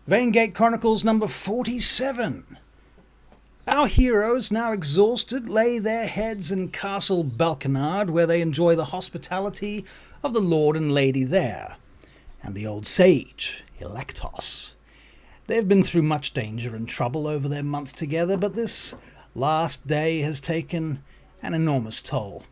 Vaingate Chronicles number 47. Our heroes, now exhausted, lay their heads in Castle Balkinard, where they enjoy the hospitality of the lord and lady there, and the old sage, Electos. They have been through much danger and trouble over their months together, but this last day has taken an enormous toll.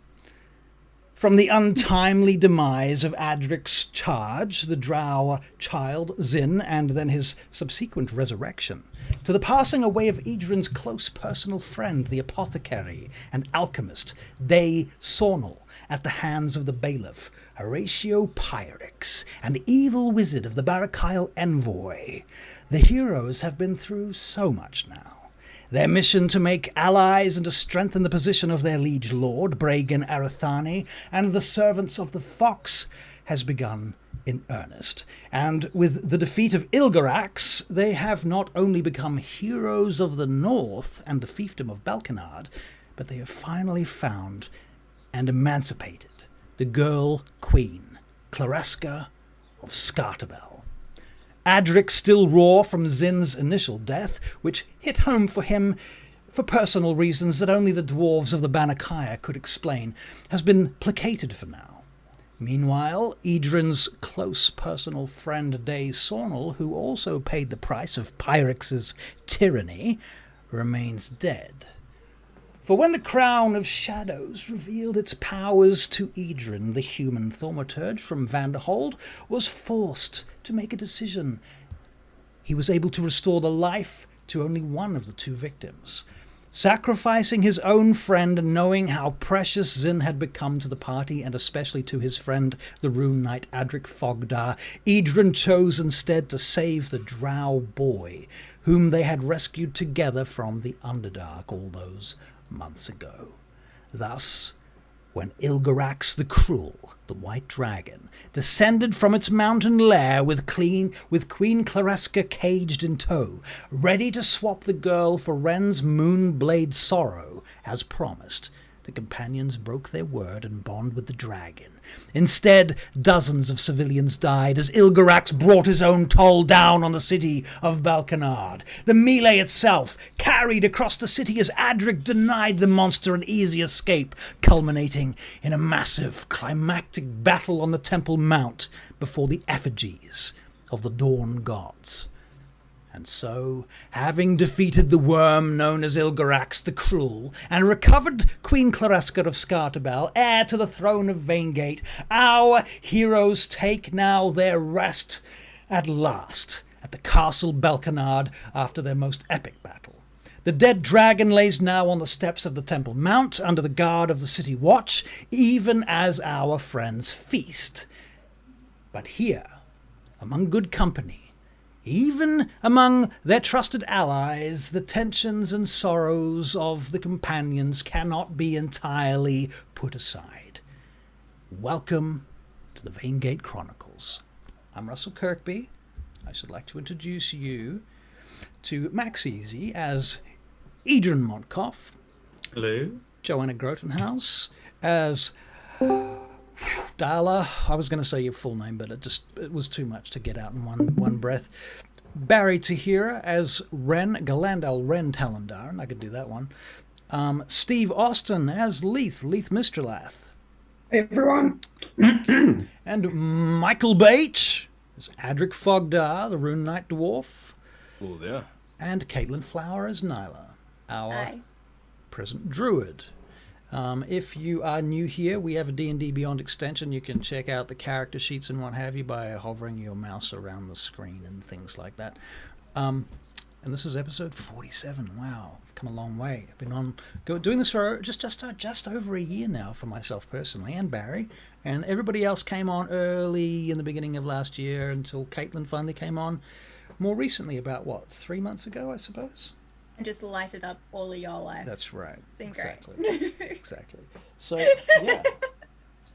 From the untimely demise of Adrik's charge, the drow child Zin, and then his subsequent resurrection, to the passing away of Edryn's close personal friend, the apothecary and alchemist, Day Sornel, at the hands of the bailiff, Horatio Pyrrhix, and evil wizard of the Barakyle Envoy, the heroes have been through so much now. Their mission to make allies and to strengthen the position of their liege lord, Bragan Arathani, and the servants of the Fox has begun in earnest. And with the defeat of Ilgorax, they have not only become heroes of the North and the fiefdom of Balkinard, but they have finally found and emancipated the girl queen, Clareska of Scartabel. Adrik, still raw from Zin's initial death, which hit home for him for personal reasons that only the dwarves of the Banakaya could explain, has been placated for now. Meanwhile, Edryn's close personal friend Day Sornel, who also paid the price of Pyrrhix's tyranny, remains dead. For when the Crown of Shadows revealed its powers to Edryn, the human thaumaturge from Vanderhold was forced to make a decision. He was able to restore the life to only one of the two victims. Sacrificing his own friend and knowing how precious Zin had become to the party and especially to his friend, the Rune Knight Adrik Fogdar, Edryn chose instead to save the drow boy, whom they had rescued together from the Underdark all those months ago. Thus, when Ilgorax the Cruel, the White Dragon, descended from its mountain lair with Queen Clareska caged in tow, ready to swap the girl for Ren's Moonblade sorrow, as promised, the companions broke their word and bond with the dragon. Instead, dozens of civilians died as Ilgorax brought his own toll down on the city of Balkinard. The melee itself carried across the city as Adrik denied the monster an easy escape, culminating in a massive climactic battle on the Temple Mount before the effigies of the Dawn Gods. And so, having defeated the worm known as Ilgorax the Cruel, and recovered Queen Clareska of Scartabel, heir to the throne of Vaingate, our heroes take now their rest at last at the Castle Balkinard after their most epic battle. The dead dragon lays now on the steps of the Temple Mount under the guard of the City Watch, even as our friends feast. But here, among good company, even among their trusted allies, the tensions and sorrows of the companions cannot be entirely put aside. Welcome to the Vaingate Chronicles. I'm Russell Kirkby. I should like to introduce you to Max Easy as Edryn Montcoff. Hello. Joanna Grotenhouse as Dala. I was going to say your full name, but it was too much to get out in one breath. Barry Tahira as Ren, Galandal Ren Talandar, I could do that one. Steve Austin as Leith Mistralath. Hey, everyone. And Michael Bache as Adrik Fogdar, the Rune Knight Dwarf. Oh, there. And Caitlin Flower as Nyla, our Hi. present druid. If you are new here, we have a D&D Beyond extension. You can check out the character sheets and what have you by hovering your mouse around the screen and things like that. And this is episode 47. Wow, I've come a long way. I've been doing this for just over a year now for myself personally, and Barry. And everybody else came on early in the beginning of last year until Caitlin finally came on more recently, about, 3 months ago, I suppose? And just lighted up all of your life. That's right. It's been exactly. great. Exactly. So, yeah.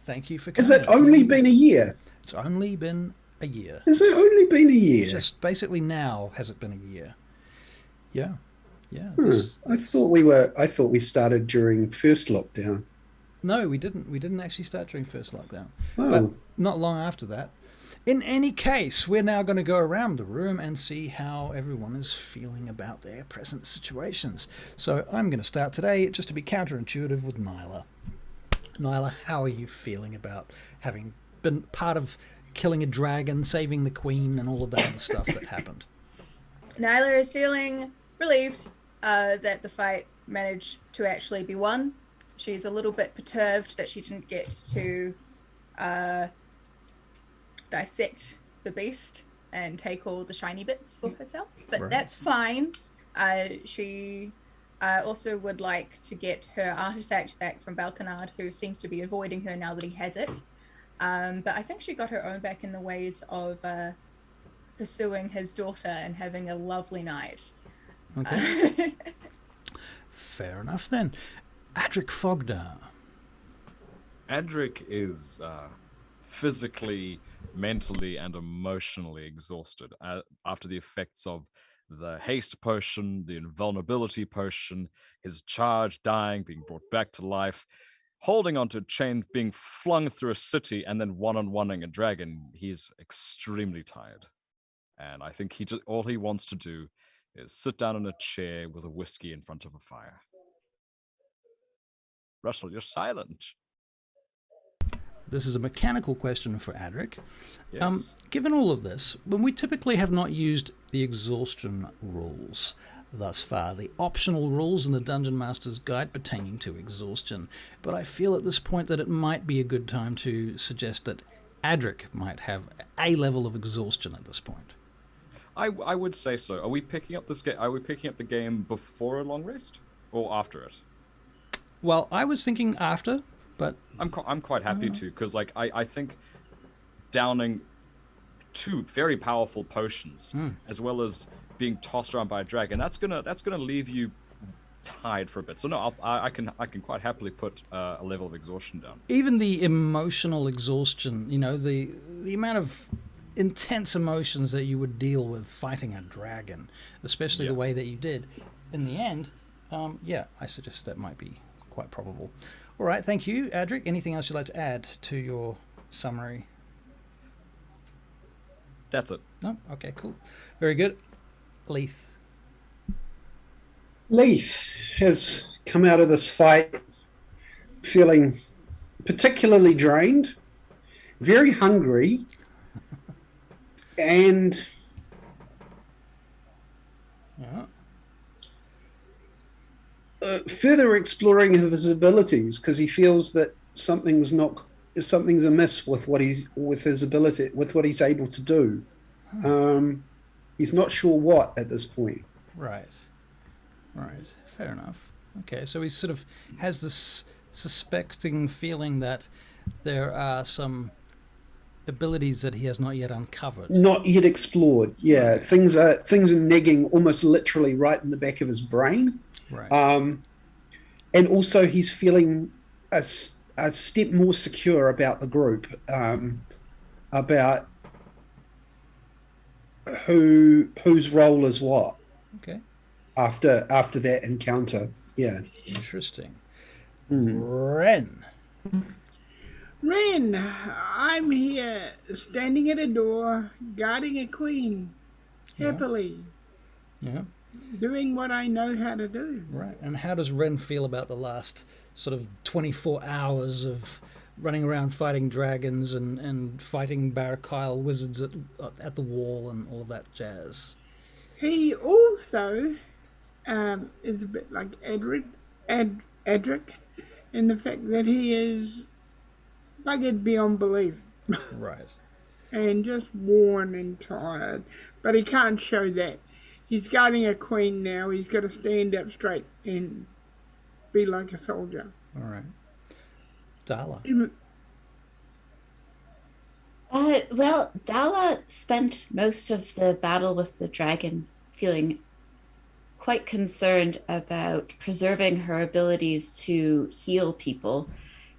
Thank you for coming. Has it only been a year? It's only been a year. Has it only been a year? Just basically now has it been a year. Yeah. Yeah. I thought we started during first lockdown. No, we didn't. We didn't actually start during first lockdown. Oh. But not long after that. In any case, we're now going to go around the room and see how everyone is feeling about their present situations. So I'm going to start today just to be counterintuitive with Nyla. Nyla, how are you feeling about having been part of killing a dragon, saving the queen, and all of that other stuff that happened? Nyla is feeling relieved that the fight managed to actually be won. She's a little bit perturbed that she didn't get to dissect the beast and take all the shiny bits for herself, but that's fine. She also would like to get her artifact back from Balkinard, who seems to be avoiding her now that he has it. But I think she got her own back in the ways of pursuing his daughter and having a lovely night. Okay. Fair enough then. Adrik Fogdar. Adrik is physically, mentally, and emotionally exhausted after the effects of the haste potion, the invulnerability potion, his charge dying, being brought back to life, holding onto a chain, being flung through a city, and then one-on-oneing a dragon. He's extremely tired. And I think all he wants to do is sit down in a chair with a whiskey in front of a fire. Russell, you're silent. This is a mechanical question for Adrik. Yes. Given all of this, when we typically have not used the exhaustion rules thus far, the optional rules in the Dungeon Master's Guide pertaining to exhaustion, but I feel at this point that it might be a good time to suggest that Adrik might have a level of exhaustion at this point. I would say so. Are we picking up this game? Are we picking up the game before a long rest or after it? Well, I was thinking after, but I'm quite happy to, because like I think downing 2 very powerful potions as well as being tossed around by a dragon, that's gonna leave you tired for a bit. So no, I can quite happily put a level of exhaustion down. Even the emotional exhaustion, the amount of intense emotions that you would deal with fighting a dragon, especially the way that you did in the end, I suggest that might be quite probable. All right, thank you, Adrik. Anything else you'd like to add to your summary? That's it. No? Okay, cool. Very good. Leith. Leith has come out of this fight feeling particularly drained, very hungry, and further exploring of his abilities, because he feels that something's amiss with what he's able to do. He's not sure what at this point. Right. Fair enough. Okay, so he sort of has this suspecting feeling that there are some abilities that he has not yet uncovered. Not yet explored, yeah. Things are negging almost literally right in the back of his brain. Right. And also he's feeling a step more secure about the group, about whose role is what. Okay. After that encounter, yeah. Interesting. Ren. Ren, I'm here, standing at a door, guarding a queen, happily. Yeah. Doing what I know how to do. Right. And how does Ren feel about the last sort of 24 hours of running around fighting dragons and fighting Barakyle wizards at the wall and all of that jazz? He also is a bit like Edryn and Adrik in the fact that he is buggered beyond belief. Right. And just worn and tired. But he can't show that. He's guarding a queen now. He's got to stand up straight and be like a soldier. All right. Dala. Well, Dala spent most of the battle with the dragon feeling quite concerned about preserving her abilities to heal people.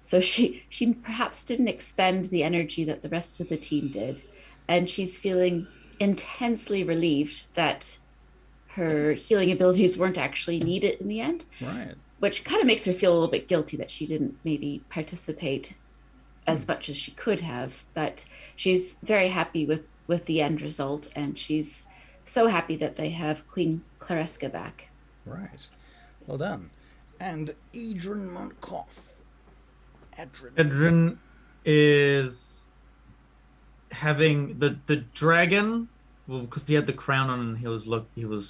So she perhaps didn't expend the energy that the rest of the team did. And she's feeling intensely relieved that her healing abilities weren't actually needed in the end. Right. Which kind of makes her feel a little bit guilty that she didn't maybe participate as much as she could have, but she's very happy with the end result, and she's so happy that they have Queen Clareska back. Right. Well done. And Edryn Montcoff. Edryn is having the dragon. Well, because he had the crown on, and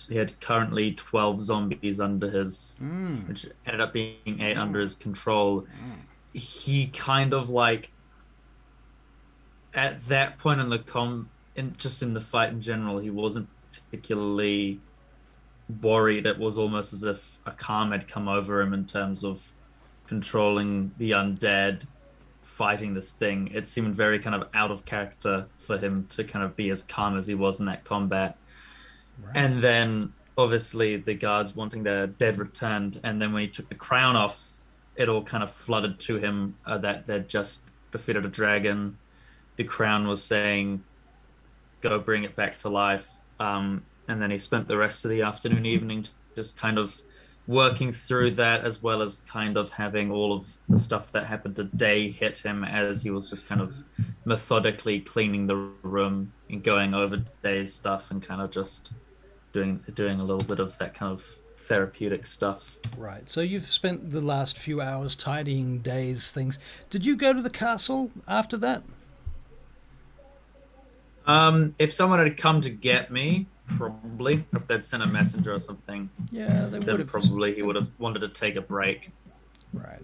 he had currently 12 zombies under his, which ended up being 8 under his control. He kind of like, at that point in the in the fight in general, he wasn't particularly worried. It was almost as if a calm had come over him in terms of controlling the undead, fighting this thing. It seemed very kind of out of character for him to kind of be as calm as he was in that combat. Right. And then obviously the guards wanting their dead returned, and then when he took the crown off, it all kind of flooded to him that they'd just defeated a dragon. The crown was saying, go bring it back to life. And then he spent the rest of the afternoon, evening just kind of working through that, as well as kind of having all of the stuff that happened today hit him as he was just kind of methodically cleaning the room and going over today's stuff and kind of just doing a little bit of that kind of therapeutic stuff. Right. So you've spent the last few hours tidying Day's things. Did you go to the castle after that? If someone had come to get me, probably. If they'd sent a messenger or something, yeah, they would have. Probably he would have wanted to take a break. Right.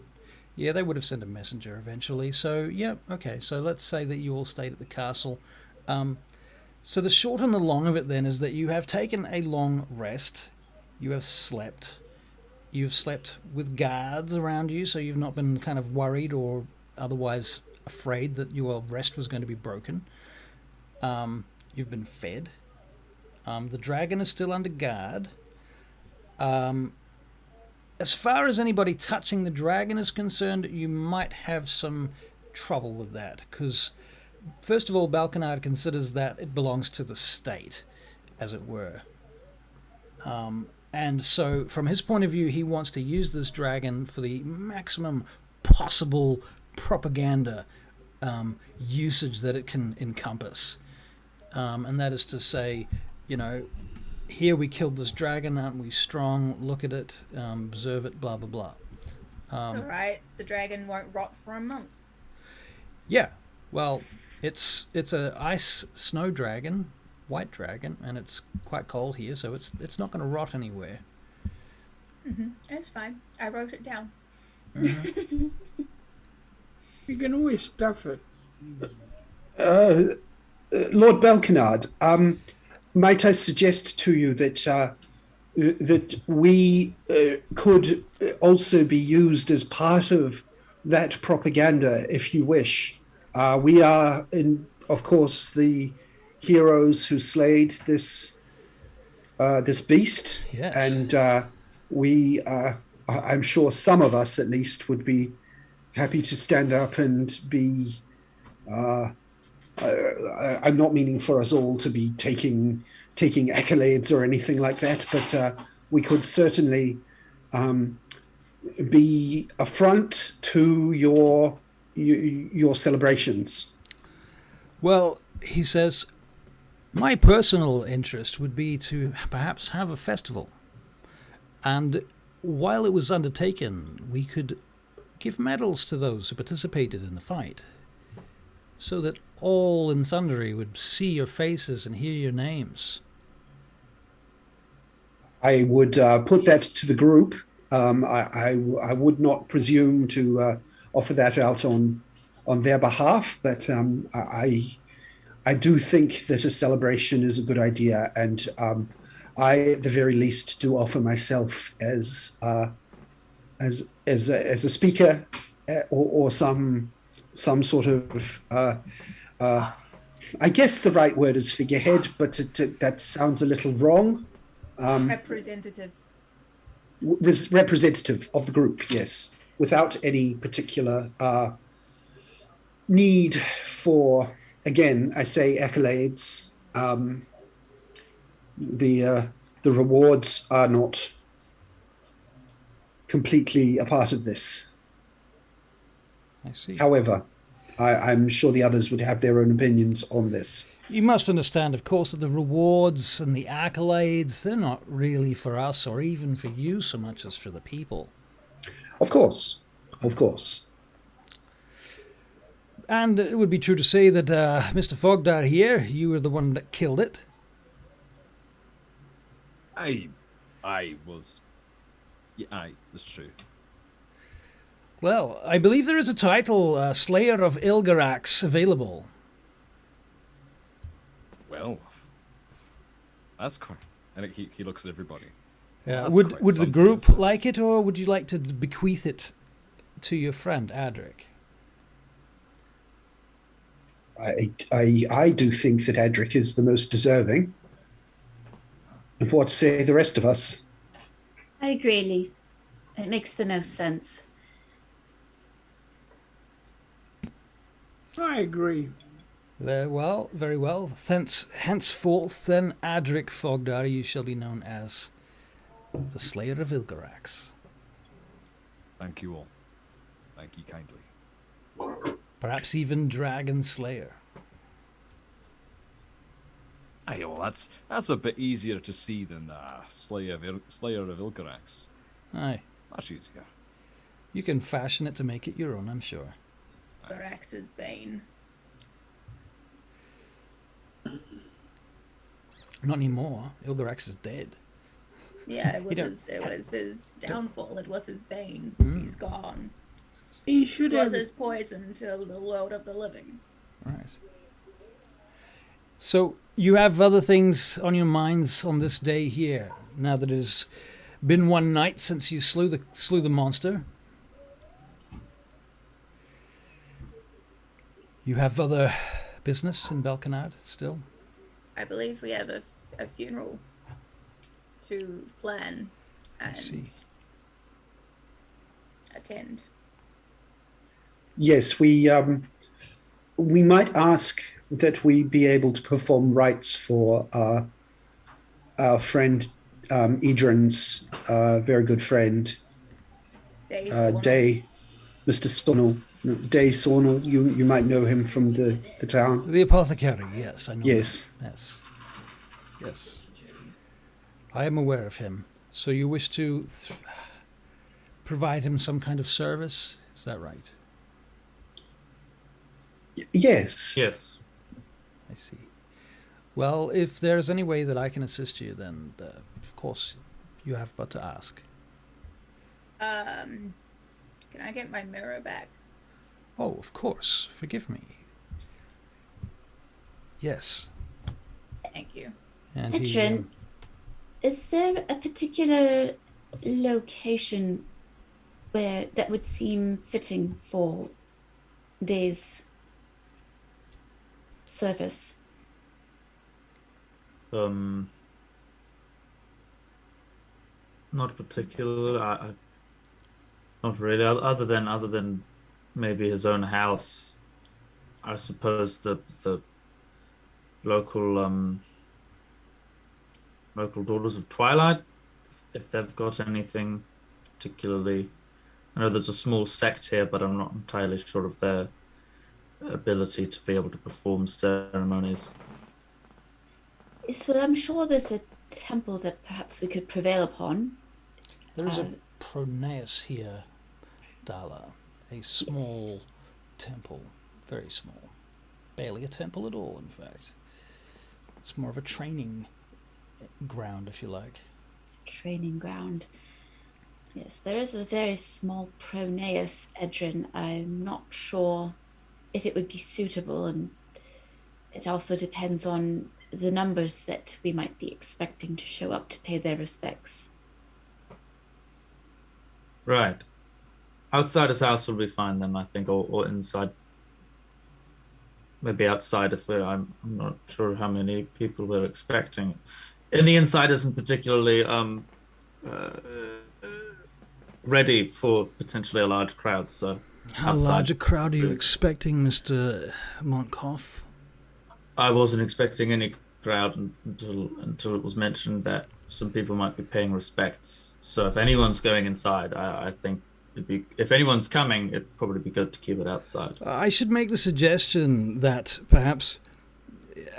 Yeah, they would have sent a messenger eventually. So yeah, okay. So let's say that you all stayed at the castle. So the short and the long of it then is that you have taken a long rest. You have slept. You've slept with guards around you, so you've not been kind of worried or otherwise afraid that your rest was going to be broken. You've been fed. The dragon is still under guard. As far as anybody touching the dragon is concerned, you might have some trouble with that, because first of all, Balkinard considers that it belongs to the state, as it were. And so, from his point of view, he wants to use this dragon for the maximum possible propaganda usage that it can encompass. And that is to say, you know, here we killed this dragon, aren't we strong? Look at it, observe it, blah, blah, blah. All right, the dragon won't rot for a month. Yeah, well, it's a ice snow dragon, white dragon, and it's quite cold here, so it's not going to rot anywhere. It's fine. I wrote it down. You can always stuff it. Lord Balkinard, might I suggest to you that that we could also be used as part of that propaganda, if you wish. We are, of course, the heroes who slayed this beast, yes. And we, I'm sure some of us at least, would be happy to stand up and be. I'm not meaning for us all to be taking accolades or anything like that, but we could certainly be a front to your celebrations. Well, he says, my personal interest would be to perhaps have a festival. And while it was undertaken, we could give medals to those who participated in the fight, so that all and sundry would see your faces and hear your names. I would put that to the group. I would not presume to offer that out on their behalf, but I do think that a celebration is a good idea, and I, at the very least, do offer myself as a speaker or some sort of I guess the right word is figurehead, but that sounds a little wrong. Representative. Representative of the group, yes, without any particular need for, again, I say accolades. The rewards are not completely a part of this. I see. However, I'm sure the others would have their own opinions on this. You must understand, of course, that the rewards and the accolades, they're not really for us or even for you so much as for the people. Of course. Of course. And it would be true to say that Mr. Fogdar here, you were the one that killed it. I was. Yeah, that's true. Well, I believe there is a title, Slayer of Ilgorax, available. Well, that's quite. And he looks at everybody. Yeah. That's Would quite the something, group isn't it? like it, or would you like to bequeath it to your friend Adrik? I do think that Adrik is the most deserving. And what say the rest of us? I agree, Leith. It makes the most sense. I agree. Well, very well. Henceforth, then, Adrik Fogdar, you shall be known as the Slayer of Ilgorax. Thank you all. Thank you kindly. Perhaps even Dragon Slayer. Aye, well, that's a bit easier to see than Slayer of Ilgorax. Aye. Much easier. You can fashion it to make it your own, I'm sure. Ilgorax's bane. Not anymore. Ilgorax is dead. Yeah, it You was his downfall. It was his bane. He's gone. He should It was have. his poison to the world of the living. Right. So, you have other things on your minds on this day here, now that it has been one night since you slew the monster. You have other business in Balkinard still? I believe we have a funeral to plan see. and attend. Yes, we might ask that we be able to perform rites for our friend Edryn's very good friend Day, Mr. Sornel. Day Sornel, you might know him from the town. The apothecary, yes, I know. Yes. Him. Yes. I am aware of him. So you wish to provide him some kind of service? Is that right? Yes. Yes. I see. Well, if there's any way that I can assist you, then of course you have but to ask. Can I get my mirror back? Oh, of course. Forgive me. Yes. Thank you. And Edryn, is there a particular location where that would seem fitting for Day's service? Not particular. Not really. Other than maybe his own house. I suppose the local Daughters of Twilight, if they've got anything particularly. I know there's a small sect here, but I'm not entirely sure of their ability to be able to perform ceremonies. Yes, well, I'm sure there's a temple that perhaps we could prevail upon. there is a Pronaia here, Dala. A small temple. Very small. Barely a temple at all, in fact. It's more of a training ground, if you like. Training ground. Yes, there is a very small Pronaia, Edryn. I'm not sure if it would be suitable, and it also depends on the numbers that we might be expecting to show up to pay their respects. Right. Outside his house will be fine then, I think, or inside. Maybe outside if I'm not sure how many people we're expecting. And the inside isn't particularly ready for potentially a large crowd, so... How outside. large a crowd are you expecting, Mr. Montcoff? I wasn't expecting any crowd until it was mentioned that some people might be paying respects. So if anyone's going inside, I think if anyone's coming, it'd probably be good to keep it outside. I should make the suggestion that perhaps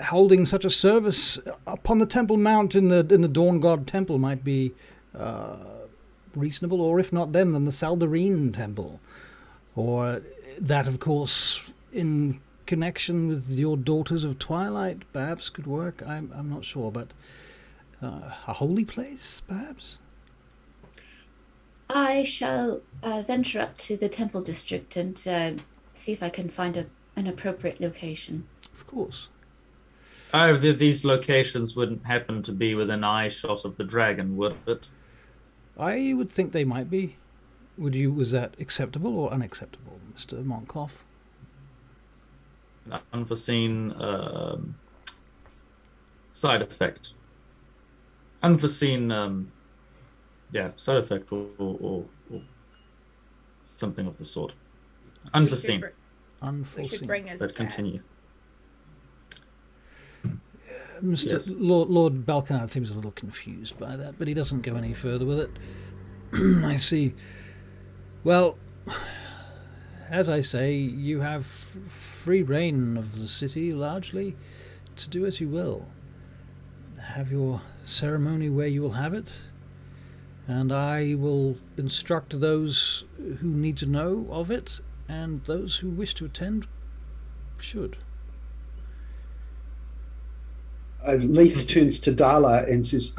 holding such a service upon the Temple Mount in the Dawn God Temple might be reasonable, or if not them, then the Saldarine Temple. Or that, of course, in connection with your Daughters of Twilight, perhaps could work. I'm not sure, but a holy place, perhaps? I shall venture up to the Temple District and see if I can find an appropriate location. Of course. These locations wouldn't happen to be within eye shot of the dragon, would it? I would think they might be. Was that acceptable or unacceptable, Mr. Monkoff? Unforeseen side effect. Unforeseen, side effect or something of the sort. Unforeseen. Unforeseen. We should bring his But continue. pets. Mr. Yes. Lord Balkinard seems a little confused by that, but he doesn't go any further with it. I see. Well, as I say, you have free reign of the city, largely, to do as you will. Have your ceremony where you will have it, and I will instruct those who need to know of it, and those who wish to attend should. Leith turns to Dala and says,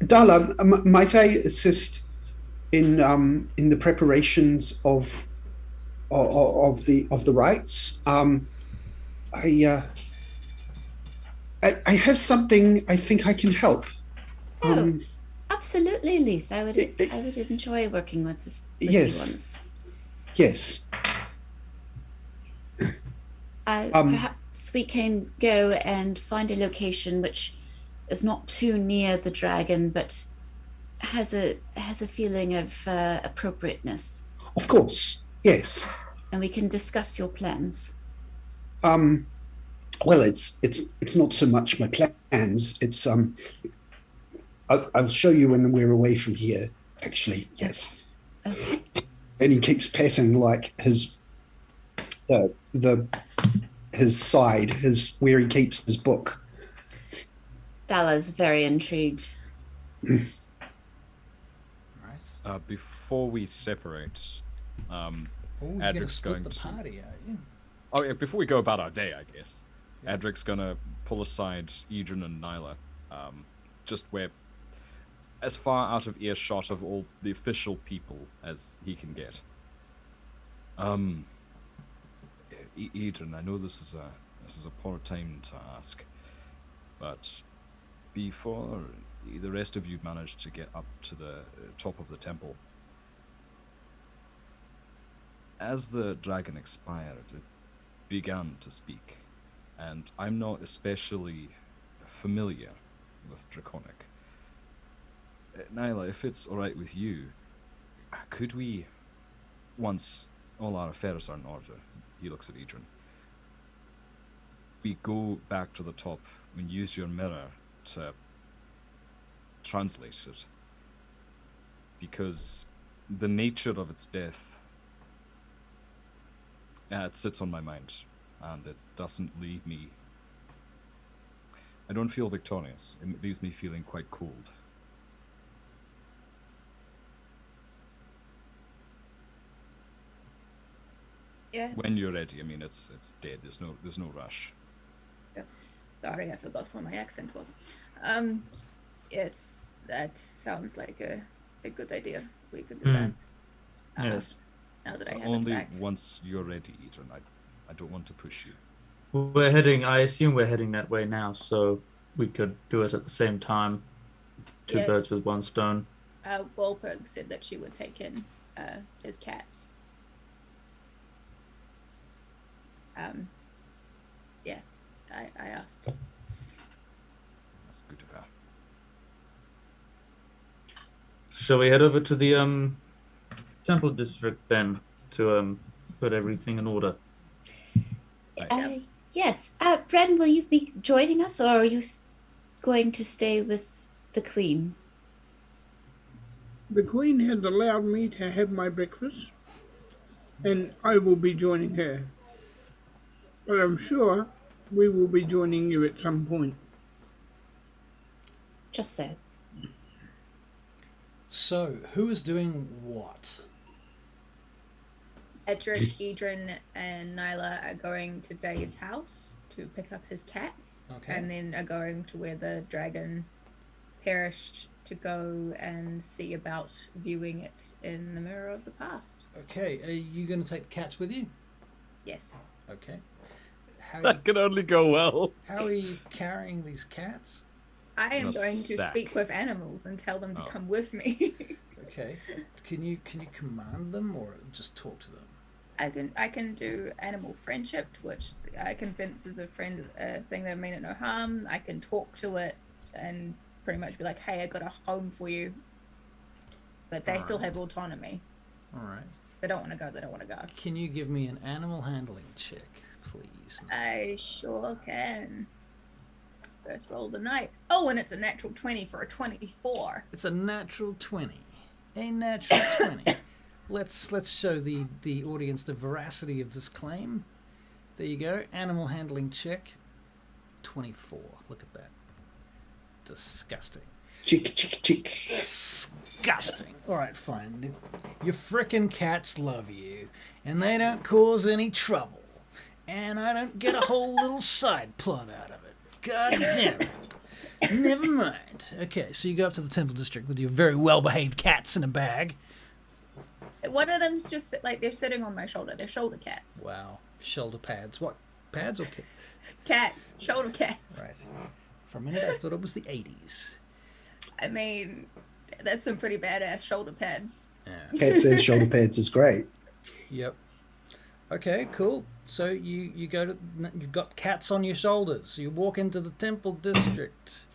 Dala, might I assist in the preparations of the rites? I have something I think I can help. Absolutely, Leith. I would enjoy working with this. Yes. You once. Yes. Perhaps we can go and find a location which is not too near the dragon, but has a feeling of appropriateness. Of course. Yes. And we can discuss your plans. Well, it's not so much my plans. It's I'll show you when we're away from here. Actually, yes. Okay. And he keeps patting like his side, where he keeps his book. Dala's very intrigued. Right. Before we separate, Oh, you're going to Adrik's split going the to. party, are you? Oh yeah, before we go about our day, I guess. Adrik's gonna pull aside Edryn and Nyla, just where, as far out of earshot of all the official people as he can get. Edryn, I know this is a poor time to ask, but before the rest of you managed to get up to the top of the temple, as the dragon expired, it began to speak, and I'm not especially familiar with Draconic. Nyla, if it's alright with you, could we, once all our affairs are in order, he looks at Edryn, we go back to the top and use your mirror to translate it, because the nature of its death, it sits on my mind, and it doesn't leave me. I don't feel victorious. It leaves me feeling quite cold. Yeah. When you're ready, I mean, it's dead. There's no rush. Yeah. Sorry, I forgot what my accent was. Yes, that sounds like a good idea. We could do that. Yes. Now that I have Only it back. once you're ready, Edryn. I don't want to push you. I assume we're heading that way now, so we could do it at the same time. Two birds with one stone. Wolperg said that she would take in his cats. Yeah, I asked. That's good of her. Shall we head over to the temple district then to put everything in order? Yes. Bren, will you be joining us, or are you going to stay with the Queen? The Queen has allowed me to have my breakfast, and I will be joining her. But I'm sure we will be joining you at some point. Just so. So, who is doing what? Edrik, Edryn, and Nyla are going to Day's house to pick up his cats, Okay. and then are going to where the dragon perished to go and see about viewing it in the mirror of the past. Okay, are you going to take the cats with you? Yes. Okay. How are That you, can only go well. how are you carrying these cats? I am In a going to sack. speak with animals and tell them to Oh. come with me. Okay. Can you command them or just talk to them? I can do animal friendship, which convinces a friend, saying they mean it no harm. I can talk to it and pretty much be like, "Hey, I got a home for you," but they still Alright. have autonomy. All right. They don't want to go. They don't want to go. Can you give me an animal handling check, please? I sure can. First roll of the night. Oh, and it's a natural 20 for a 24. It's a natural 20. A natural 20. Let's show the audience the veracity of this claim. There you go. Animal handling check. 24. Look at that. Disgusting. Chick, chick, chick. Disgusting. All right, fine. Your frickin' cats love you, and they don't cause any trouble, and I don't get a whole little side plot out of it. God damn it. Never mind. Okay, so you go up to the Temple District with your very well-behaved cats in a bag. One of them's just like they're sitting on my shoulder. They're shoulder cats. Wow. Shoulder pads. What? Pads or cats? Cats. Shoulder cats. Right. For a minute, I thought it was the 80s. I mean, that's some pretty badass shoulder pads. Yeah. Pat says shoulder pads is great. Yep. Okay, cool. So you go to, you've got cats on your shoulders. You walk into the Temple District.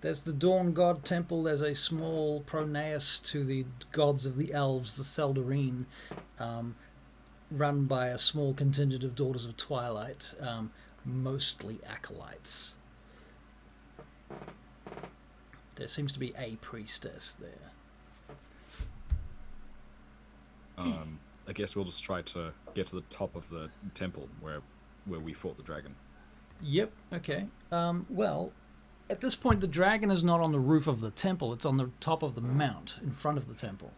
There's the Dawn God Temple. There's a small Pronaia to the gods of the elves, the Seldarine, run by a small contingent of Daughters of Twilight, mostly acolytes. There seems to be a priestess there. I guess we'll just try to get to the top of the temple where we fought the dragon. Yep, okay. Well, at this point, the dragon is not on the roof of the temple. It's on the top of the mount in front of the temple.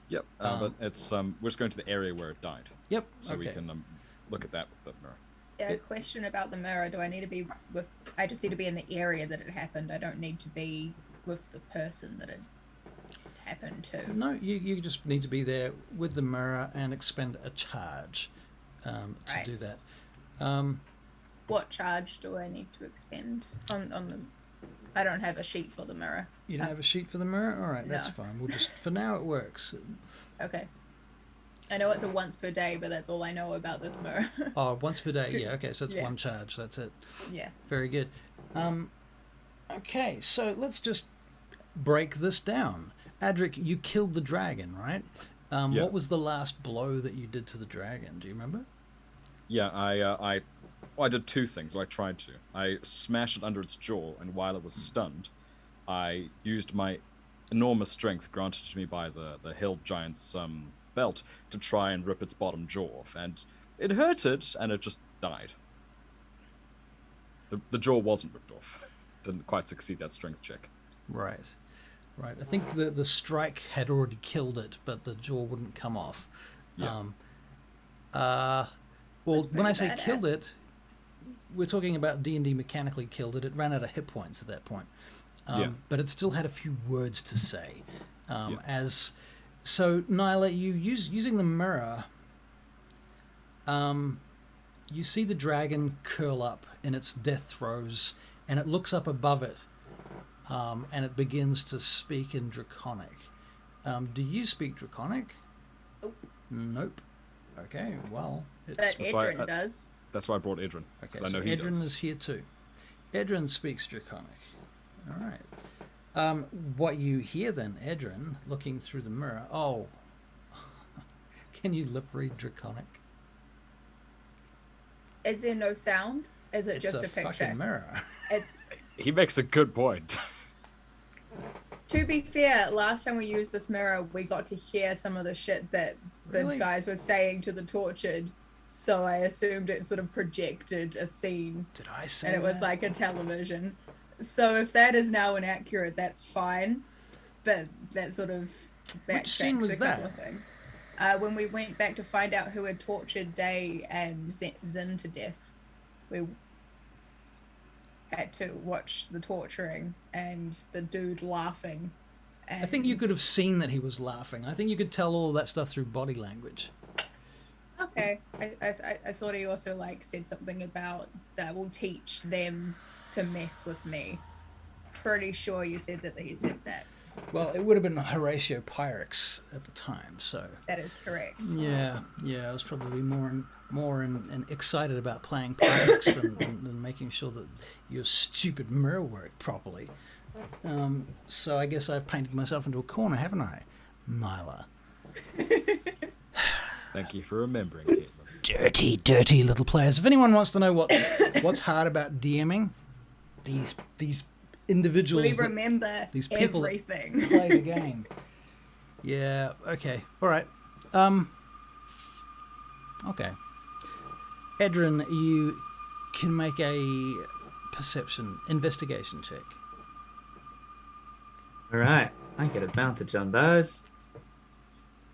Yep, but it's we're just going to the area where it died, Yep, so we okay. can look at that with the mirror. A question about the mirror. Do I need to be with... I just need to be in the area that it happened. I don't need to be with the person that it happened to. No, you just need to be there with the mirror and expend a charge to Right. do that. What charge do I need to expend on the... I don't have a sheet for the mirror. You don't have a sheet for the mirror? All right, that's No. fine. We'll just... For now, it works. Okay. I know it's a once per day, but that's all I know about this mirror. Oh, once per day. Yeah, okay, so it's Yeah. one charge. That's it. Yeah. Very good. Okay, so let's just break this down. Adrik, you killed the dragon, right? Yeah. What was the last blow that you did to the dragon? Do you remember? Yeah, I did two things. Or I tried to. I smashed it under its jaw, and while it was stunned, I used my enormous strength granted to me by the hill giant's belt to try and rip its bottom jaw off, and it hurted, and it just died. The jaw wasn't ripped off. Didn't quite succeed that strength check. Right. Right. I think the strike had already killed it, but the jaw wouldn't come off. Yeah. Well, That's when I say pretty killed badass. it, we're talking about D&D mechanically killed it. It ran out of hit points at that point. Yeah. But it still had a few words to say. Yeah. So, Nyla, using the mirror, you see the dragon curl up in its death throes, and it looks up above it, and it begins to speak in Draconic. Do you speak Draconic? Nope. Nope. Okay, well, it's... But That's why Edryn does. That's why I brought Edryn, Okay, because so I know he Edryn does. is here too. Edryn speaks Draconic. All right. What you hear then, Edryn, looking through the mirror. Oh, can you lip read Draconic? Is there no sound? Is it It's just a a picture? fucking mirror. It's He makes a good point. To be fair, last time we used this mirror, we got to hear some of the shit that the Really? guys were saying to the tortured. So I assumed it sort of projected a scene. Did I say And it was that? like a television. So if that is now inaccurate, that's fine. But that sort of Which scene backtracks was a couple that? of things. When we went back to find out who had tortured Day and Zin to death, we had to watch the torturing and the dude laughing. And I think you could have seen that he was laughing. I think you could tell all that stuff through body language. Okay, I thought he also like said something about that will teach them to mess with me. Pretty sure you said that he said that. Well, it would have been Horatio Pyrrhix at the time, so That is correct. yeah, I was probably more excited about playing Pyrrhix than making sure that your stupid mirror worked properly. So I guess I've painted myself into a corner, haven't I, Nyla? Thank you for remembering, Caitlin. Dirty little players. If anyone wants to know what's hard about DMing, these individuals, We remember these people that everything. play the game. Yeah. Okay. All right. Okay. Edryn, you can make a perception investigation check. All right, I get advantage on those.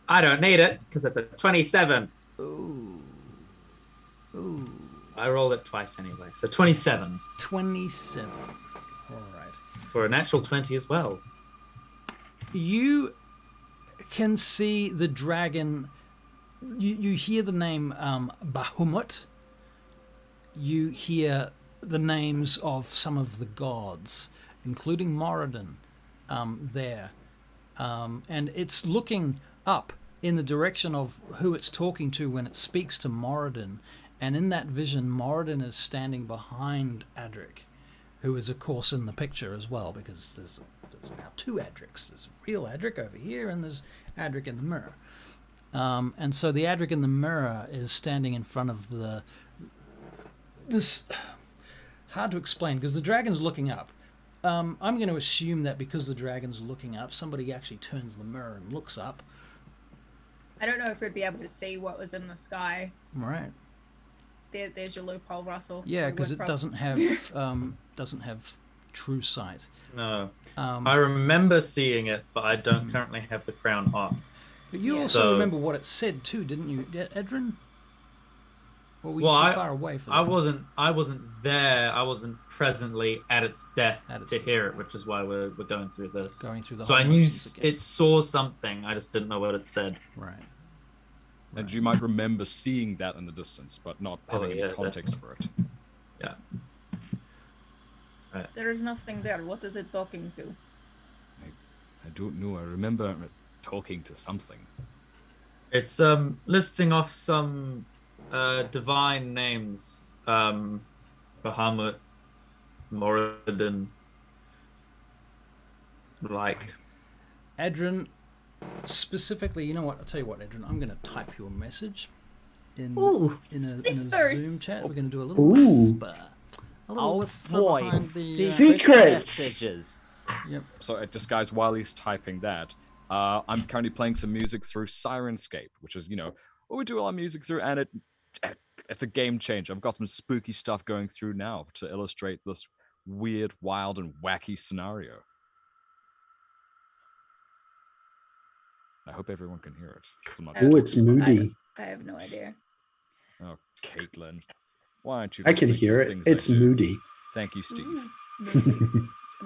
I don't need it because it's a 27. Ooh. I rolled it twice anyway, so 27 27. All right. for a natural 20 as well. You can see the dragon. You hear the name Bahamut. You hear the names of some of the gods, including Moradin, there. And it's looking up in the direction of who it's talking to when it speaks to Moradin. And in that vision, Moradin is standing behind Adrik, who is, of course, in the picture as well, because there's now two Adriks. There's real Adrik over here, and there's Adrik in the mirror. And so the Adrik in the mirror is standing in front of this. Hard to explain, because the dragon's looking up. I'm going to assume that because the dragon's looking up, somebody actually turns the mirror and looks up. I don't know if we'd be able to see what was in the sky. Right. There's your loophole, Russell. Yeah, We because would it doesn't have true sight. No. I remember seeing it, but I don't currently have the crown on. But you also remember what it said too, didn't you, Edryn? Or were you too far away for that? I wasn't there. I wasn't presently at its death to hear it, which is why we're going through this. Going through the so whole I knew motions again. it saw something. I just didn't know what it said. Right. And you might remember seeing that in the distance, but not having any yeah, context for it. Yeah. There is nothing there. What is it talking to? I don't know. I remember it talking to something. It's listing off some divine names. Bahamut, Moradin, like. Edryn, specifically, you know what? I'll tell you what, Edryn. I'm going to type your message in a Zoom chat. We're going to do a little whisper. A little whisper behind the secrets. Messages. Yep. So just guys, while he's typing that, I'm currently playing some music through Sirenscape, which is, what we do all our music through, and it's a game changer. I've got some spooky stuff going through now to illustrate this weird, wild, and wacky scenario. I hope everyone can hear it. Oh, it's moody. I have no idea. Oh, Caitlin. Why aren't you I can listening to hear the it. things I It's do? moody. Thank you, Steve.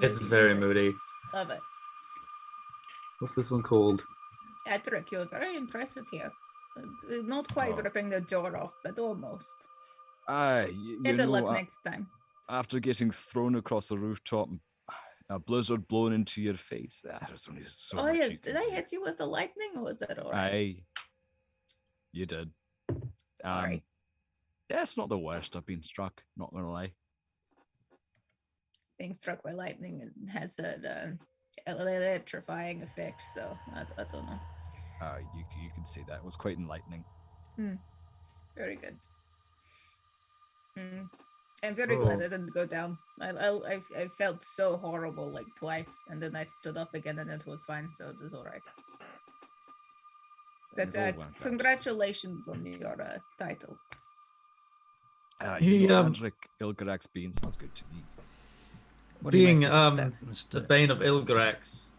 It's very moody. Love it. What's this one called? Adrik, you're very impressive here. Not quite ripping the door off, but almost. Better luck next time. After getting thrown across the rooftop and a blizzard blown into your face, that is only so much Yes, you did can I do. hit you with the lightning, or was that alright? Aye. You did. Sorry. Yeah, it's not the worst I've been struck, not gonna lie. Being struck by lightning has an electrifying effect, so I don't know. You can see that. It was quite enlightening. Very good. I'm very glad Oh. I didn't go down. I felt so horrible like twice, and then I stood up again, and it was fine, so it was all right. But It all worked out. congratulations on your title. He, Adrik, Ilgorax Bean sounds good to me. What do you Being make of that, the Mr. bane of Ilgorax,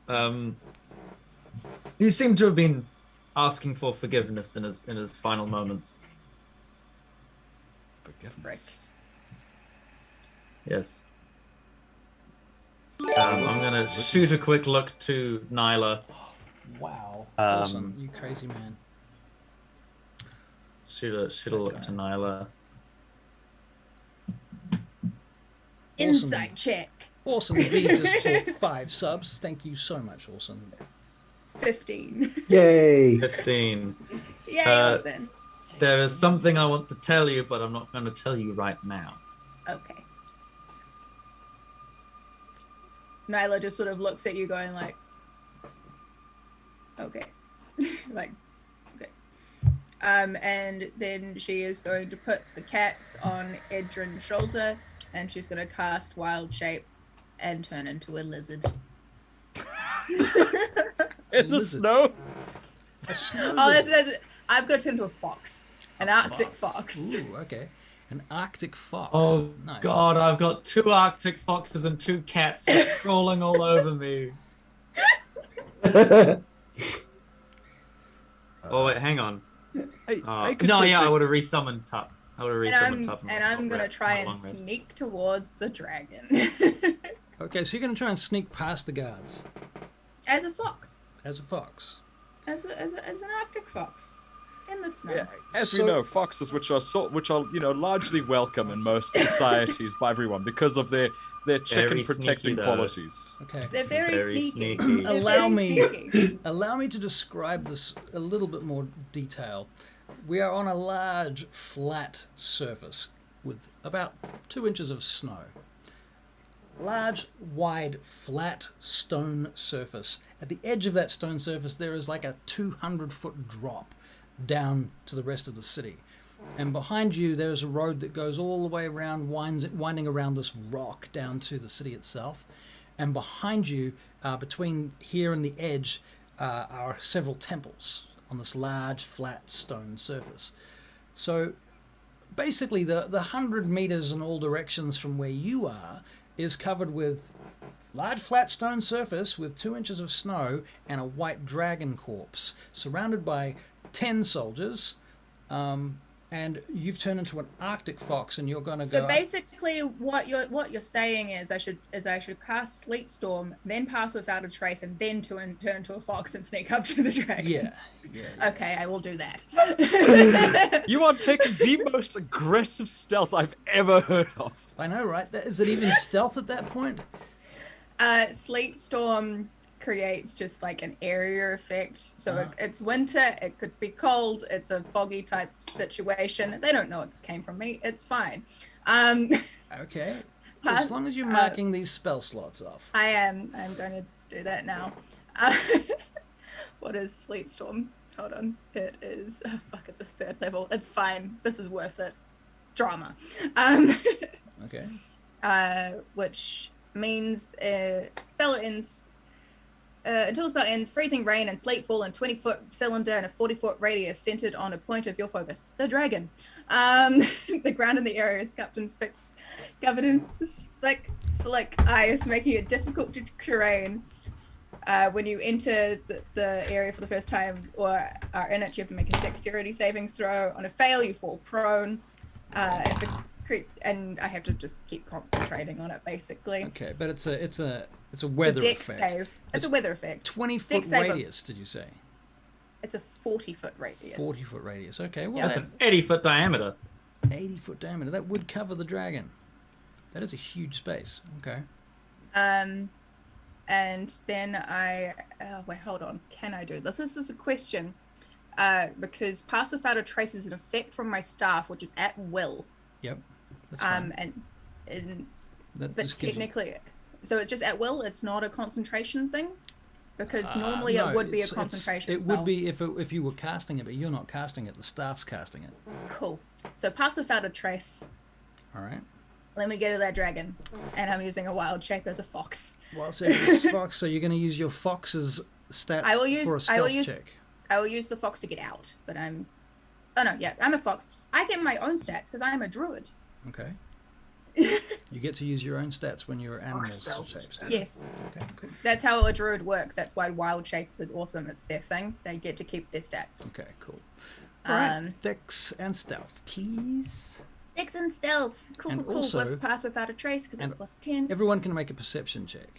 he seemed to have been asking for forgiveness in his final moments. Forgiveness. Yes. I'm gonna shoot a quick look to Nyla. Wow. Awesome. You crazy man. Shoot a look to Nyla. Insight check. Awesome indeed to support 5 subs. Thank you so much, Awesome. 15. Yay! 15. Yay, listen. There is something I want to tell you, but I'm not going to tell you right now. Okay. Nyla just sort of looks at you going like, okay. Like, okay. And then she is going to put the cats on Edryn's shoulder, and she's going to cast Wild Shape and turn into a lizard. In the snow? A snow Oh, lizard. I've got to turn into a fox. An Arctic fox. Ooh, okay. An Arctic fox. Oh, nice. God, I've got 2 Arctic foxes and 2 cats just crawling all over me. Oh, wait, hang on. I could No, take yeah, the- I would have resummoned Tup. I would have resummoned Tup. And I'm going to try and sneak. sneak towards the dragon. Okay, so you're going to try and sneak past the guards As a fox. as a fox. As an Arctic fox. In the snow. Yeah, as So- we know, foxes, which are largely welcome in most societies by everyone because of their chicken Very protecting sneaky, though. qualities. Okay. They're very, Very sneaky. sneaky. They're Allow very me- sneaky. Allow me to describe this a little bit more detail. We are on a large, flat surface with about 2 inches of snow. Large, wide, flat stone surface. At the edge of that stone surface, there is like a 200-foot drop down to the rest of the city. And behind you, there's a road that goes all the way around, winding around this rock down to the city itself. And behind you, between here and the edge, are several temples on this large, flat stone surface. So basically, the 100 meters in all directions from where you are is covered with large, flat stone surface with 2 inches of snow and a white dragon corpse, surrounded by 10 soldiers. And you've turned into an Arctic fox, and you're going to go. So basically, what you're saying is I should cast Sleet Storm, then pass without a trace, and then turn into a fox and sneak up to the dragon. Yeah. Okay, I will do that. You are taking the most aggressive stealth I've ever heard of. I know, right? Is it even stealth at that point? Sleet Storm creates just like an area effect. So it's winter, it could be cold, it's a foggy type situation. They don't know it came from me. It's fine. Okay. As long as you're marking these spell slots off. I'm going to do that now. What is Sleet Storm? Hold on. It is it's a 3rd level. It's fine. This is worth it. Drama. Okay. Which means spell ends until the spell ends, freezing rain and sleet fall in 20-foot cylinder and a 40-foot radius centered on a point of your focus. The dragon. The ground in the area is covered in slick ice, making it difficult to terrain. When you enter the area for the first time or are in it, you have to make a dexterity saving throw. On a fail, you fall prone. And I have to just keep concentrating on it, basically. Okay, but it's a weather dex effect. save. It's a weather effect. 20-foot Dex save. radius, did you say? It's a 40-foot radius. 40-foot radius. Okay, well, Yeah. That's an 80-foot diameter. 80-foot diameter. That would cover the dragon. That is a huge space. Okay. And then wait, hold on. Can I do this? This is a question. Because pass without a trace is an effect from my staff, which is at will. Yep. That's fine. That But just gives you- technically, so it's just at will. It's not a concentration thing, because normally no, it would be a it's- concentration It spell. would be if you were casting it, but you're not casting it. The staff's casting it. Cool. So pass without a trace. All right. Let me get to that dragon. And I'm using a wild shape as a fox. Well, so it's fox, so you're going to use your fox's stats for a stealth check. I will use the fox to get out, but I'm... Oh, no, yeah, I'm a fox. I get my own stats because I'm a druid. Okay. You get to use your own stats when you're animal shapes. Yes. Okay, cool. That's how a druid works. That's why wild shape is awesome. It's their thing. They get to keep their stats. Okay, cool. All right, Dex and stealth, please. Dex and stealth. Cool, And cool, cool. also- With pass without a trace because it's plus 10. Everyone can make a perception check.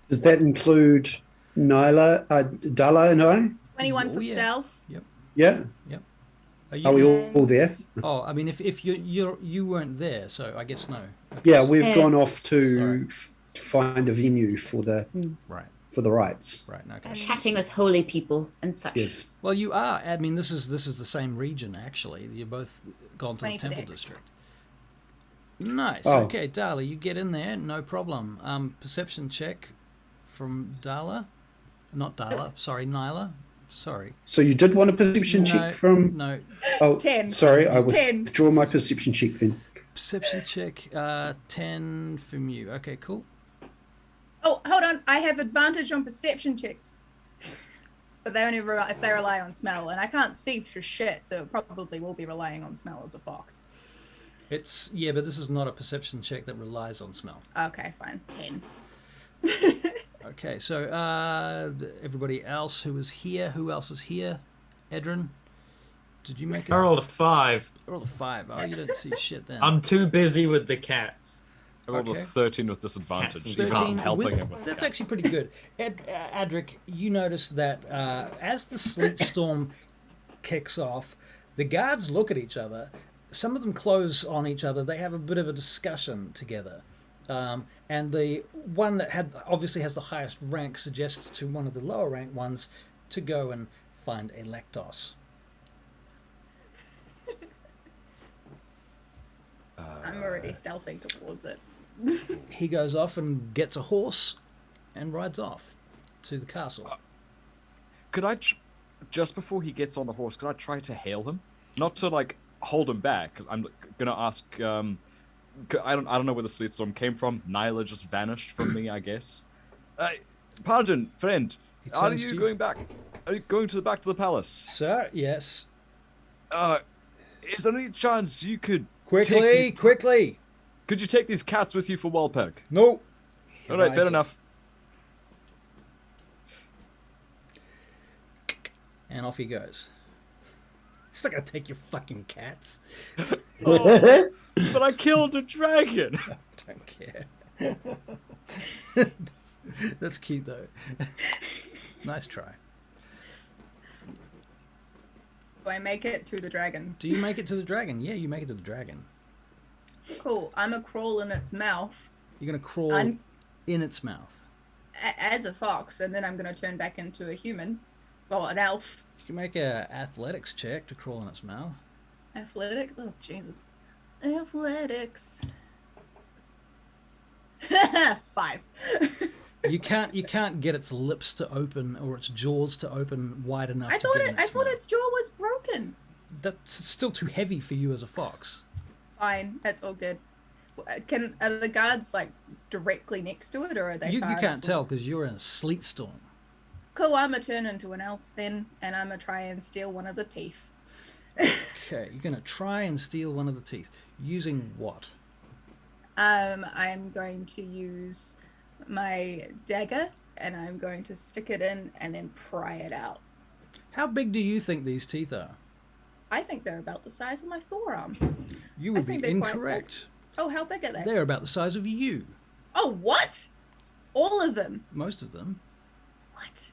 Does that include Nyla, Dala, and I? 21 for yeah. stealth. Yep. Yeah. Yep. Are we all there? Oh, I mean, if you weren't there, so I guess no. Yeah, we've gone off Sorry. to find a venue for the Right. for the rites. Right. No, okay. Chatting with holy people and such. Yes. Well, you are. I mean, this is the same region actually. You're both gone to the 20 for temple Dex. district. Nice. Oh. Okay, Dala, you get in there, no problem. Perception check from Dala, not Dala. Sorry, Nyla. Sorry. So you did want a perception check from? No. Oh, 10. sorry, I 10. withdraw my perception check then. Perception check. 10 from you. Okay, cool. Oh, hold on. I have advantage on perception checks. But they only if they rely on smell. And I can't see for shit, so it probably will be relying on smell as a fox. But this is not a perception check that relies on smell. Okay, fine. 10. Okay, so everybody else who is here, who else is here? Edryn, did you make it? I rolled a 5. I rolled a 5. Oh, you don't see shit then. I'm too busy with the cats. I rolled a 13 with disadvantage. Cats. Even I'm helping him with That's cats. actually pretty good. Adrik, you notice that as the sleet storm kicks off, the guards look at each other. Some of them close on each other. They have a bit of a discussion together. And the one that obviously has the highest rank suggests to one of the lower rank ones to go and find Electos. I'm already stealthing towards it. He goes off and gets a horse and rides off to the castle. Could I, just before he gets on the horse, could I try to hail him? Not to like hold him back, because I'm gonna ask. I don't know where the sleet storm came from. Nyla just vanished from me, I guess. Pardon, friend. Are turns to you you. going back? Are you going back to the palace? Sir, yes. Is there any chance you could Quickly! Could you take these cats with you for Walpeg? No. All right, fair enough. And off he goes. He's not gonna take your fucking cats. Oh, but I killed a dragon. Don't care. That's cute though. Nice try. Do I make it to the dragon? Do you make it to the dragon? Yeah, you make it to the dragon. Cool. I'm a crawl in its mouth You're gonna crawl in its mouth. as a fox, and then I'm going to turn back into a human. Well, an elf. You can make a athletics check to crawl in its mouth. Athletics? Oh, Jesus. Athletics. 5. You can't get its lips to open or its jaws to open wide enough. I thought mouth. its jaw was broken. That's still too heavy for you as a fox. Fine, that's all good. Are the guards like directly next to it, or are they? You far can't enough tell because you're in a sleet storm. Cool, I'm gonna turn into an elf then, and I'm gonna try and steal one of the teeth. Okay, you're gonna try and steal one of the teeth using what? I'm going to use my dagger, and I'm going to stick it in and then pry it out. How big do you think these teeth are? I think they're about the size of my forearm. You would I be think they're quite incorrect. Oh, how big are they? They're about the size of you. Oh, what? All of them? Most of them. What?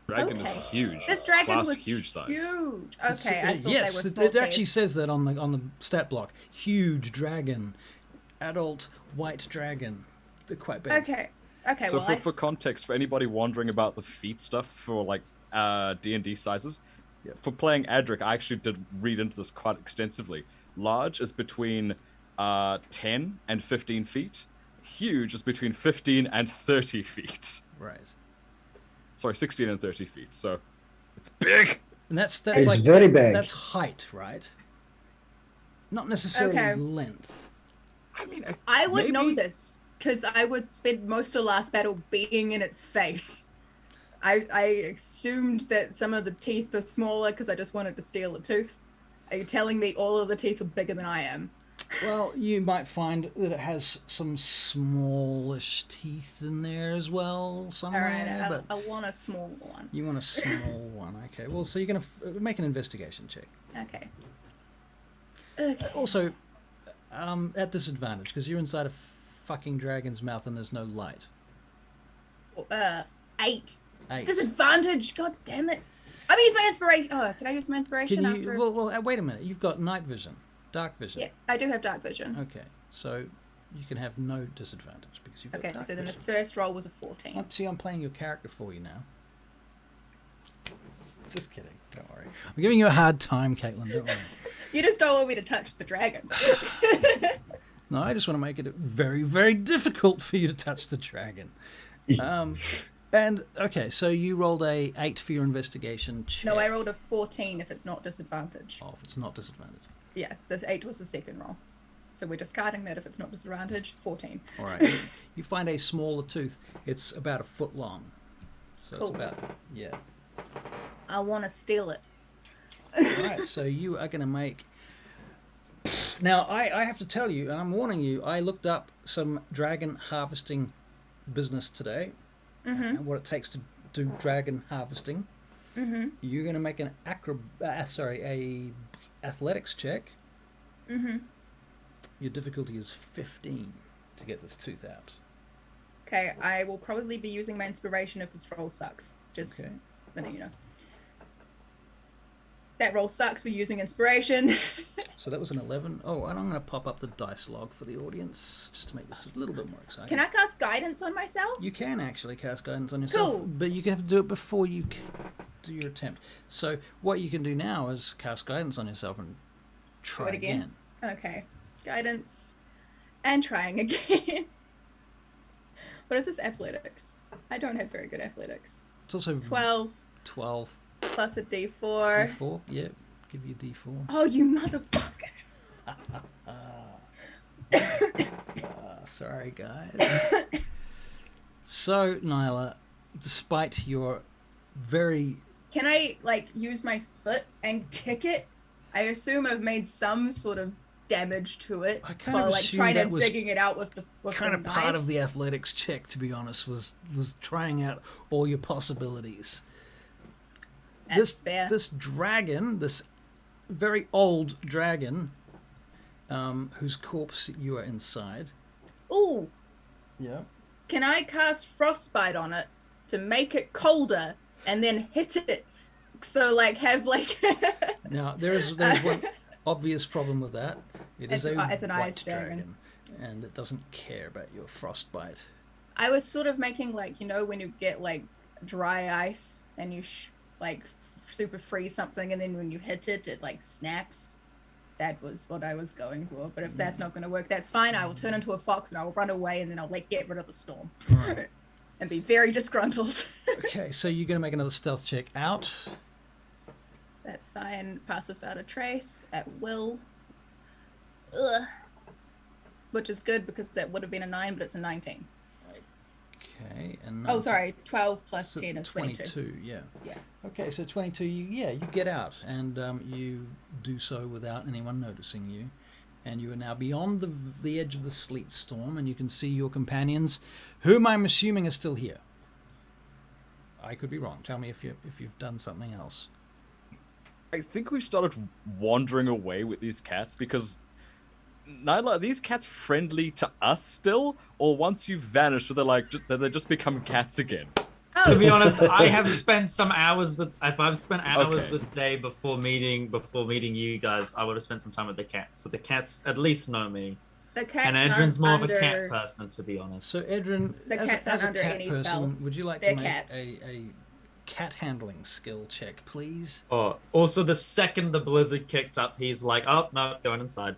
Dragon Okay. is huge. This dragon Classed was huge size. huge. Okay, I thought yes, they were it small actually teeth. says that on the stat block. Huge dragon, adult white dragon. They're quite big. Okay. Okay. So well, for context, for anybody wondering about the feet stuff for like D&D sizes, for playing Adrik, I actually did read into this quite extensively. Large is between 10 and 15 feet. Huge is between 15 and 30 feet. Right. Sorry, 16 and 30 feet. So it's big. And that's It's like very big. That's height, right? Not necessarily Okay. length. I mean, I would know maybe- this because I would spend most of last battle being in its face. I assumed that some of the teeth are smaller because I just wanted to steal a tooth. Are you telling me all of the teeth are bigger than I am? Well, you might find that it has some smallish teeth in there as well All somewhere. right, but I want a small one. you want a small one. Okay. Well, so you're going to make an investigation check. Okay. Okay. Also, at disadvantage because you're inside a fucking dragon's mouth and there's no light. 8. 8. Disadvantage. God damn it. I'm gonna use my inspiration. Oh, can I use my inspiration Can after? you? Well, wait a minute. You've got night vision, dark vision. Yeah, I do have dark vision. Okay, so you can have no disadvantage because you've got Okay, dark so then the vision. first roll was a 14. See, I'm playing your character for you now. Just kidding. Don't worry. I'm giving you a hard time, Caitlin. Don't worry. You just don't want me to touch the dragon. No, I just want to make it very, very difficult for you to touch the dragon. And okay, so you rolled a 8 for your investigation check. No, I rolled a 14 if it's not disadvantage. Oh, if it's not disadvantage. Yeah, the 8 was the second roll. So we're discarding that if it's not disadvantage. 14. All right. You find a smaller tooth. It's about a foot long. So it's Cool. about, yeah. I want to steal it. All right, so you are going to make... Now, I have to tell you, and I'm warning you, I looked up some dragon harvesting business today. And what it takes to do dragon harvesting. You're going to make an athletics check. Your difficulty is 15 to get this tooth out. Okay, I will probably be using my inspiration if this roll sucks. Just Okay. letting you know. That roll sucks. We're using inspiration. So that was an 11. Oh, and I'm going to pop up the dice log for the audience just to make this a little bit more exciting. Can I cast guidance on myself? You can actually cast guidance on yourself, Cool. but you have to do it before you do your attempt. So what you can do now is cast guidance on yourself and try Do it again. Okay. Guidance. And trying again. What is this athletics? I don't have very good athletics. It's also 12 12. plus a d4. D4, yeah, give you D4. Oh, you motherfucker. Sorry, guys. So, Nyla, despite your very... Can I, like, use my foot and kick it? I assume I've made some sort of damage to it I kind while, of like, assumed trying to that was digging it out with the kind of knife. part of the athletics check, to be honest, was trying out all your possibilities. That's fair. This dragon, this very old dragon, whose corpse you are inside. Ooh, Yeah. can I cast frostbite on it to make it colder and then hit it? So, like, have, like... Now, there's one obvious problem with that. It's an ice white dragon. and it doesn't care about your frostbite. I was sort of making, like, you know, when you get, like, dry ice and you, like, super freeze something and then when you hit it, it, like, snaps. That was what I was going for. But if that's not going to work, that's fine. I will turn into a fox and I will run away and then I'll, like, get rid of the storm. Right. And be very disgruntled. Okay, so you're going to make another stealth check out. That's fine. Pass without a trace at will. Ugh. Which is good because that would have been a 9, but it's a 19. Okay, and Oh, sorry. 12 plus So 10 is 22. yeah. Yeah. Okay, so 22, you get out, and you do so without anyone noticing you. And you are now beyond the edge of the sleet storm, and you can see your companions, whom I'm assuming are still here. I could be wrong. Tell me if you've done something else. I think we've started wandering away with these cats because Nyla, are these cats friendly to us still, or once you've vanished, do they just become cats again? To be honest, I have spent some hours with. If I've spent hours Okay. with Day before meeting you guys, I would have spent some time with the cats. So the cats at least know me. The cats And Edryn's more aren't of a cat under- person, to be honest. So, Edryn, The as cats a aren't under cat any person, spell. would you like They're to make cats. a cat handling skill check, please? Oh, also the second the blizzard kicked up, he's like, "Oh no, going inside."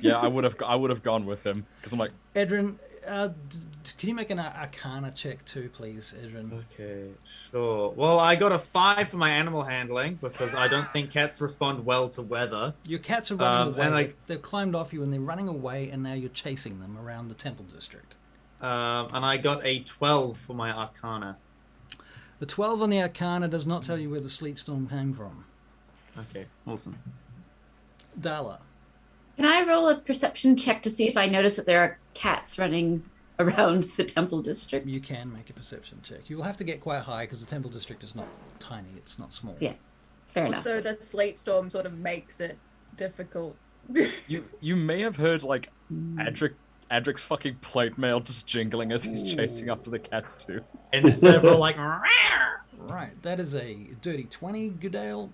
Yeah, I would have gone with him because I'm like, Edryn, Can you make an Arcana check too, please, Edryn? Okay, sure. Well, I got a 5 for my animal handling because I don't think cats respond well to weather. Your cats are running away. and They've climbed off you and they're running away, and now you're chasing them around the temple district. And I got a 12 for my Arcana. The 12 on the Arcana does not tell you where the sleet storm came from. Okay, awesome. Dala. Can I roll a perception check to see if I notice that there are cats running around the temple district? You can make a perception check. You will have to get quite high because the temple district is not tiny. It's not small. Yeah, fair enough. Also, the sleet storm sort of makes it difficult. You may have heard like Adrik's fucking plate mail just jingling as he's chasing after the cats too. And several like. Right, that is a dirty 20, Goodale.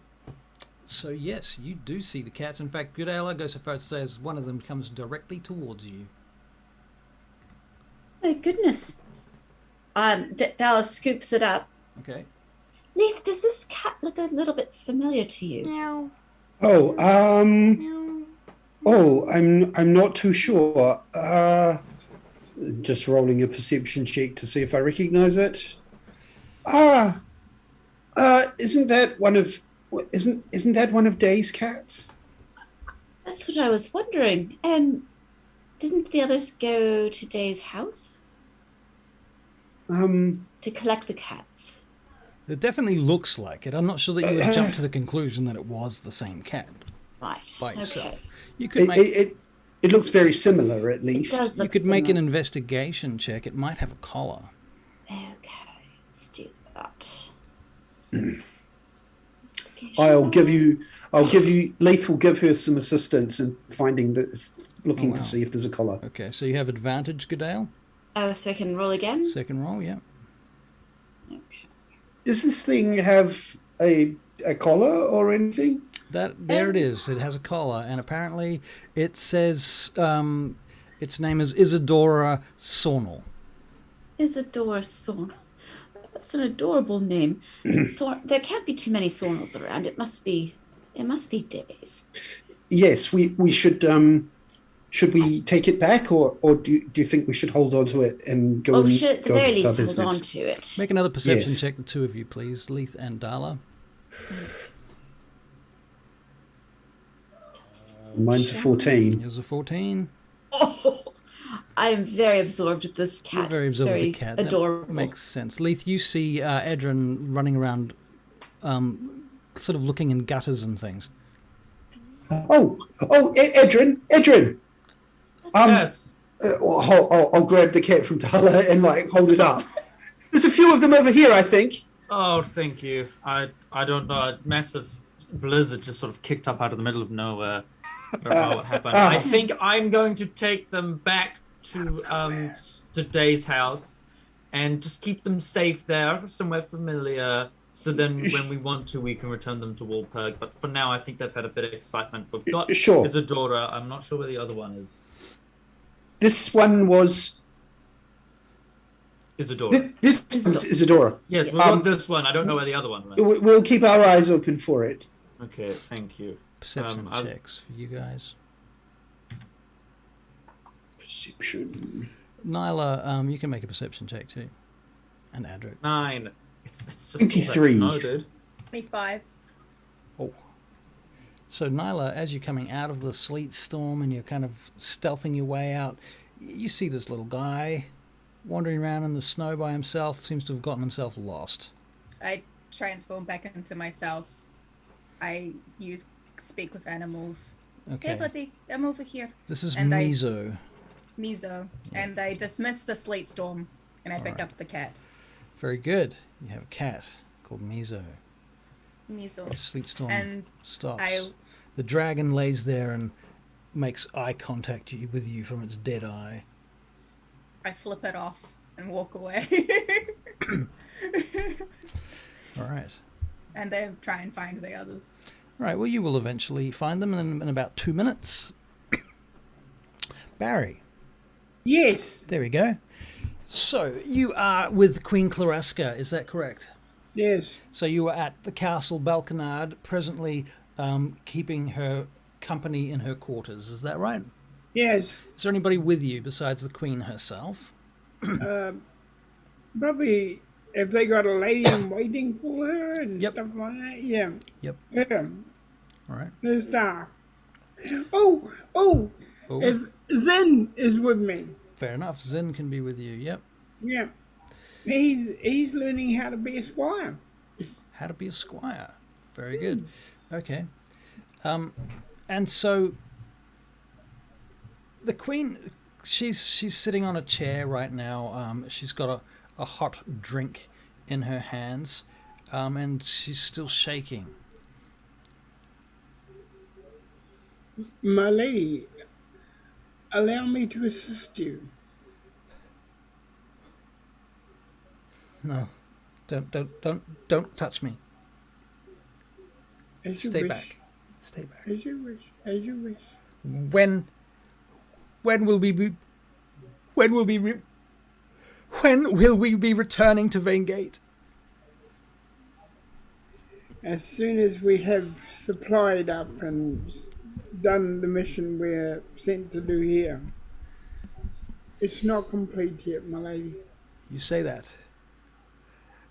So yes, you do see the cats. In fact, Goodale goes so far as to say as one of them comes directly towards you. My goodness. Dallas scoops it up. Okay. Leith, does this cat look a little bit familiar to you? Meow. Oh, Meow. I'm not too sure. Just rolling a perception check to see if I recognize it. Isn't that one of Day's cats? That's what I was wondering. Didn't the others go to Day's house? To collect the cats? It definitely looks like it. I'm not sure that you would jump to the conclusion that it was the same cat Right. by Okay. itself. You could It looks very similar, at least. It does you look could make an similar. investigation check. It might have a collar. Okay, let's do that. I'll give you. Leith will give her some assistance in looking to see if there's a collar. Okay, so you have advantage, Goodale. Oh, so I can roll again? Second roll, yeah. Okay. Does this thing have a collar or anything? There it is. It has a collar, and apparently it says its name is Isadora Sornel. Isadora Sornel. That's an adorable name. There can't be too many Sornels around. It must be Days. Yes, we should. Should we take it back, or do you think we should hold on to it and go? Oh, we should at the go very with our least hold on business? to it. Make another perception Yes. check, the two of you, please. Leith and Dala. Mine's a 14. Here's a 14. Oh, I am very absorbed with this cat. You're very It's absorbed with the cat. Adorable. That makes sense. Leith, you see Edryn running around, sort of looking in gutters and things. Edryn. Yes. I'll grab the cat from Dala and hold it up. There's a few of them over here, I think. Oh, thank you. I don't know. A massive blizzard just sort of kicked up out of the middle of nowhere. I don't know what happened. I think I'm going to take them back to Day's house and just keep them safe there, somewhere familiar. So then when we want to, we can return them to Walpurg. But for now, I think they've had a bit of excitement. We've got Sure. Isadora. I'm not sure where the other one is. This one was. Isadora. This one's Isadora. Yes, we've got this one. I don't know where the other one went. We'll keep our eyes open for it. Okay, thank you. Perception checks for you guys. Perception. Nyla, you can make a perception check too. And Adrik. 9. It's just 23. all that snow, dude. 25. Oh. So Nyla, as you're coming out of the sleet storm and you're kind of stealthing your way out, you see this little guy wandering around in the snow by himself, seems to have gotten himself lost. I transform back into myself. I use speak with animals. Okay. Hey, buddy, I'm over here. This is And Mizo. Mizo. And I dismiss the sleet storm, and I pick up the cat. Very good. You have a cat called Mizo. Mizo. The sleet storm And stops. The dragon lays there and makes eye contact with you from its dead eye. I flip it off and walk away. All right. And then try and find the others. All right, well, you will eventually find them in about 2 minutes. Barry. Yes. There we go. So, you are with Queen Clareska, is that correct? Yes. So you are at the Castle Balkinard, presently keeping her company in her quarters, is that right? Yes. Is there anybody with you besides the Queen herself? Probably if they got a lady in waiting for her and Yep. stuff like that. Yeah. Yep. Yeah. All right. The staff. Oh. If Zen is with me. Fair enough. Zen can be with you. Yep. Yeah. He's learning how to be a squire. How to be a squire. Very good. Okay. And so the Queen, she's sitting on a chair right now. She's got a hot drink in her hands, and she's still shaking. My lady, allow me to assist you. No, don't touch me. As you Stay wish. back. Stay back. As you wish. As you wish. When will we be returning to Vaingate? As soon as we have supplied up and done the mission we're sent to do here. It's not complete yet, my lady. You say that.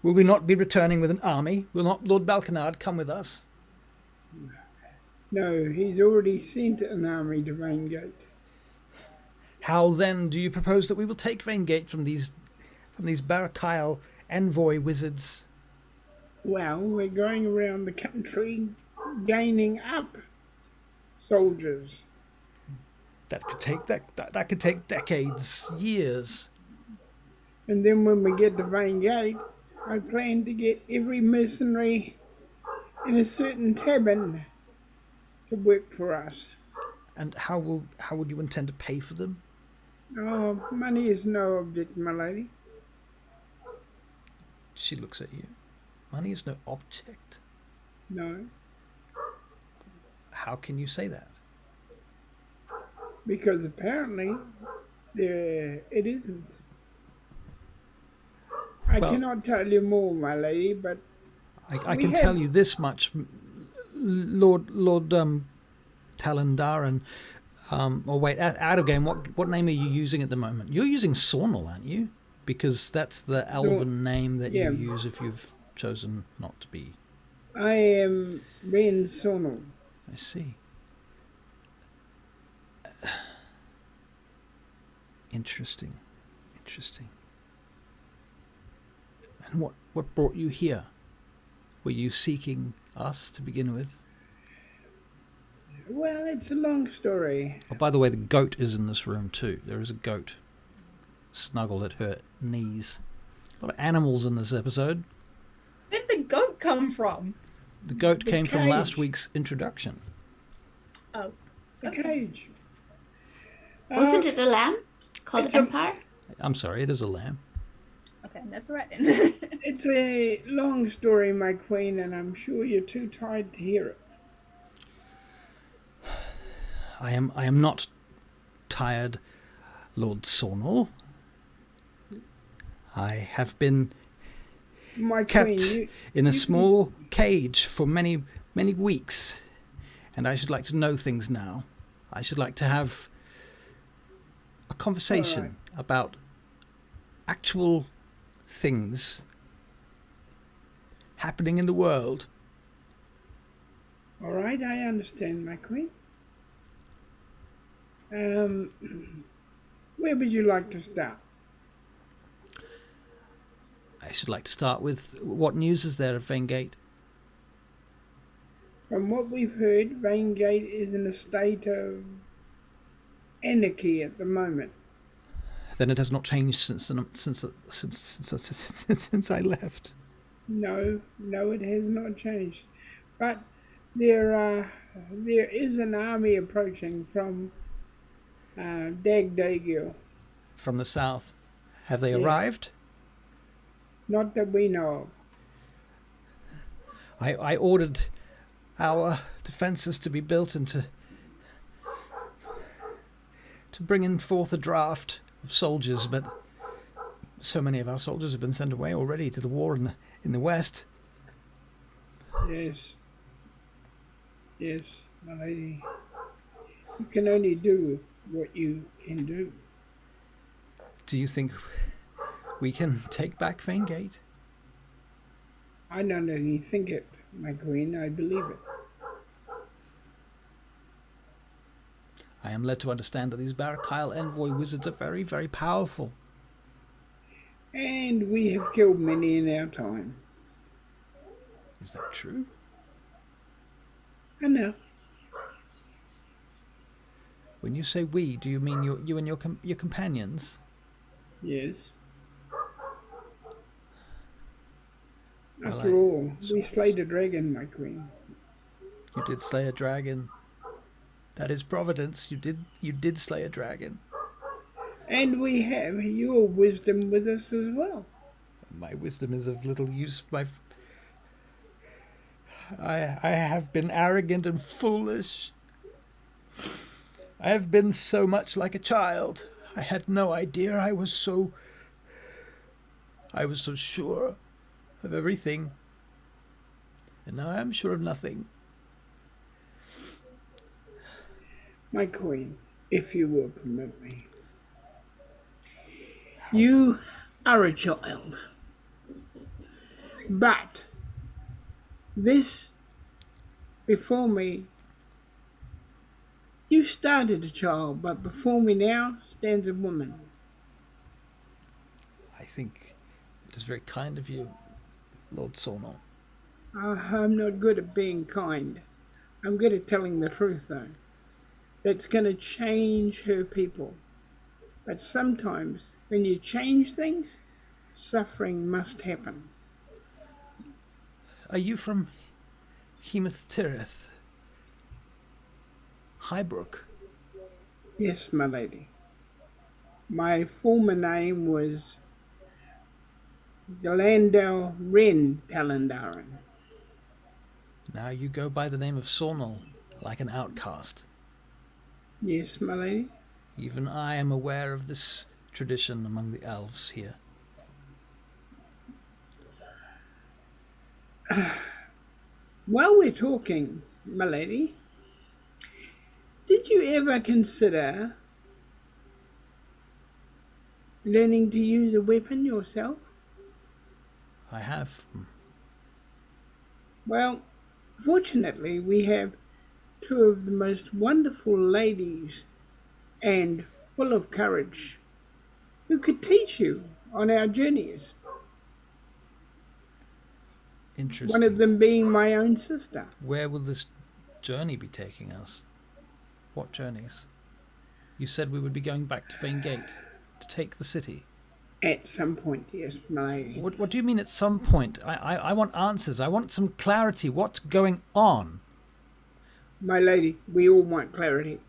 Will we not be returning with an army? Will not Lord Balkinard come with us? No, he's already sent an army to Vaingate. How then do you propose that we will take Vaingate from these Barakyle envoy wizards? Well, we're going around the country gaining up soldiers. That could take decades, years. And then when we get to Vaingate, I plan to get every mercenary in a certain tavern to work for us. And how would you intend to pay for them? Oh, money is no object, my lady. She looks at you. Money is no object. No, How can you say that? because apparently it isn't. I Well- cannot tell you more, my lady, but I We can have- tell you this much, Lord Talandaran. Or wait, out of game. What name are you using at the moment? You're using Sornal, aren't you? Because that's the elven name that yeah. you use if you've chosen not to be. I am Ren Sonal. I see. Interesting. And what brought you here? Were you seeking us to begin with? Well, it's a long story. Oh, by the way, the goat is in this room too. There is a goat snuggled at her knees. A lot of animals in this episode. Where did the goat come from? The goat The came from last cage. week's introduction. Oh, The okay. cage. Wasn't it a lamb called it's a- Empire? I'm sorry, it is a lamb. Okay, that's all right then. It's a long story, my queen, and I'm sure you're too tired to hear it. I am not tired, Lord Sornal. I have been My kept queen, in a you- small cage for many weeks, and I should like to know things now. I should like to have a conversation about actual things happening in the world. All right, I understand, my queen. Where would you like to start? I should like to start with what news is there of Vaingate? From what we've heard, Vaingate is in a state of anarchy at the moment. Then it has not changed since I left. No, it has not changed. But there is an army approaching from Dagdagil. From the south. Have they Yeah. arrived? Not that we know of. I ordered our defences to be built and to bring in forth a draft of soldiers, but so many of our soldiers have been sent away already to the war in the west. Yes, my lady. You can only do what you can do. Do you think we can take back Vaingate? I not only think it, my queen, I believe it. I am led to understand that these Barakyle envoy wizards are very, very powerful. And we have killed many in our time. Is that true? I know. When you say we, do you mean you and your companions? Yes. Well, After all, we slayed a dragon, my queen. You did slay a dragon. That is providence. You did slay a dragon. And we have your wisdom with us as well. My wisdom is of little use. I have been arrogant and foolish. I have been so much like a child. I had no idea I was so sure of everything. And now I am sure of nothing. My queen, if you will permit me. You are a child. But this, before me, you started a child, but before me now stands a woman. I think it is very kind of you, Lord Sornal. I'm not good at being kind. I'm good at telling the truth, though. That's going to change her people. But sometimes, when you change things, suffering must happen. Are you from Hemeth Tirith? Highbrook? Yes, my lady. My former name was Nyla Ren Talandaran. Now you go by the name of Sornal, like an outcast. Yes, my lady. Even I am aware of this tradition among the elves here. While we're talking, my lady, did you ever consider learning to use a weapon yourself? I have. Well, fortunately, we have two of the most wonderful ladies and full of courage who could teach you on our journeys. Interesting. One of them being my own sister. Where will this journey be taking us? What journeys? You said we would be going back to Vaingate to take the city. At some point, yes, my lady. What do you mean at some point? I want answers. I want some clarity. What's going on? My lady, we all want clarity.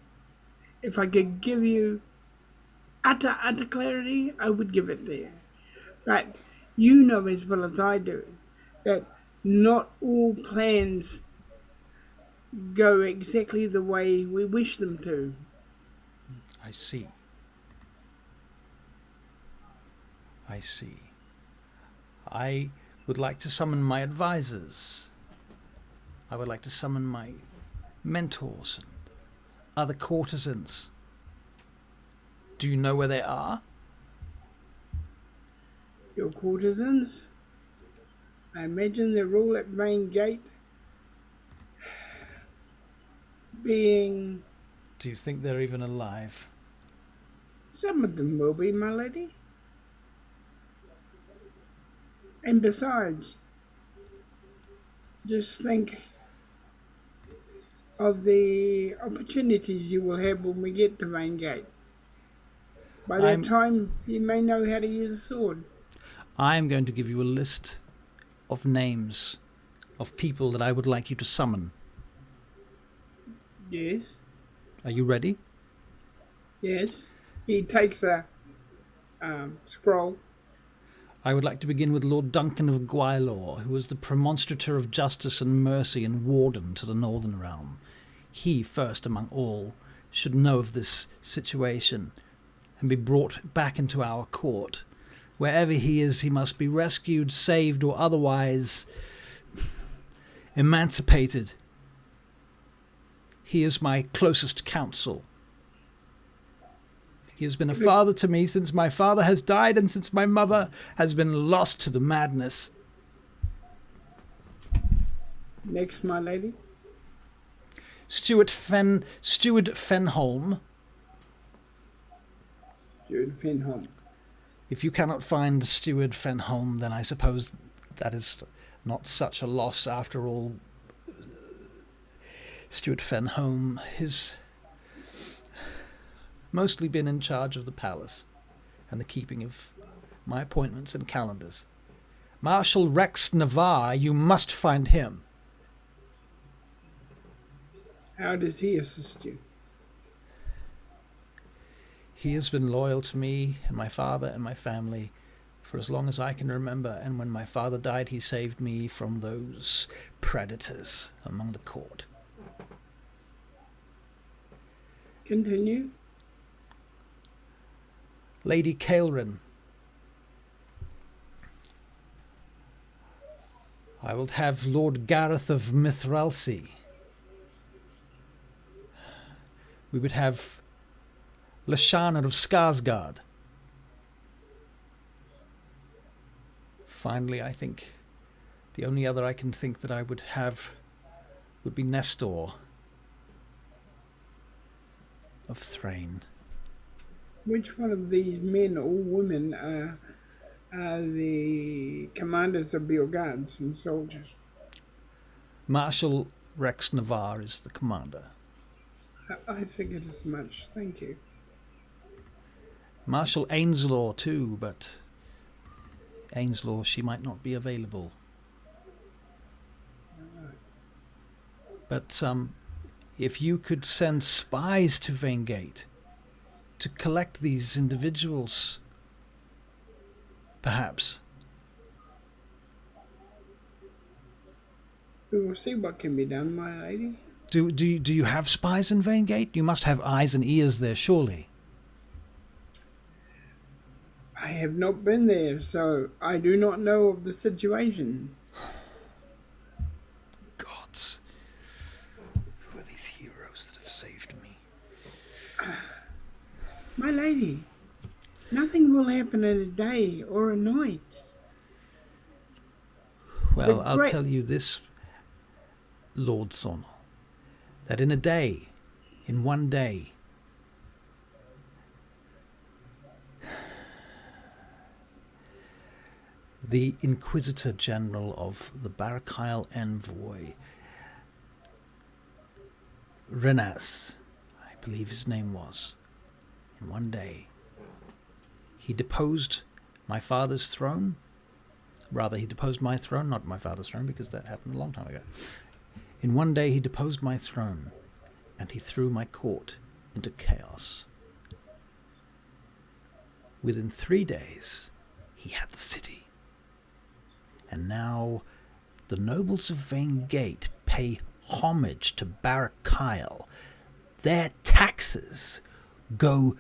If I could give you utter clarity, I would give it to you. But you know as well as I do that not all plans go exactly the way we wish them to. I see. I see. I would like to summon my advisors. I would like to summon my mentors and other courtesans. Do you know where they are? Your courtesans? I imagine they're all at Vaingate. Being... Do you think they're even alive? Some of them will be, my lady. And besides, just think of the opportunities you will have when we get to Vaingate. By that time, you may know how to use a sword. I'm going to give you a list of names of people that I would like you to summon. Yes. Are you ready? Yes. He takes a scroll. I would like to begin with Lord Duncan of Gwailor, who was the Premonstrator of Justice and Mercy and Warden to the Northern Realm. He, first among all, should know of this situation and be brought back into our court. Wherever he is, he must be rescued, saved, or otherwise emancipated. He is my closest counsel. He has been a father to me since my father has died and since my mother has been lost to the madness. Next, my lady. Steward Fenholm. Steward Fenholm. If you cannot find Steward Fenholm, then I suppose that is not such a loss after all. Steward Fenholm has mostly been in charge of the palace and the keeping of my appointments and calendars. Marshal Rex Navarre, you must find him. How does he assist you? He has been loyal to me and my father and my family for as long as I can remember, and when my father died, he saved me from those predators among the court. Continue. Lady Caelrin, I will have Lord Gareth of Mithralsea. We would have Lashana of Skarsgård. Finally, I think the only other I can think that I would have would be Nestor of Thrain. Which one of these men or women are the commanders of your guards and soldiers? Marshal Rex Navarre is the commander. I figured as much. Thank you. Marshal Ainslaw too, but Ainslaw, she might not be available. But if you could send spies to Vaingate to collect these individuals, perhaps. We will see what can be done, my lady. Do you have spies in Vaingate? You must have eyes and ears there, surely. I have not been there, so I do not know of the situation. Gods, who are these heroes that have saved me? My lady, nothing will happen in a day or a night. Well, I'll tell you this, Lord Sornel, that in a day, in one day, the Inquisitor General of the Barakyle Envoy, Renas, I believe his name was, in one day, he deposed my father's throne. Rather, he deposed my throne, not my father's throne, because that happened a long time ago. In one day, he deposed my throne, and he threw my court into chaos. Within 3 days, he had the city. And now the nobles of Vaingate pay homage to Barakyle. Their taxes go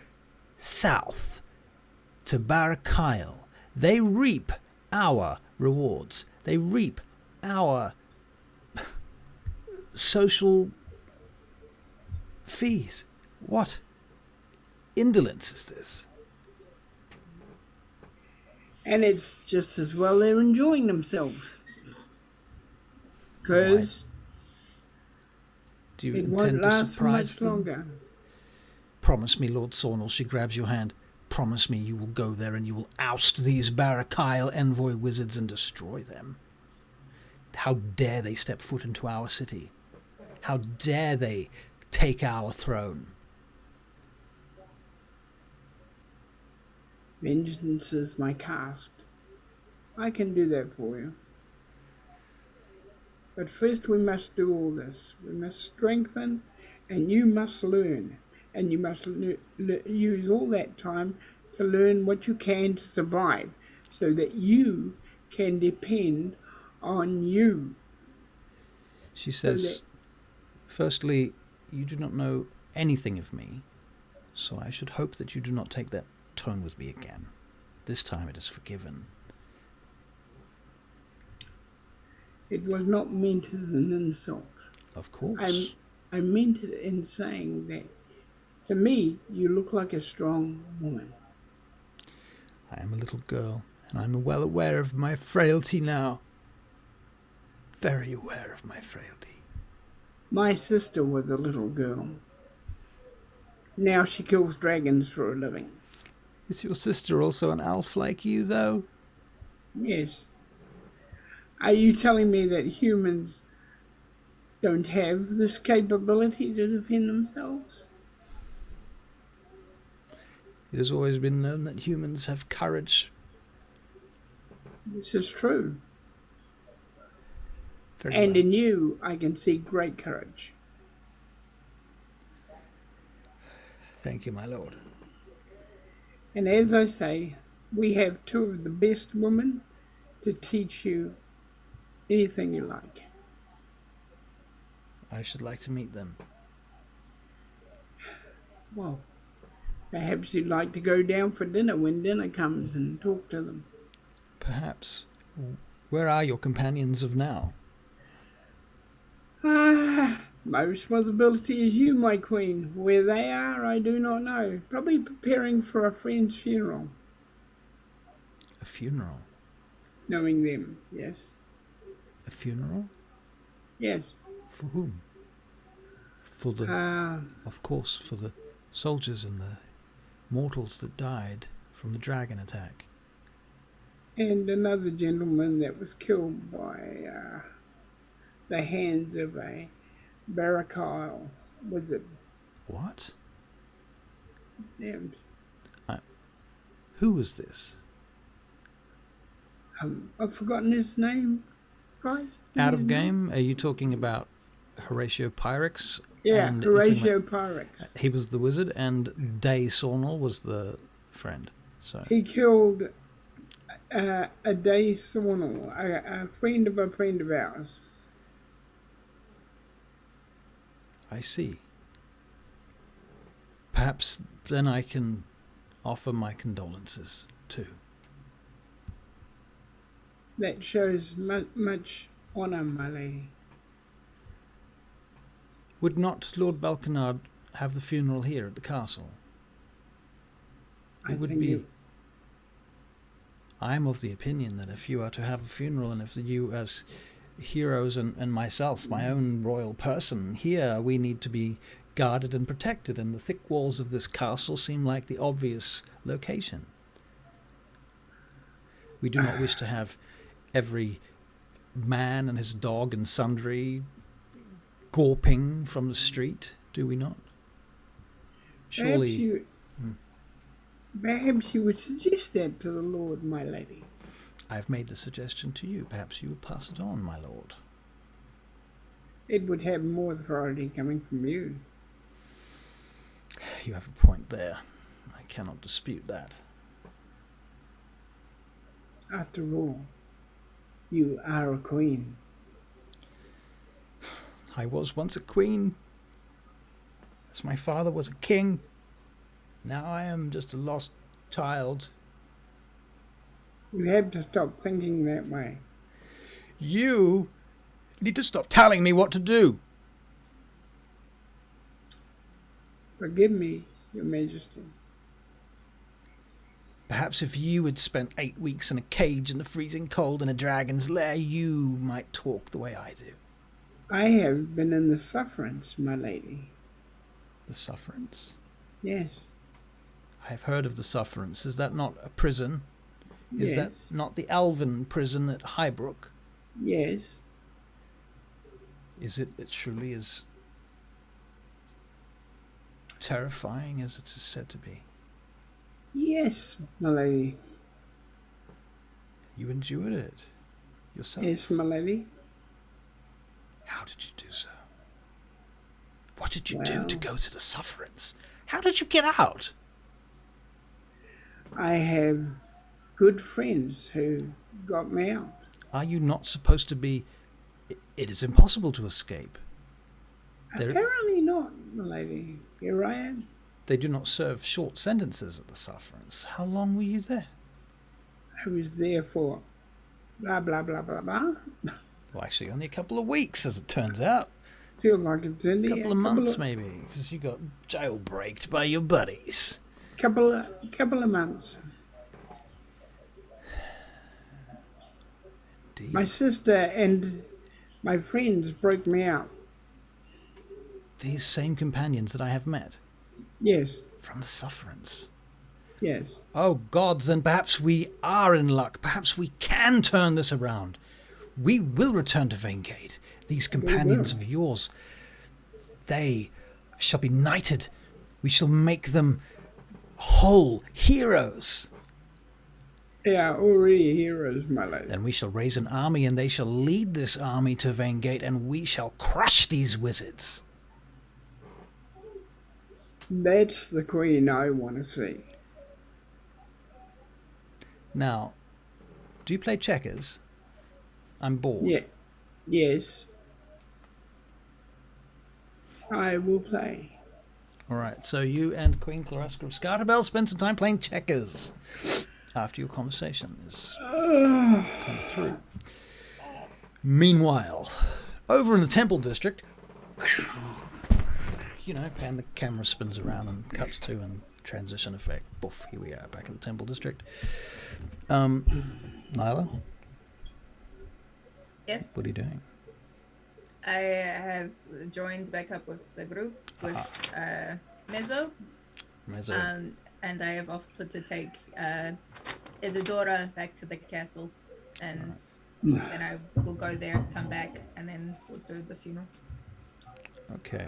south to Barakyle. They reap our rewards. They reap our social fees. What indolence is this? And it's just as well they're enjoying themselves. Because Do you it intend won't to last for surprise much them? longer. Promise me, Lord Sornel, she grabs your hand. Promise me you will go there and you will oust these Barakyle envoy wizards and destroy them. How dare they step foot into our city? How dare they take our throne? Vengeance is my caste. I can do that for you. But first we must do all this. We must strengthen, and you must learn. And you must use all that time to learn what you can to survive, so that you can depend on you. She says, firstly, you do not know anything of me, so I should hope that you do not take that tone with me again. This time it is forgiven. It was not meant as an insult. Of course. I meant it in saying that To me, you look like a strong woman. I am a little girl, and I'm well aware of my frailty now. Very aware of my frailty. My sister was a little girl. Now she kills dragons for a living. Is your sister also an elf like you, though? Yes. Are you telling me that humans don't have this capability to defend themselves? It has always been known that humans have courage. This is true. Very And well. in you, I can see great courage. Thank you, my lord. And as I say, we have two of the best women to teach you anything you like. I should like to meet them. Well, perhaps you'd like to go down for dinner when dinner comes and talk to them. Perhaps. Where are your companions of now? My responsibility is you, my queen. Where they are, I do not know. Probably preparing for a friend's funeral. A funeral? Knowing them, yes. A funeral? Yes. For whom? For the... of course, for the soldiers and the mortals that died from the dragon attack. And another gentleman that was killed by the hands of a Barakyle wizard. What? And, Who was this? I've forgotten his name, guys. Out of game? Are you talking about Horatio Pyrex? Yeah, and Horatio Pyrex. he was the wizard, and Day Sornel was the friend. So He killed a Day Sornel, a friend of ours. I see. Perhaps then I can offer my condolences too. That shows much honour, my lady. Would not Lord Balkinard have the funeral here at the castle? I think I'm of the opinion that if you are to have a funeral, and if you as heroes and myself, my own royal person, here we need to be guarded and protected, and the thick walls of this castle seem like the obvious location. We do not wish to have every man and his dog and sundry gawping from the street, do we not? Surely... Perhaps you would suggest that to the Lord, my lady. I have made the suggestion to you. Perhaps you will pass it on, my lord. It would have more authority coming from you. You have a point there. I cannot dispute that. After all, you are a queen. I was once a queen, as my father was a king. Now I am just a lost child. You have to stop thinking that way. You need to stop telling me what to do. Forgive me, Your Majesty. Perhaps if you had spent 8 weeks in a cage in the freezing cold in a dragon's lair, you might talk the way I do. I have been in the sufferance, my lady. The sufferance? Yes. I have heard of the sufferance. Is that not a prison? Is that Yes. not the elven prison at Highbrook? Yes. Is it truly as terrifying as it is said to be? Yes, my lady. You endured it yourself? Yes, my lady. How did you do so? What did you do to Well- go to the sufferance? How did you get out? I have good friends who got me out. Are you not supposed to be... It is impossible to escape. Apparently not, my lady. Here I am. They do not serve short sentences at the sufferance. How long were you there? I was there for blah, blah, blah, blah, blah. Well, actually, only a couple of weeks, as it turns out. Feels like it's in A there. couple of months, maybe, because you got jailbreaked by your buddies. Couple of months. Indeed. My sister and my friends broke me out. These same companions that I have met Yes, from the sufferance. yes. Oh gods, then perhaps we are in luck. Perhaps we can turn this around. We will return to Vaingate. These companions of yours, they shall be knighted. We shall make them whole heroes. They are already heroes, my lady. Then we shall raise an army, and they shall lead this army to Vaingate, and we shall crush these wizards. That's the queen I want to see. Now, do you play checkers? I'm bored. Yeah. Yes. I will play. All right, so you and Queen Clareska of Scartabell spend some time playing checkers after your conversation is come through. Meanwhile, over in the Temple District, and the camera spins around and cuts to and transition effect. Boof, here we are back in the Temple District. Nyla? Yes. What are you doing? I have joined back up with the group with Mezzo. And I have offered to take Isadora back to the castle, and then I will go there, come back, and then we'll do the funeral. Okay.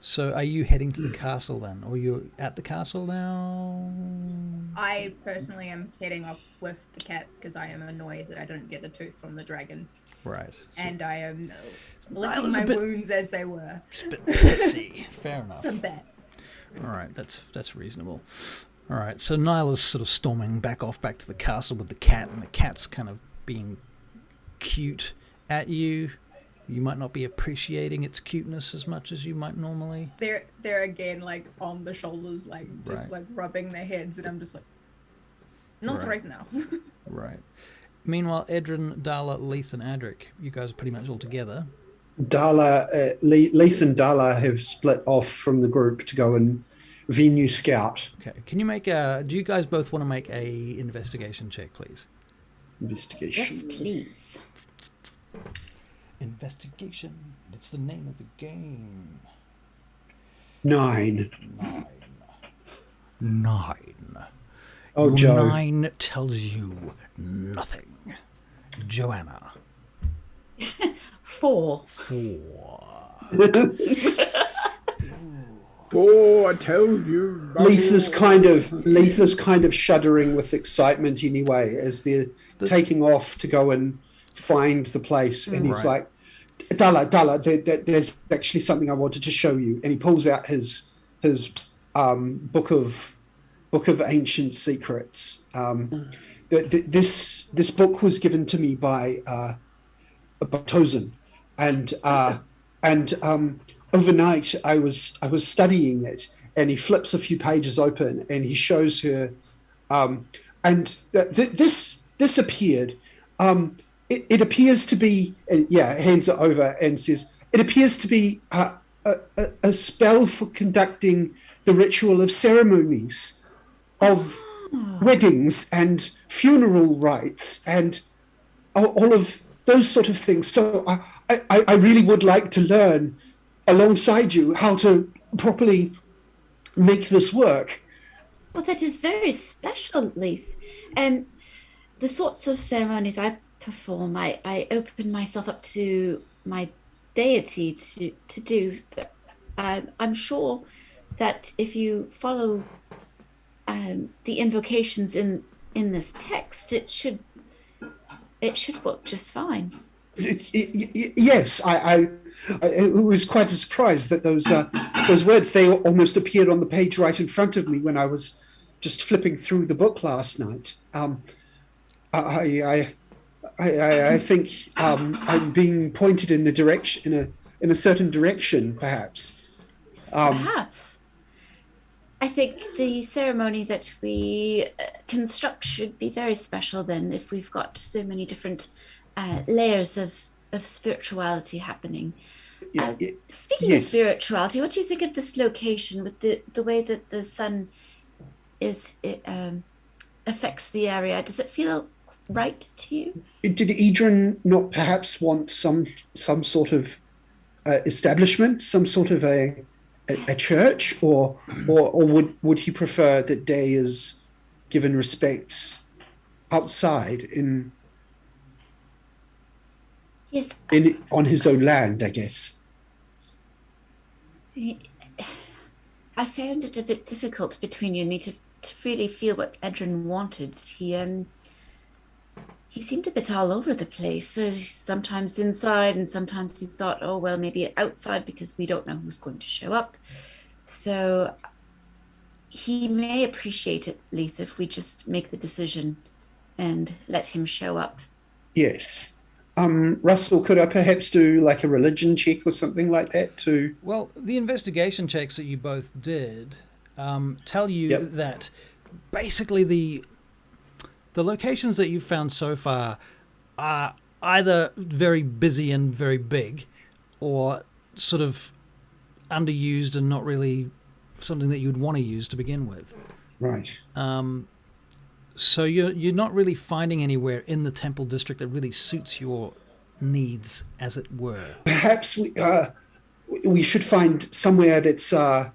So are you heading to the castle then? Or you're at the castle now? I personally am heading off with the cats because I am annoyed that I don't get the tooth from the dragon. Right. And I am Nyla's licking a my bit- wounds as they were. It's a bit pissy. Fair enough. Some bet. All right, that's reasonable. All right, so Nyla's sort of storming back to the castle with the cat, and the cat's kind of being cute at you. You might not be appreciating its cuteness as much as you might normally. They're again like on the shoulders, like just Right. like rubbing their heads, and I'm just like, not right now. Right. Meanwhile, Edryn, Dala, Leith, and Adrik, you guys are pretty much all together. Leith and Dala have split off from the group to go and venue scout. Okay. Can you make a? Do you guys both want to make a investigation check, please? Investigation. Yes, please. Investigation. It's the name of the game. 9. 9. Oh, Your Joe. 9 tells you nothing. Joanna. 4. 4. 4 told you. Leith is kind of shuddering with excitement anyway as they're taking off to go and find the place, and he's Right. like, Dala, there's actually something I wanted to show you, and he pulls out his book of ancient secrets. This book was given to me by Tozen, and overnight I was studying it, and he flips a few pages open and he shows her, and this appeared. It appears to be, and hands it over and says, it appears to be a spell for conducting the ritual of ceremonies, of weddings and funeral rites and all of those sort of things. So I really would like to learn alongside you how to properly make this work. Well, that is very special, Leith. And the sorts of ceremonies I perform, I open myself up to my deity to do. But I'm sure that if you follow the invocations in this text, it should work just fine. Yes, I was quite a surprise that those words, they almost appeared on the page right in front of me when I was just flipping through the book last night. I think I'm being pointed in the direction, in a certain direction, perhaps. Yes, perhaps. I think the ceremony that we construct should be very special then, if we've got so many different layers of spirituality happening. Speaking of spirituality, what do you think of this location with the way that the sun affects the area? Does it feel right to you? Did Edryn not perhaps want some sort of establishment, some sort of a church, or would he prefer that Day is given respects outside on his own land, I guess? I found it a bit difficult between you and me to really feel what Edryn wanted. He seemed a bit all over the place. Sometimes inside, and sometimes he thought, oh, well, maybe outside because we don't know who's going to show up. So he may appreciate it, Leith, if we just make the decision and let him show up. Yes. Russell, could I perhaps do like a religion check or something like that too? Well, the investigation checks that you both did tell you that basically the locations that you've found so far are either very busy and very big, or sort of underused and not really something that you'd want to use to begin with. Right. So you're not really finding anywhere in the temple district that really suits your needs, as it were. Perhaps we should find somewhere that is a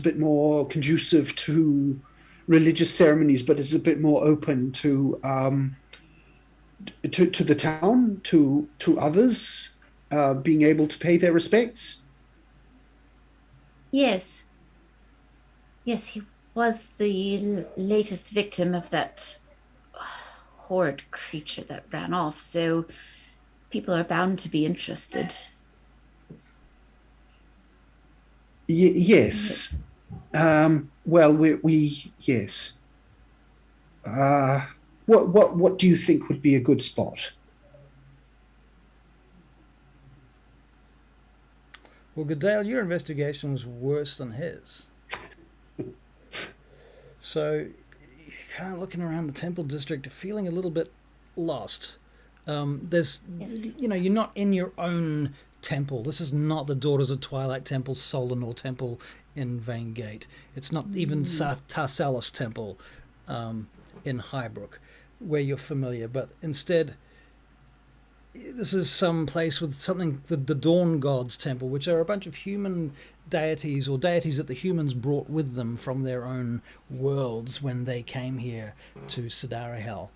bit more conducive to religious ceremonies, but is a bit more open to the town, to others being able to pay their respects. Yes, he was the latest victim of that horrid creature that ran off, so people are bound to be interested. Yes. Well, we yes. What do you think would be a good spot? Well, Goodale, your investigation was worse than his. So you're kind of looking around the temple district, feeling a little bit lost. You're not in your own temple. This is not the Daughters of Twilight Temple, Solanor Temple in Vaingate. It's not even Tarsalis Temple in Highbrook, where you're familiar. But instead, this is some place with something, the Dawn Gods Temple, which are a bunch of human deities, or deities that the humans brought with them from their own worlds when they came here to Sidarahel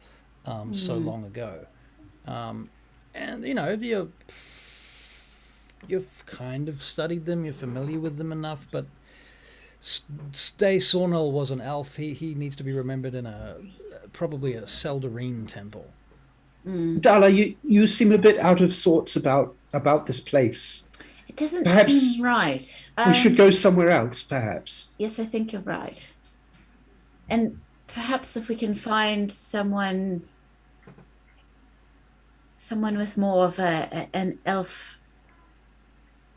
so long ago. And, you've kind of studied them, you're familiar with them enough, but Stay Sornel was an elf. He needs to be remembered in probably a Seldarine temple. Dala, you seem a bit out of sorts about this place. It doesn't Perhaps seem right. We should go somewhere else, perhaps. Yes, I think you're right. And perhaps if we can find someone with more of an elf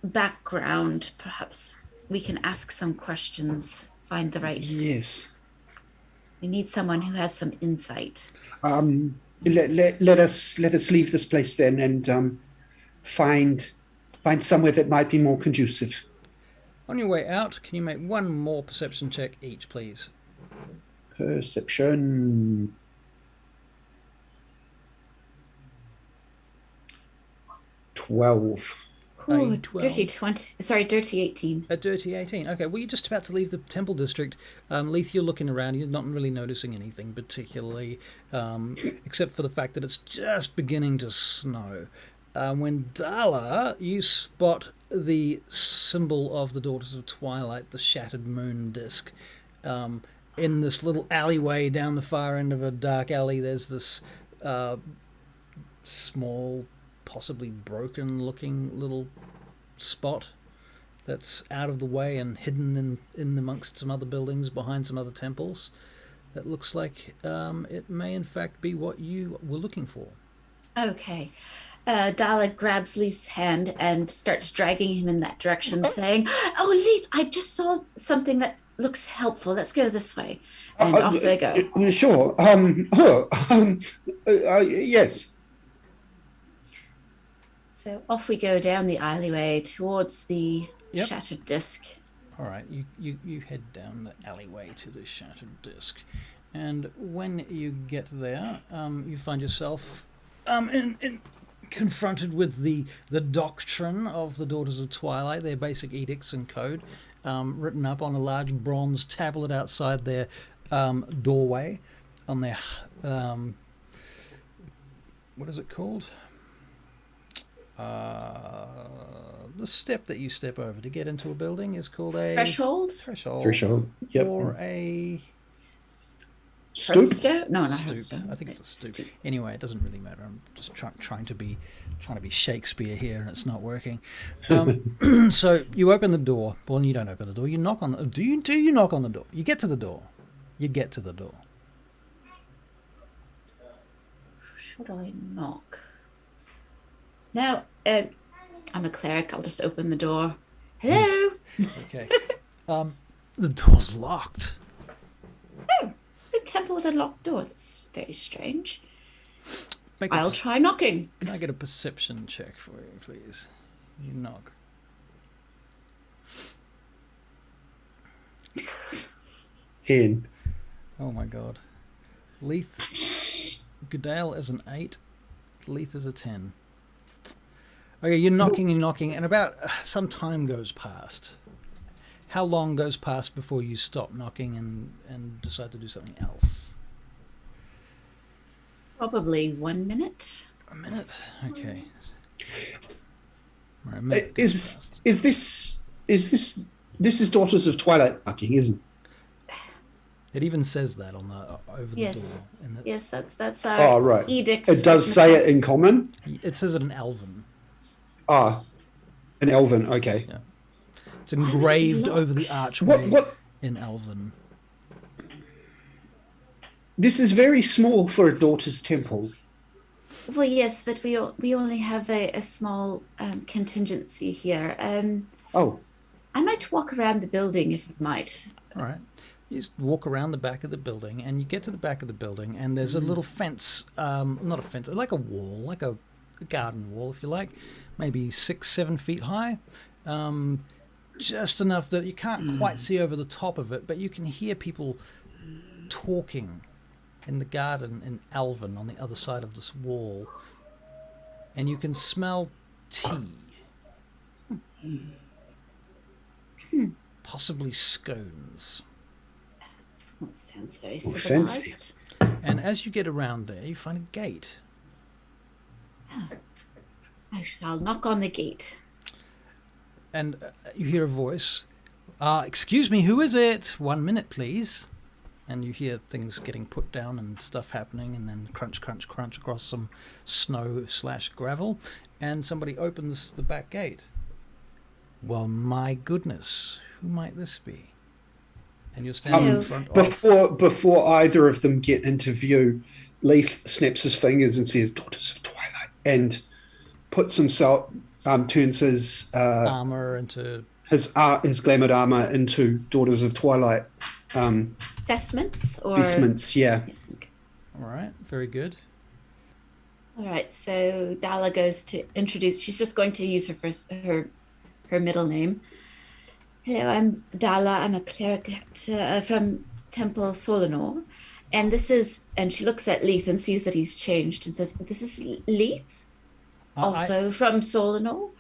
background, perhaps we can ask some questions, find the right... Yes. We need someone who has some insight. Let us leave this place then and find somewhere that might be more conducive. On your way out, can you make one more perception check each, please? Perception. 12. Ooh, dirty 20. Sorry, dirty 18. A dirty 18. Okay, well, you're just about to leave the temple district. Leith, you're looking around. You're not really noticing anything particularly, except for the fact that it's just beginning to snow. When Dala, you spot the symbol of the Daughters of Twilight, the shattered moon disc. In this little alleyway down the far end of a dark alley, there's this small, possibly broken-looking little spot that's out of the way and hidden in amongst some other buildings behind some other temples. That looks like it may in fact be what you were looking for. Okay. Dala grabs Leith's hand and starts dragging him in that direction, saying, "Oh, Leith, I just saw something that looks helpful. Let's go this way." And off they go. Sure. Yes. So off we go down the alleyway towards the Yep. shattered disc. All right, you head down the alleyway to the shattered disc, and when you get there, you find yourself confronted with the doctrine of the Daughters of Twilight, their basic edicts and code, written up on a large bronze tablet outside their doorway, on their what is it called? The step that you step over to get into a building is called a Threshold? Threshold. Yep. or a Stoop. Hearthstone? No, not stoop. hearthstone. I think it's a stoop. Anyway, it doesn't really matter. I'm just trying to be Shakespeare here, and it's not working. So you open the door. Well, you don't open the door. You knock on the. Do you knock on the door? You get to the door. You get to the door. Should I knock? No, I'm a cleric. I'll just open the door. Hello? Okay. The door's locked. A temple with a locked door. That's very strange. Make I'll try knocking. Can I get a perception check for you, please? You knock. Ten. Oh my god. Leith. Goodale is an 8. Leith is a 10. Okay, you're knocking and knocking, and about some time goes past. How long goes past before you stop knocking and decide to do something else? Probably 1 minute. A minute? Okay. Right, a minute Is goes this Daughters of Twilight knocking, isn't it? It even says that on the over the Yes. door. In the, Yes, that's our Oh, right. edict. It does written say across. it in common. It says it in Elven. Ah, in Elven. Okay. Yeah. It's engraved over the archway What? in Elven. This is very small for a Daughter's Temple. Well, yes, but we only have a small contingency here. Oh, I might walk around the building if I might. All right. You just walk around the back of the building, and you get to the back of the building, and there's a little fence, not a fence, like a wall, like a garden wall, if you like, maybe 6-7 feet high, just enough that you can't quite see over the top of it, but you can hear people talking in the garden in Elven on the other side of this wall, and you can smell tea. Possibly scones. That sounds very Oh, civilized. fancy. And as you get around there, you find a gate. I shall knock on the gate. And you hear a voice. Excuse me, who is it? 1 minute, please. And you hear things getting put down and stuff happening, and then crunch, crunch, crunch across some snow/gravel. And somebody opens the back gate. Well, my goodness, who might this be? And you're standing in front of... Before either of them get into view, Leith snaps his fingers and says, "Daughters of Twilight," and puts himself, turns his armor into... his glamoured armor into Daughters of Twilight Vestments or vestments. Yeah. All right, very good. All right, so Dala goes to introduce. She's just going to use her middle name. Hello, I'm Dala. I'm a cleric from Temple Solanor, and this is. And she looks at Leith and sees that he's changed and says, "This is Leith, also from Solanor."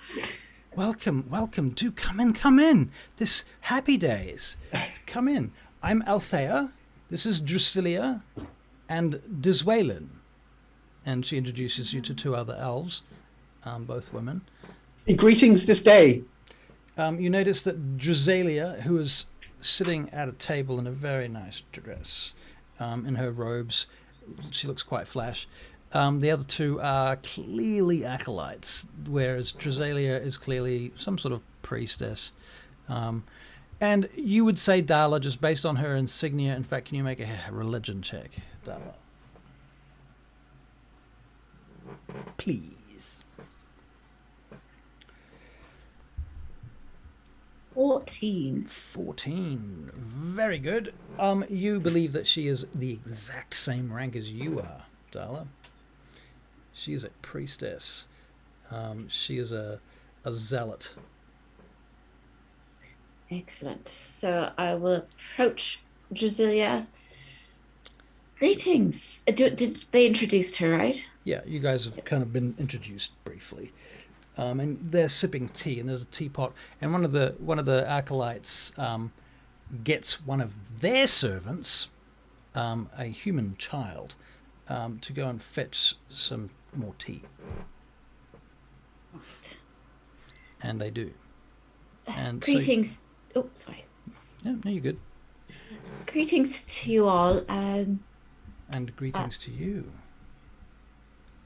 Welcome, welcome. Do come in. This happy days. Come in. I'm Althea. This is Drusilla and Diswalen. And she introduces you to 2 other elves, both women. Greetings this day. You notice that Drusilla, who is sitting at a table in a very nice dress, in her robes, she looks quite flash. The other 2 are clearly acolytes, whereas Drusilla is clearly some sort of priestess. And you would say Dala, just based on her insignia. In fact, can you make a religion check, Dala? Please. 14. 14. Very good. You believe that she is the exact same rank as you are, Dala. She is a priestess. She is a zealot. Excellent. So I will approach Drasilia. Greetings. Did they introduced her, right? Yeah, you guys have kind of been introduced briefly. And they're sipping tea, and there's a teapot, and one of the acolytes gets one of their servants, a human child, to go and fetch some more tea. And they do. And greetings. Sorry. No, you're good. Greetings to you all. And greetings to you.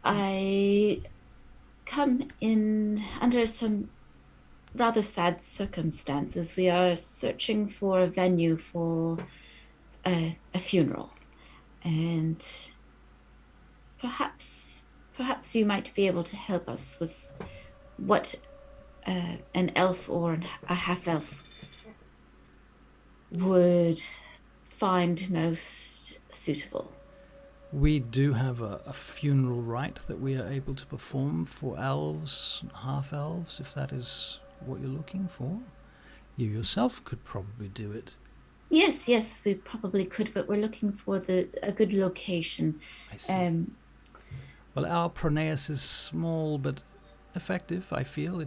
I come in under some rather sad circumstances. We are searching for a venue for a funeral, and perhaps you might be able to help us with what an elf or a half-elf would find most suitable. We do have a funeral rite that we are able to perform for elves, half-elves, if that is what you're looking for. You yourself could probably do it. Yes, we probably could, but we're looking for a good location. I see. Well, our Pronaia is small but effective, I feel.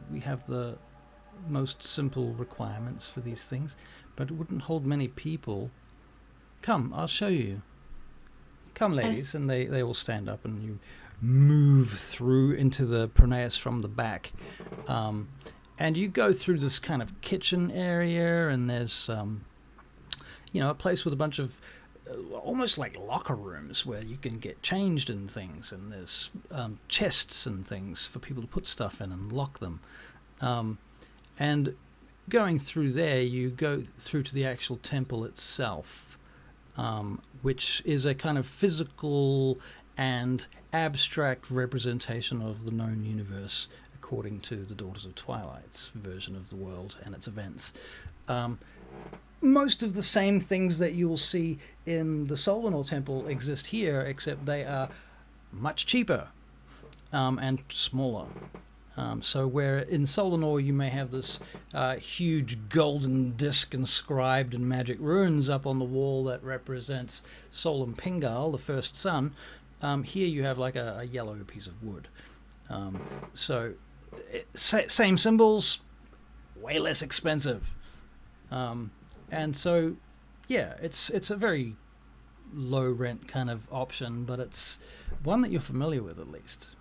We have the most simple requirements for these things, but it wouldn't hold many people. Come, I'll show you. Come, ladies, and they all stand up, and you move through into the Pronaia from the back. And you go through this kind of kitchen area, and there's, a place with a bunch of almost like locker rooms where you can get changed and things, and there's chests and things for people to put stuff in and lock them. And going through there, you go through to the actual temple itself. Which is a kind of physical and abstract representation of the known universe according to the Daughters of Twilight's version of the world and its events. Most of the same things that you'll see in the Solanor Temple exist here, except they are much cheaper and smaller. So where in Solanor you may have this huge golden disc inscribed in magic runes up on the wall that represents Solam Pingal, the first sun, here you have like a yellow piece of wood. Same symbols, way less expensive. And so, yeah, it's a very low rent kind of option, but it's one that you're familiar with at least.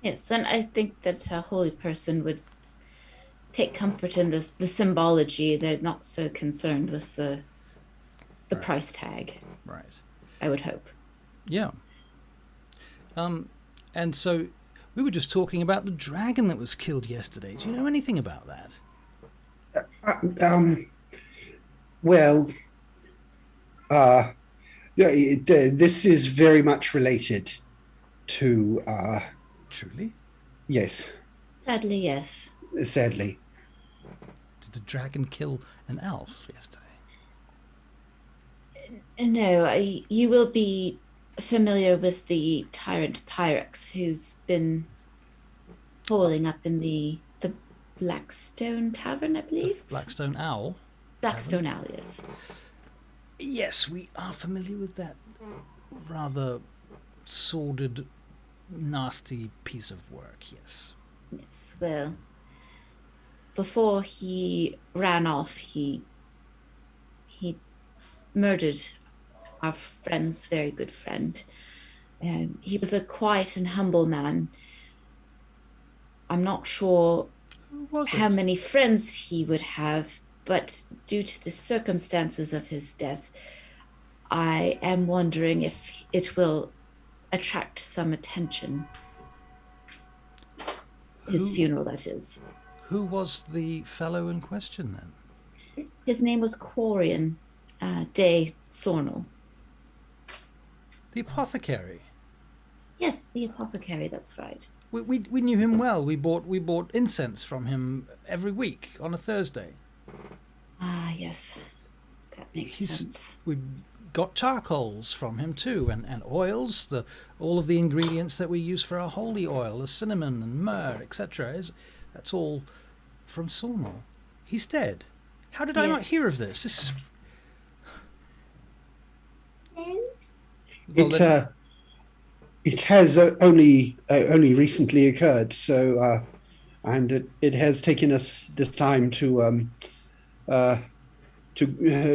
Yes, and I think that a holy person would take comfort in the symbology. They're not so concerned with the Right. price tag. Right. I would hope. Yeah. And so we were just talking about the dragon that was killed yesterday. Do you know anything about that? This is very much related to... Truly? Yes. Sadly, yes. Sadly. Did the dragon kill an elf yesterday? No, you will be familiar with the tyrant Pyrex, who's been holding up in the Blackstone Tavern, I believe. Blackstone Owl? Blackstone Owl, yes. Yes, we are familiar with that rather sordid, nasty piece of work, yes. Yes, well, before he ran off, he murdered our friend's very good friend. He was a quiet and humble man. I'm not sure how many friends he would have, but due to the circumstances of his death, I am wondering if it will attract some attention. His funeral, that is. Who was the fellow in question then? His name was Quarian de Sornel. The apothecary. Yes, the apothecary, that's right. We knew him well. We bought incense from him every week on a Thursday. Ah, yes. That makes sense. We got charcoals from him too, and oils, all of the ingredients that we use for our holy oil, the cinnamon and myrrh, etc. That's all from Sornal. He's dead. How did I not hear of this? This is... It has only recently occurred, so and it has taken us this time to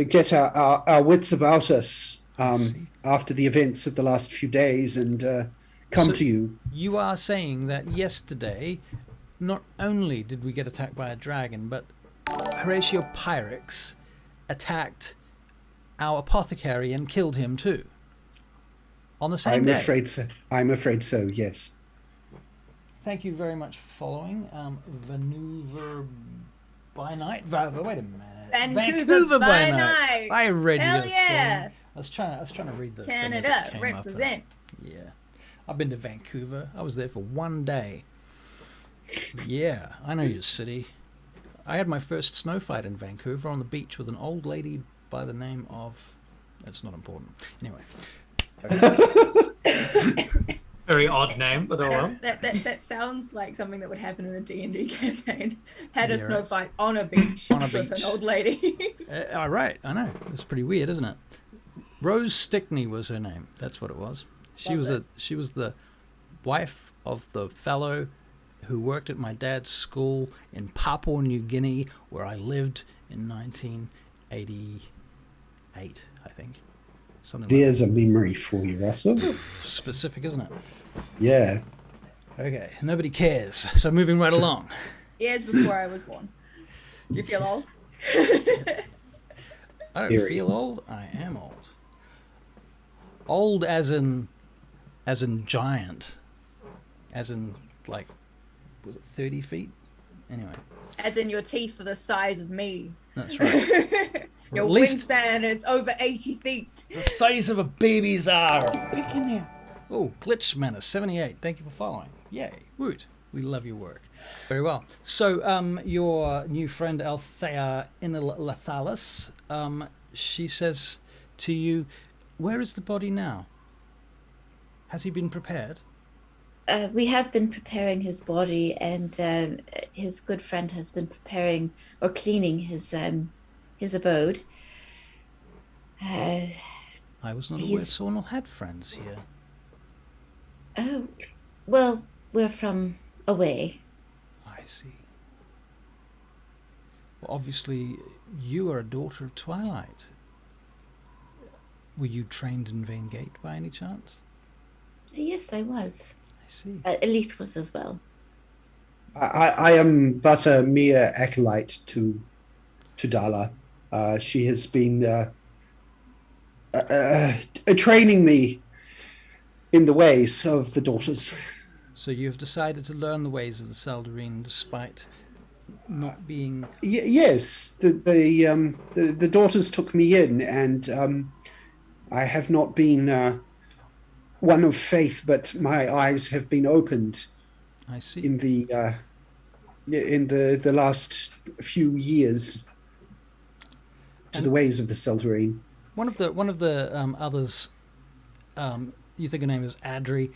get our wits about us after the events of the last few days and come to you. You are saying that yesterday, not only did we get attacked by a dragon, but Horatio Pyrex attacked our apothecary and killed him too. On the same day. I'm afraid so, yes. Thank you very much for following. Vancouverbynight. Wait a minute. Vancouverbynight. I read Hell your yeah. thing. I was trying to read the Canada, represent. Yeah. I've been to Vancouver. I was there for 1 day. Yeah, I know your city. I had my first snow fight in Vancouver on the beach with an old lady by the name of... That's not important. Anyway. Very odd name, but that sounds like something that would happen in a D&D campaign. Had a snow fight on a beach with an old lady. All right, I know. It's pretty weird, isn't it? Rose Stickney was her name. That's what it was. She was the wife of the fellow who worked at my dad's school in Papua New Guinea, where I lived in 1988, I think. There's a memory for you, Russell. Specific, isn't it? Yeah. Okay, nobody cares. So moving right along. Years before I was born. Do you feel old? I don't feel old. I am old. Old as in giant. As in, like, was it 30 feet? Anyway. As in your teeth are the size of me. That's right. Your wingspan is over 80 feet. The size of a baby's arm. Oh, Glitch Menace 78. Thank you for following. Yay. Woot. We love your work. Very well. So, your new friend Althea Innalathalis, she says to you, where is the body now? Has he been prepared? We have been preparing his body, and his good friend has been preparing or cleaning his abode. I was not aware Sornal had friends here. Oh, well, we're from away. I see. Well, obviously, you are a daughter of Twilight. Were you trained in Vaingate by any chance? Yes, I was. I see. Leith was as well. I am but a mere acolyte to Dala. She has been training me in the ways of the daughters. So you have decided to learn the ways of the Saldarine despite not being... Yes, the daughters took me in, and I have not been one of faith, but my eyes have been opened. I see. In the last few years to the ways of the Saldarine. One of the others, you think her name is Adri.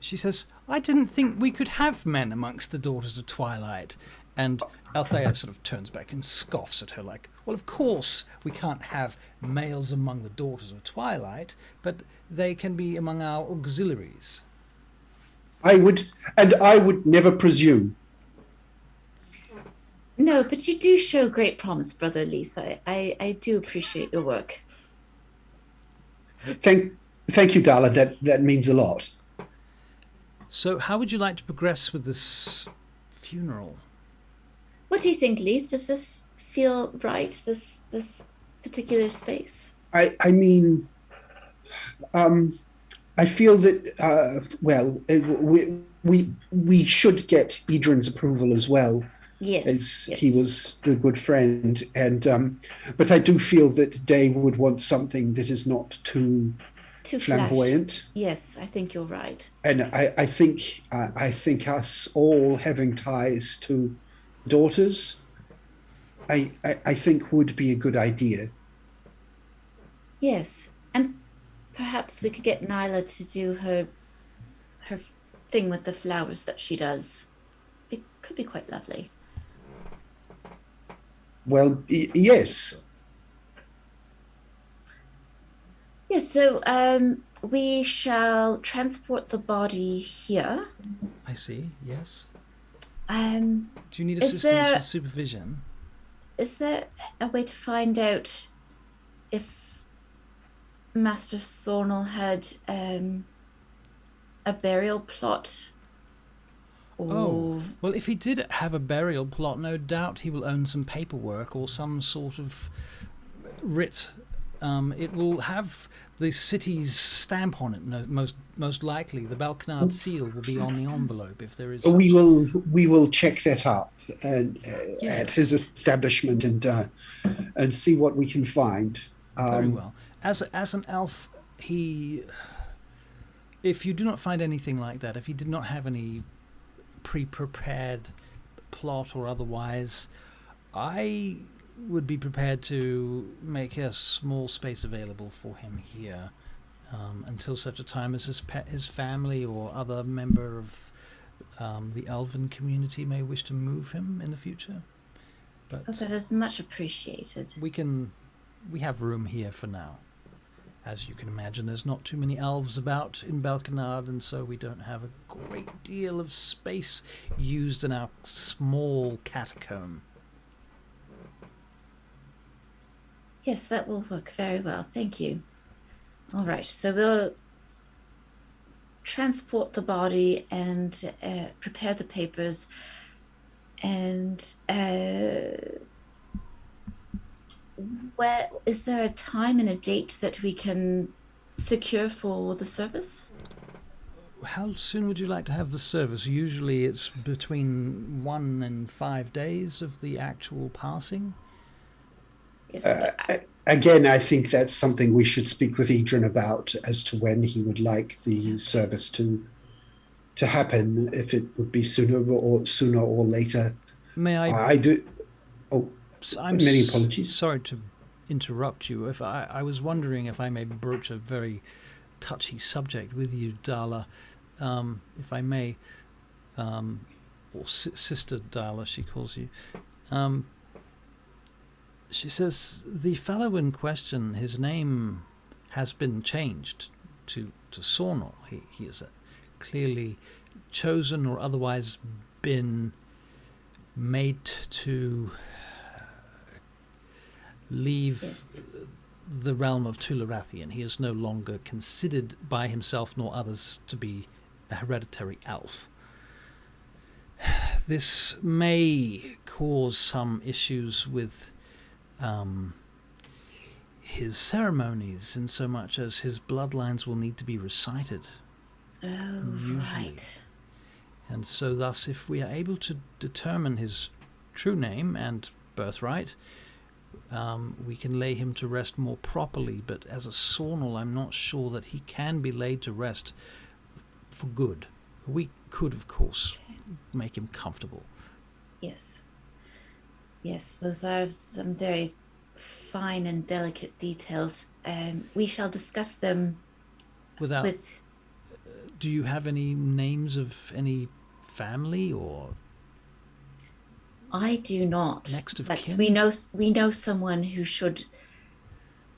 She says, "I didn't think we could have men amongst the daughters of Twilight." And Althea sort of turns back and scoffs at her like, "Well, of course we can't have males among the daughters of Twilight, but they can be among our auxiliaries." I would never presume. No, but you do show great promise, Brother Leith. I do appreciate your work. Thank you, Dala. That means a lot. So how would you like to progress with this funeral? What do you think, Leith? Does this feel right, this particular space? I mean, I feel that, we should get Edryn's approval as well. Yes, he was the good friend, and but I do feel that Day would want something that is not too flamboyant. Flash. Yes, I think you're right. And I think us all having ties to daughters, I think would be a good idea. Yes, perhaps we could get Nyla to do her thing with the flowers that she does. It could be quite lovely. Well, yes. Yes, so we shall transport the body here. I see, yes. Do you need assistance with supervision? Is there a way to find out if Master Thornell had a burial plot? Oh, well, if he did have a burial plot, no doubt he will own some paperwork or some sort of writ. It will have the city's stamp on it. Most likely, the Balkinard seal will be on the envelope if there is. We will check that up at his establishment and see what we can find. Very well. As an elf, if you do not find anything like that, if he did not have any pre-prepared plot or otherwise, I would be prepared to make a small space available for him here until such a time as his family or other member of the elven community may wish to move him in the future. But that is much appreciated. We have room here for now. As you can imagine, there's not too many elves about in Balkinard, and so we don't have a great deal of space used in our small catacomb. Yes, that will work very well. Thank you. All right, so we'll transport the body and prepare the papers. And where is there a time and a date that we can secure for the service? How soon would you like to have the service? Usually it's between 1 and 5 days of the actual passing. Yes, again, I think that's something we should speak with Edryn about as to when he would like the service to happen. If it would be sooner or later. May I? I do. Oh, many apologies. Sorry to interrupt you. If I was wondering if I may broach a very touchy subject with you, Dala, if I may, or Sister Dala, she calls you. She says the fellow in question, his name has been changed to Sornel. He is clearly chosen or otherwise been made to leave the realm of Tularathian. He is no longer considered by himself nor others to be a hereditary elf. This may cause some issues with his ceremonies, in so much as his bloodlines will need to be recited. Oh, usually. right. And so thus, if we are able to determine his true name and birthright, we can lay him to rest more properly. But as a Sornel, I'm not sure that he can be laid to rest for good. We could, of course, make him comfortable. Yes. Yes, those are some very fine and delicate details. We shall discuss them with... Do you have any names of any family or... I do not. Next of but kin? we know someone who should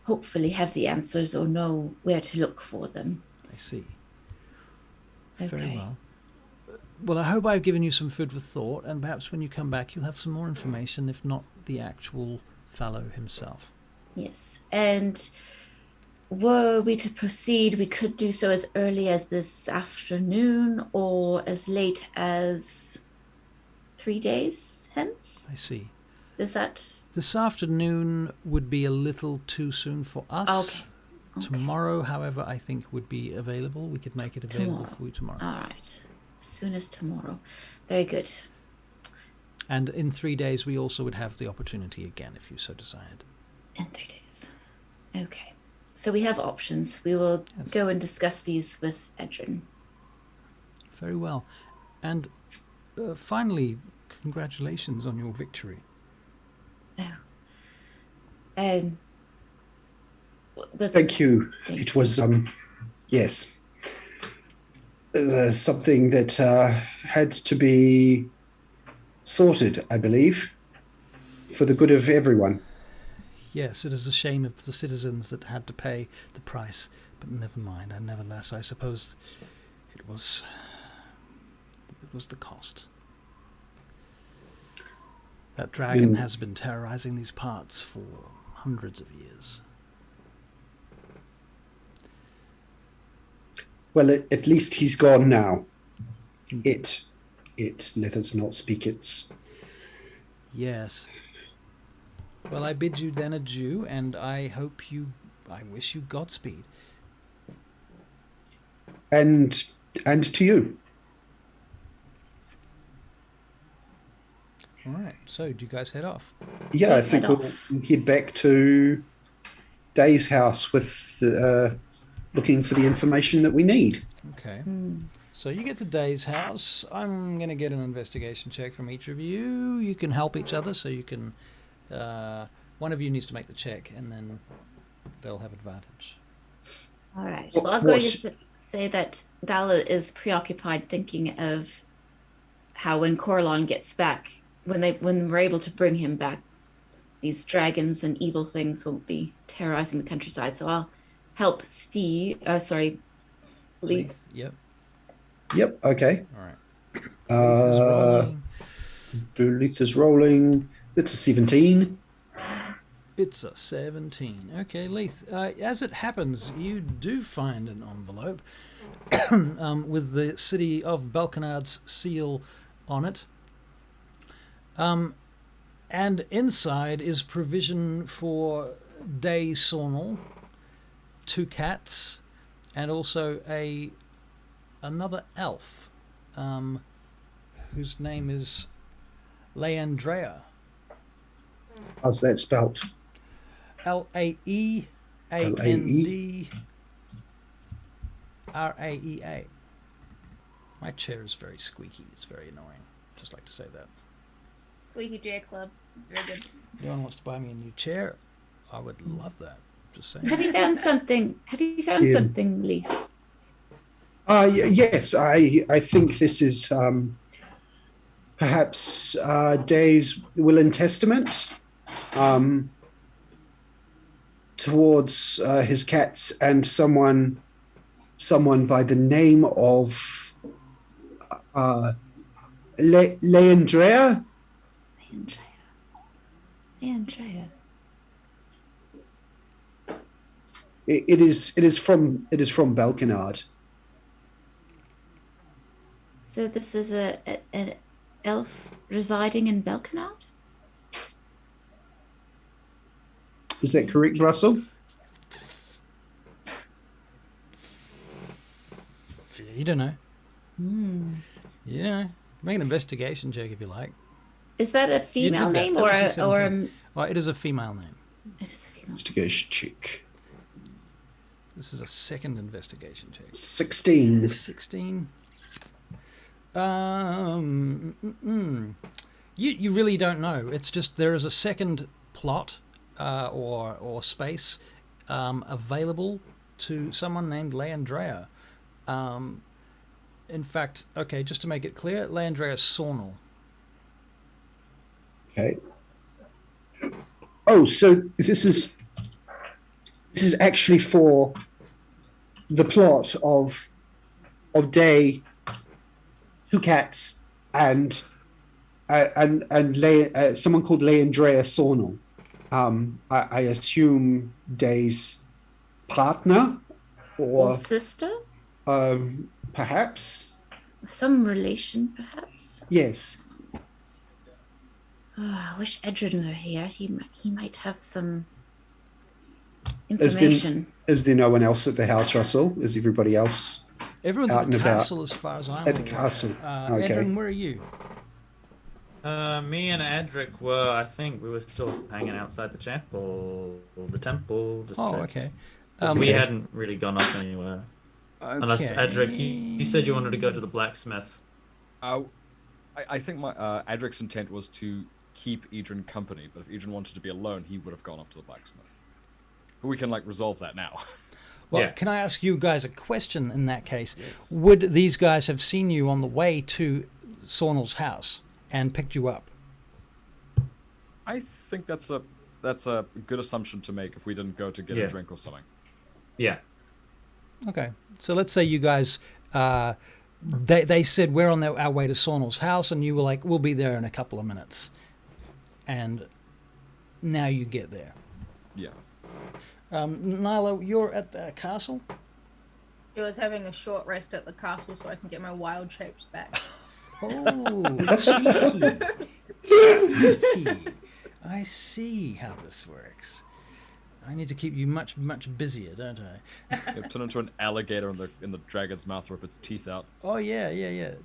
hopefully have the answers or know where to look for them. I see. Okay. Very well. Well, I hope I've given you some food for thought, and perhaps when you come back you'll have some more information, if not the actual fellow himself. Yes, and were we to proceed, we could do so as early as this afternoon or as late as 3 days hence. I see. Is that... This afternoon would be a little too soon for us. Okay. Tomorrow, however, I think would be available. We could make it available for you tomorrow. All right. As soon as tomorrow. Very good. And in 3 days, we also would have the opportunity again, if you so desired. In 3 days. Okay. So we have options. We will go and discuss these with Edryn. Very well. And finally, congratulations on your victory. Oh. Thank you. It was, yes, something that had to be sorted, I believe, for the good of everyone. Yes, it is a shame of the citizens that had to pay the price, but never mind. And nevertheless, I suppose it was the cost. That dragon has been terrorizing these parts for hundreds of years. Well, at least he's gone now. It, let us not speak its. Yes. Well, I bid you then adieu, and I wish you Godspeed. And to you. All right. So, do you guys head off? Yeah, I think we'll head back to Day's house with looking for the information that we need. Okay. So you get to Day's house. I'm going to get an investigation check from each of you. You can help each other, so you can... one of you needs to make the check, and then they'll have advantage. All right. Well, I'm going to say that Dala is preoccupied thinking of how when Corlon gets back, when we're able to bring him back, these dragons and evil things won't be terrorizing the countryside. So I'll help Leith. Yep, okay. All right. Leith is rolling. It's a 17. It's a 17. Okay, Leith. As it happens, you do find an envelope with the city of Balkinard's seal on it. And inside is provision for Day Sornel, 2 cats, and also another elf, whose name is Leandrea. How's that spelt? Leandraa. My chair is very squeaky. It's very annoying. Just like to say that. Squeaky Chair Club. Very good. If anyone wants to buy me a new chair, I would love that. Just saying. Have you found something? Something, Leith? Yes, I think this is perhaps Day's will and testament towards his cats and someone by the name of Leandrea. Leandrea. It is from Balkinard. So this is an elf residing in Balkinard? Is that correct, Russell? You don't know. You know. Make an investigation check if you like. Is that a female name or it is a female name. It is a female. Investigation check. This is a second investigation check. 16. 16. You really don't know. It's just there is a second plot or space available to someone named Leandrea. In fact, okay, just to make it clear, Leandrea Sornel. Okay. Oh, so this is actually for the plot of Day, 2 cats, and someone called Leandrea Sornel. I assume Day's partner or sister? Perhaps. Some relation, perhaps. Yes. Oh, I wish Edryn were here. He might have some information. Is there no one else at the house, Russell? Is everybody else? Everyone's at the castle, as far as I'm aware. At the castle. Okay. Edryn, where are you? Me and Adrik were, I think, we were still hanging outside the chapel or the temple. Okay. We hadn't really gone off anywhere. Okay. Unless, Adrik, you said you wanted to go to the blacksmith. I think my Adrik's intent was to keep Edryn company, but if Edryn wanted to be alone, he would have gone off to the blacksmith. But we can like resolve that now. Well, Yeah. can I ask you guys a question in that case? Would these guys have seen you on the way to Sornel's house and picked you up? I think that's a good assumption to make if we didn't go to get Yeah. a drink or something. Yeah. Okay. So let's say you guys, they said we're on our way to Sornel's house, and you were like, we'll be there in a couple of minutes. And now you get there. Yeah. Nyla, you're at the castle? I was having a short rest at the castle so I can get my wild shapes back. Oh, cheeky. Cheeky. I see how this works. I need to keep you much, much busier, don't I? It turn into an alligator in the dragon's mouth, rip its teeth out. Oh, yeah.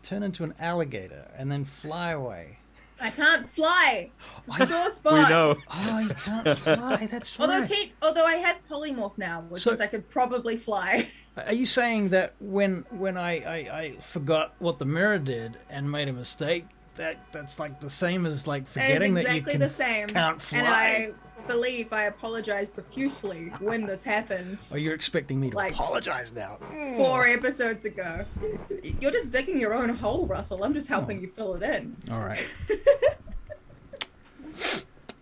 Turn into an alligator and then fly away. I can't fly. It's a sore We spot. know. Oh, you can't fly. That's right. Although I have polymorph now, which So- means I could probably fly. Are you saying that when I forgot what the mirror did and made a mistake, that's like the same as like forgetting It's that you exactly can the same. can't fly? And I believe I apologized profusely when this happened. Oh, you're expecting me to Like- apologize now? 4 episodes ago. You're just digging your own hole, Russell. I'm just helping you fill it in. All right.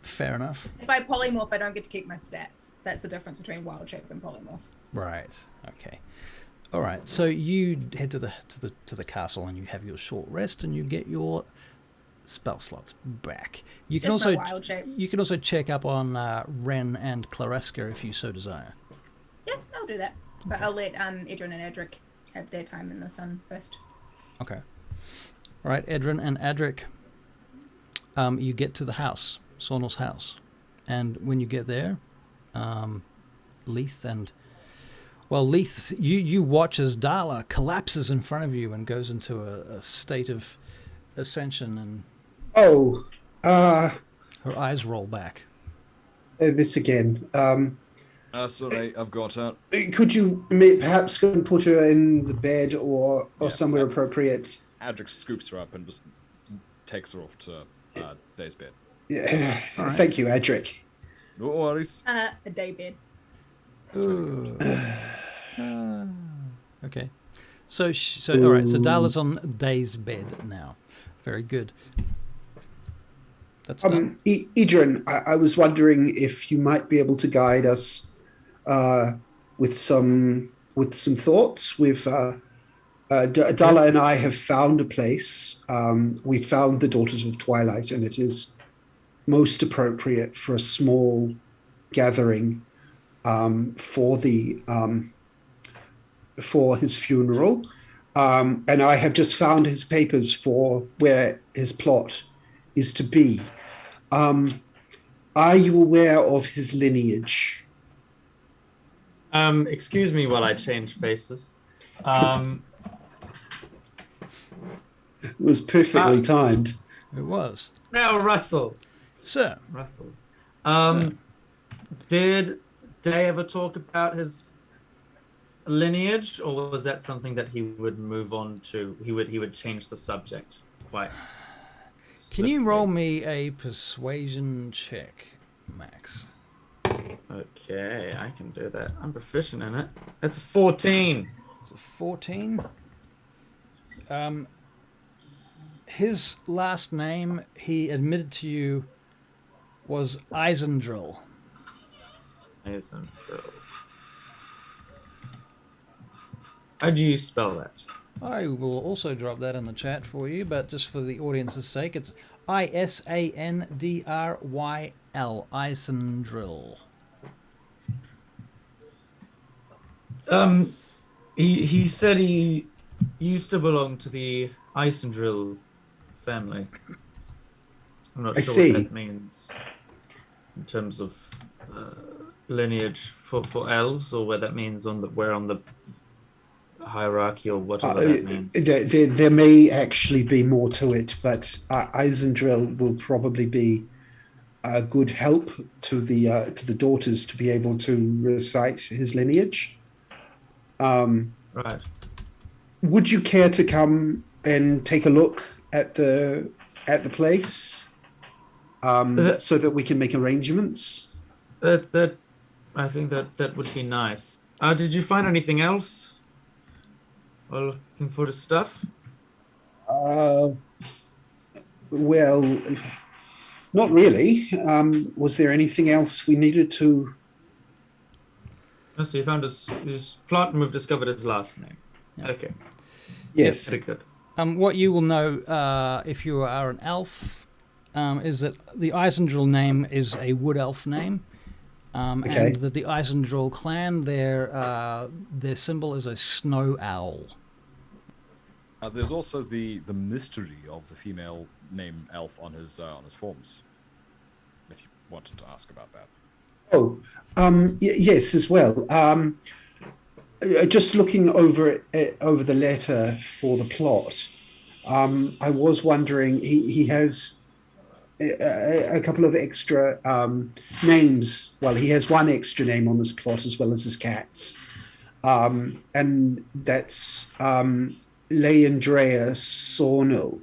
Fair enough. If I polymorph, I don't get to keep my stats. That's the difference between wild shape and polymorph. Right. Okay. All right. So you head to the castle and you have your short rest and you get your spell slots back. You can Just my also wild shapes. you can also check up on Ren and Clareska if you so desire. Yeah, I'll do that. But I'll let Edryn and Adrik have their time in the sun first. Okay. All right, Edryn and Adrik. You get to the house, Sornel's house, and when you get there, Leith, you watch as Dala collapses in front of you and goes into a state of ascension, and Oh, her eyes roll back. this again. Sorry, I've got it. Could you perhaps go and put her in the bed or somewhere appropriate? Adrik scoops her up and just takes her off to Day's bed. Yeah. All right. Thank you, Adrik. No worries. A day bed. Ooh. Okay. So all right. So Dala's on Day's bed now. Very good. That's done. Edryn, I was wondering if you might be able to guide us with some thoughts. Dala and I have found a place. We found the Daughters of Twilight, and it is most appropriate for a small gathering for his funeral. And I have just found his papers for where his plot is to be. Are you aware of his lineage? Excuse me while I change faces. It was perfectly timed. It was. Now, Russell. Sir. Did Day ever talk about his lineage, or was that something that he would move on to? He would change the subject quite. Can you roll me a persuasion check, Max? Okay, I can do that. I'm proficient in it. That's a 14. It's a 14. His last name, he admitted to you, was Eisendrill. How do you spell that? I will also drop that in the chat for you, but just for the audience's sake, it's Isandryl. Eisendrill. He said he used to belong to the Isandrill family. I'm not I sure see. what that means in terms of lineage for elves, or where that means on the hierarchy, or whatever that means. There may actually be more to it, but Isandrill will probably be a good help to the daughters to be able to recite his lineage. Right. Would you care to come and take a look at the place, so that we can make arrangements? That I think that would be nice. Did you find anything else while looking for the stuff? Well, not really. Was there anything else we needed to? Oh, so you found his plot and we've discovered his last name. Yeah. Okay. Yes. Very good. What you will know if you are an elf is that the Isendril name is a wood elf name, and that the Isendril clan, their symbol is a snow owl. There's also the mystery of the female name elf on his forms. If you wanted to ask about that. Oh, yes, as well. Just looking over the letter for the plot, I was wondering, he has a couple of extra names. Well, he has one extra name on this plot as well as his cat's, and that's Leandrea Sornil.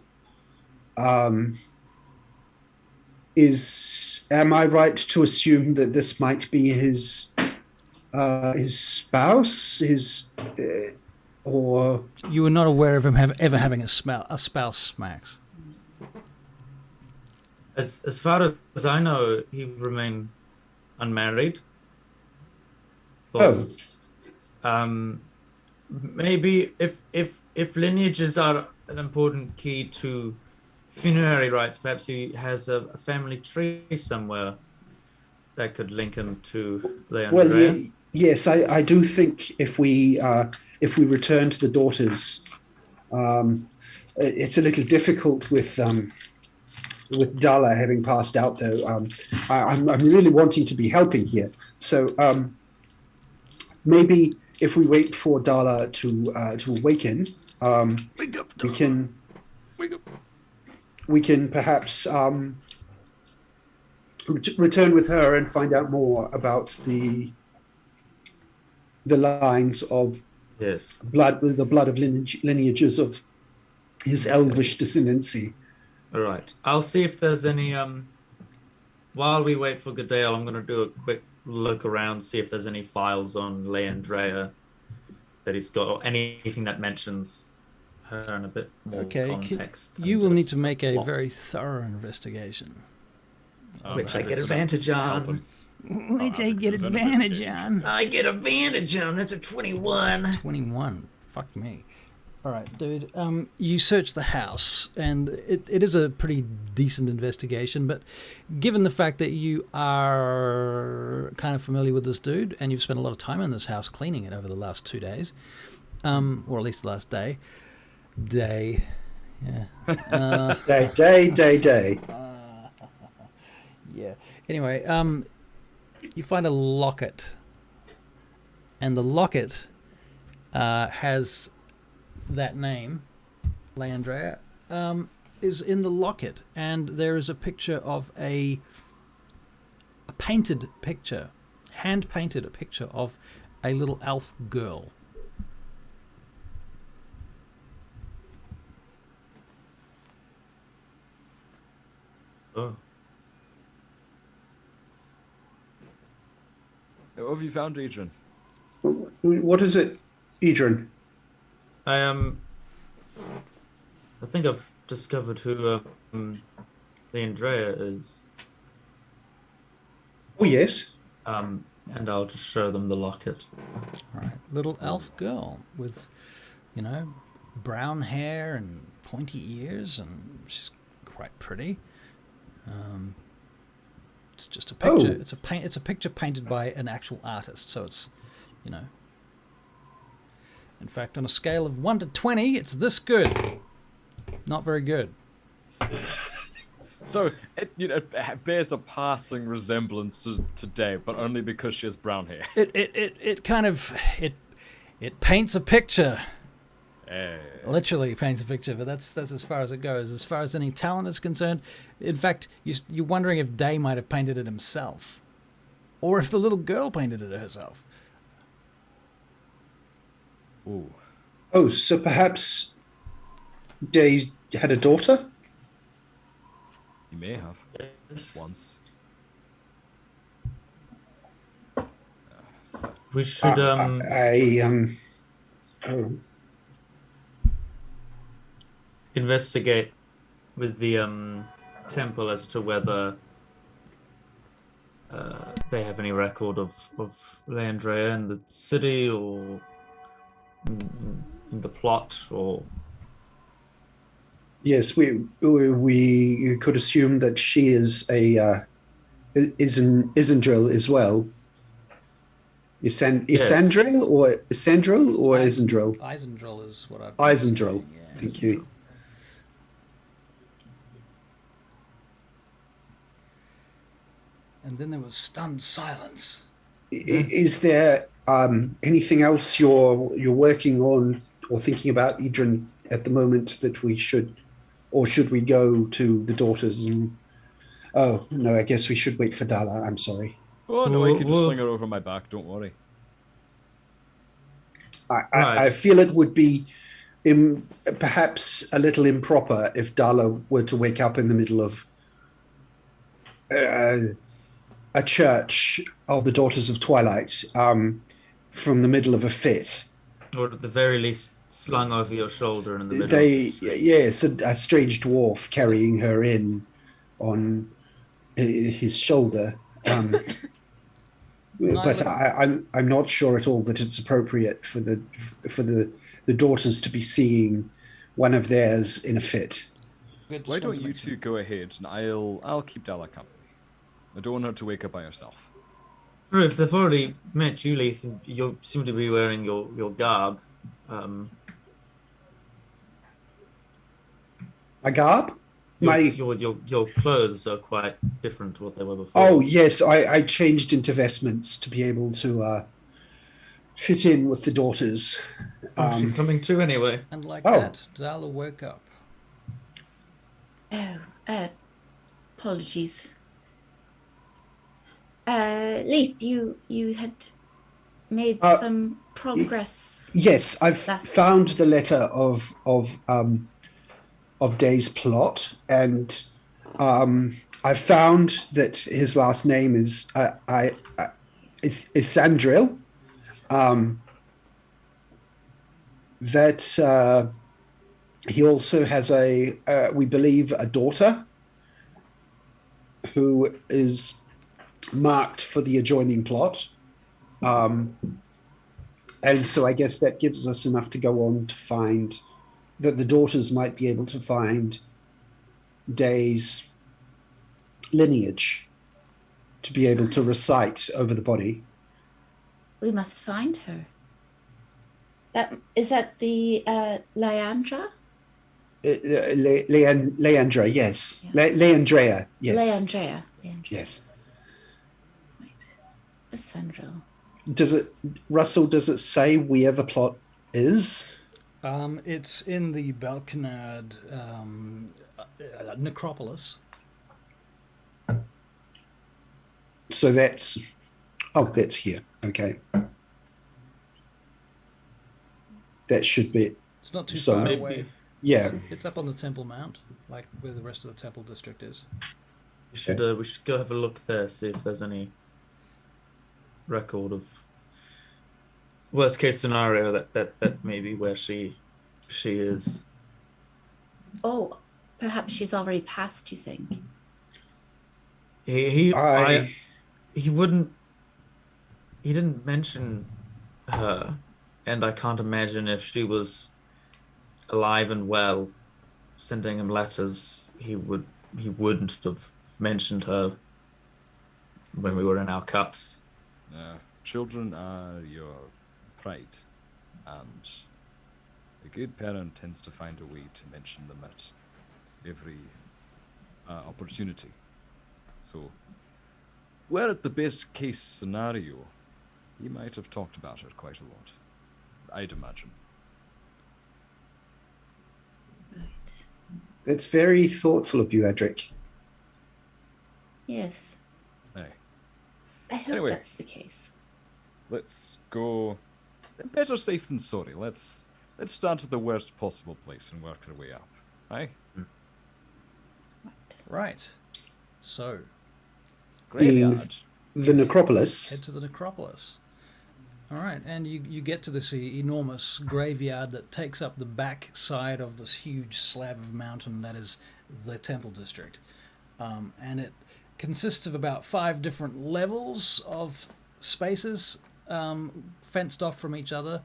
Am I right to assume that this might be his spouse, or You were not aware of him ever having a spouse, Max. As far as I know, he remained unmarried. But, maybe if lineages are an important key to funerary rites, perhaps he has a family tree somewhere that could link him to Leandrea. Well, yes, I do think if we return to the daughters, it's a little difficult with Dala having passed out, though. I'm really wanting to be helping here, so maybe if we wait for Dala to awaken, Wake up, we can. Wake up. We can perhaps return with her and find out more about the lines of the blood of lineages of his elvish descendancy. All right. I'll see if there's any. While we wait for Goodale, I'm going to do a quick look around, see if there's any files on Leandrea that he's got, or anything that mentions her in a bit more context. You will need to make a very thorough investigation. Which I get advantage on. Which I get advantage on. I get advantage on. That's a 21. 21. Fuck me. All right, dude. You search the house, and it is a pretty decent investigation, but given the fact that you are kind of familiar with this dude, and you've spent a lot of time in this house cleaning it over the last 2 days, or at least the last day. Yeah. Day. Yeah. Anyway, you find a locket, and the locket has that name, Leandrea, is in the locket, and there is a picture of a painted picture, hand-painted picture of a little elf girl. Oh. What have you found, Edryn? What is it, Edryn? I think I've discovered who Leandrea is. Oh, yes. And I'll just show them the locket. All right, little elf girl with, brown hair and pointy ears, and she's quite pretty. It's just a picture. Oh. It's a picture painted by an actual artist. So it's, In fact, on a scale of 1 to 20, it's this good. Not very good. So it bears a passing resemblance to Dave, but only because she has brown hair. It kind of paints a picture. Literally paints a picture, but that's as far as it goes. As far as any talent is concerned, in fact, you're wondering if Day might have painted it himself, or if the little girl painted it herself. Ooh. Oh, so perhaps Day had a daughter? He may have. Yes. Once. We should Oh, investigate with the temple as to whether they have any record of Leandrea in the city or in the plot, or yes, we could assume that she is Isandril as well. Isandril or Isandril? Isandril is what I've Isandril. saying, yeah. Thank you. And then there was stunned silence. Is there anything else you're working on or thinking about, Edryn, at the moment that we should, or should we go to the daughters? And oh no, I guess we should wait for Dala. I'm sorry. Oh no, I can just sling her over my back. Don't worry. I feel it would be perhaps a little improper if Dala were to wake up in the middle of a church of the Daughters of Twilight from the middle of a fit. Or at the very least, slung over your shoulder in the middle. Yes, a strange dwarf carrying her in on his shoulder. But I'm not sure at all that it's appropriate for the daughters to be seeing one of theirs in a fit. Why don't you two go ahead and I'll keep Dala company. I don't want her to wake up by herself. If they've already met you, Leith, and you seem to be wearing your garb. My garb? Your clothes are quite different to what they were before. Oh yes, I changed into vestments to be able to fit in with the daughters. She's coming too anyway. And like that, Dala woke up. Oh, apologies. Leith, you had made some progress. Yes, I've found the letter of Day's plot, and I found that his last name is Isandril. That he also has we believe, a daughter who is marked for the adjoining plot. And so I guess that gives us enough to go on to find that the daughters might be able to find Day's lineage to be able to recite over the body. We must find her. Is that the Leandra? Leandra, yes. Yeah. Leandrea, yes. Leandrea. Yes. Right. Isandril. Russell, does it say where the plot is? It's in the Balkinard Necropolis. So that's here. Okay. That should be. It's not too far away. Yeah. It's up on the Temple Mount, like where the rest of the Temple District is. We should go have a look there, see if there's any record of worst case scenario that may be where she is. Oh, perhaps she's already passed, you think? He didn't mention her, and I can't imagine if she was alive and well sending him letters, he wouldn't have mentioned her when we were in our cups. Children are your pride, and a good parent tends to find a way to mention them at every opportunity. So, we're at the best case scenario. He might have talked about her quite a lot, I'd imagine. Right. That's very thoughtful of you, Adrik. Yes. Hey. I hope Anyway. that's the case. Let's go. Better safe than sorry. Let's start at the worst possible place and work our way up. Aye? Right. So, Graveyard. The Necropolis. head to the Necropolis. All right, and you get to this enormous graveyard that takes up the back side of this huge slab of mountain that is the temple district. And it consists of about 5 different levels of spaces fenced off from each other.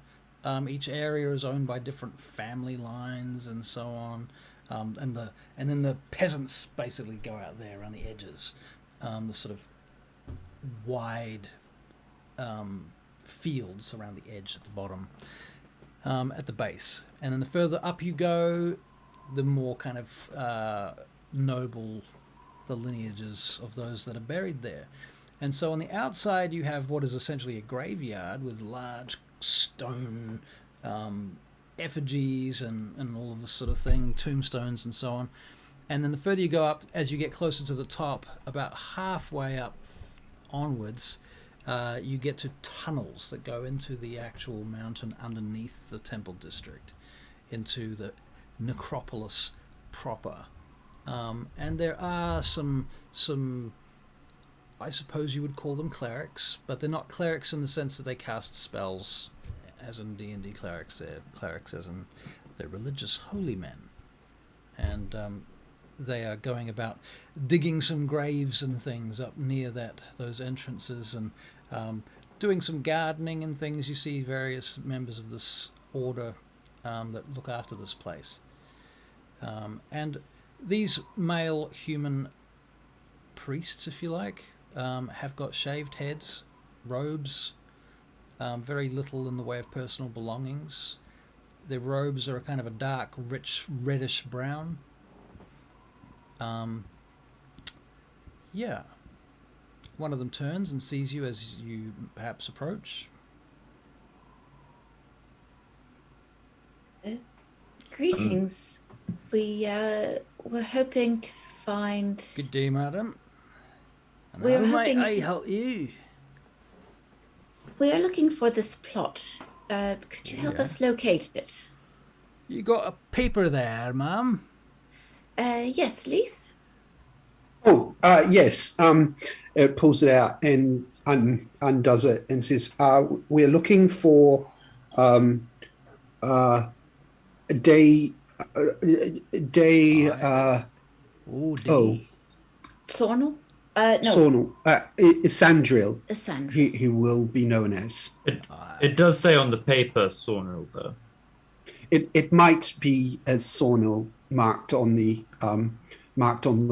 Each area is owned by different family lines and so on. And then the peasants basically go out there around the edges. The sort of wide fields around the edge at the bottom, at the base. And then the further up you go, the more kind of noble the lineages of those that are buried there. And so on the outside you have what is essentially a graveyard with large stone effigies and all of this sort of thing, tombstones and so on. And then the further you go up, as you get closer to the top, about halfway up onwards, you get to tunnels that go into the actual mountain underneath the temple district, into the necropolis proper. And there are some, I suppose you would call them clerics, but they're not clerics in the sense that they cast spells, as in D&D clerics. They're clerics as in they're religious holy men. And they are going about digging some graves and things up near those entrances, and doing some gardening and things. You see various members of this order that look after this place. And these male human priests, if you like, have got shaved heads, robes, very little in the way of personal belongings. Their robes are a kind of a dark, rich, reddish brown. Yeah. One of them turns and sees you as you perhaps approach. Greetings. We were hoping to find... Good day, madam. And We how were might hoping- I help you? We are looking for this plot. Could you help Yeah. us locate it? You got a paper there, ma'am? Yes, Leith? Oh, yes. It pulls it out and undoes it and says, "We're looking for a day. Oh, day. Oh. Sornel? No, Sornel. Sandril. Sandra. He will be known as. It does say on the paper Sornel, though. It might be as Sornel marked on the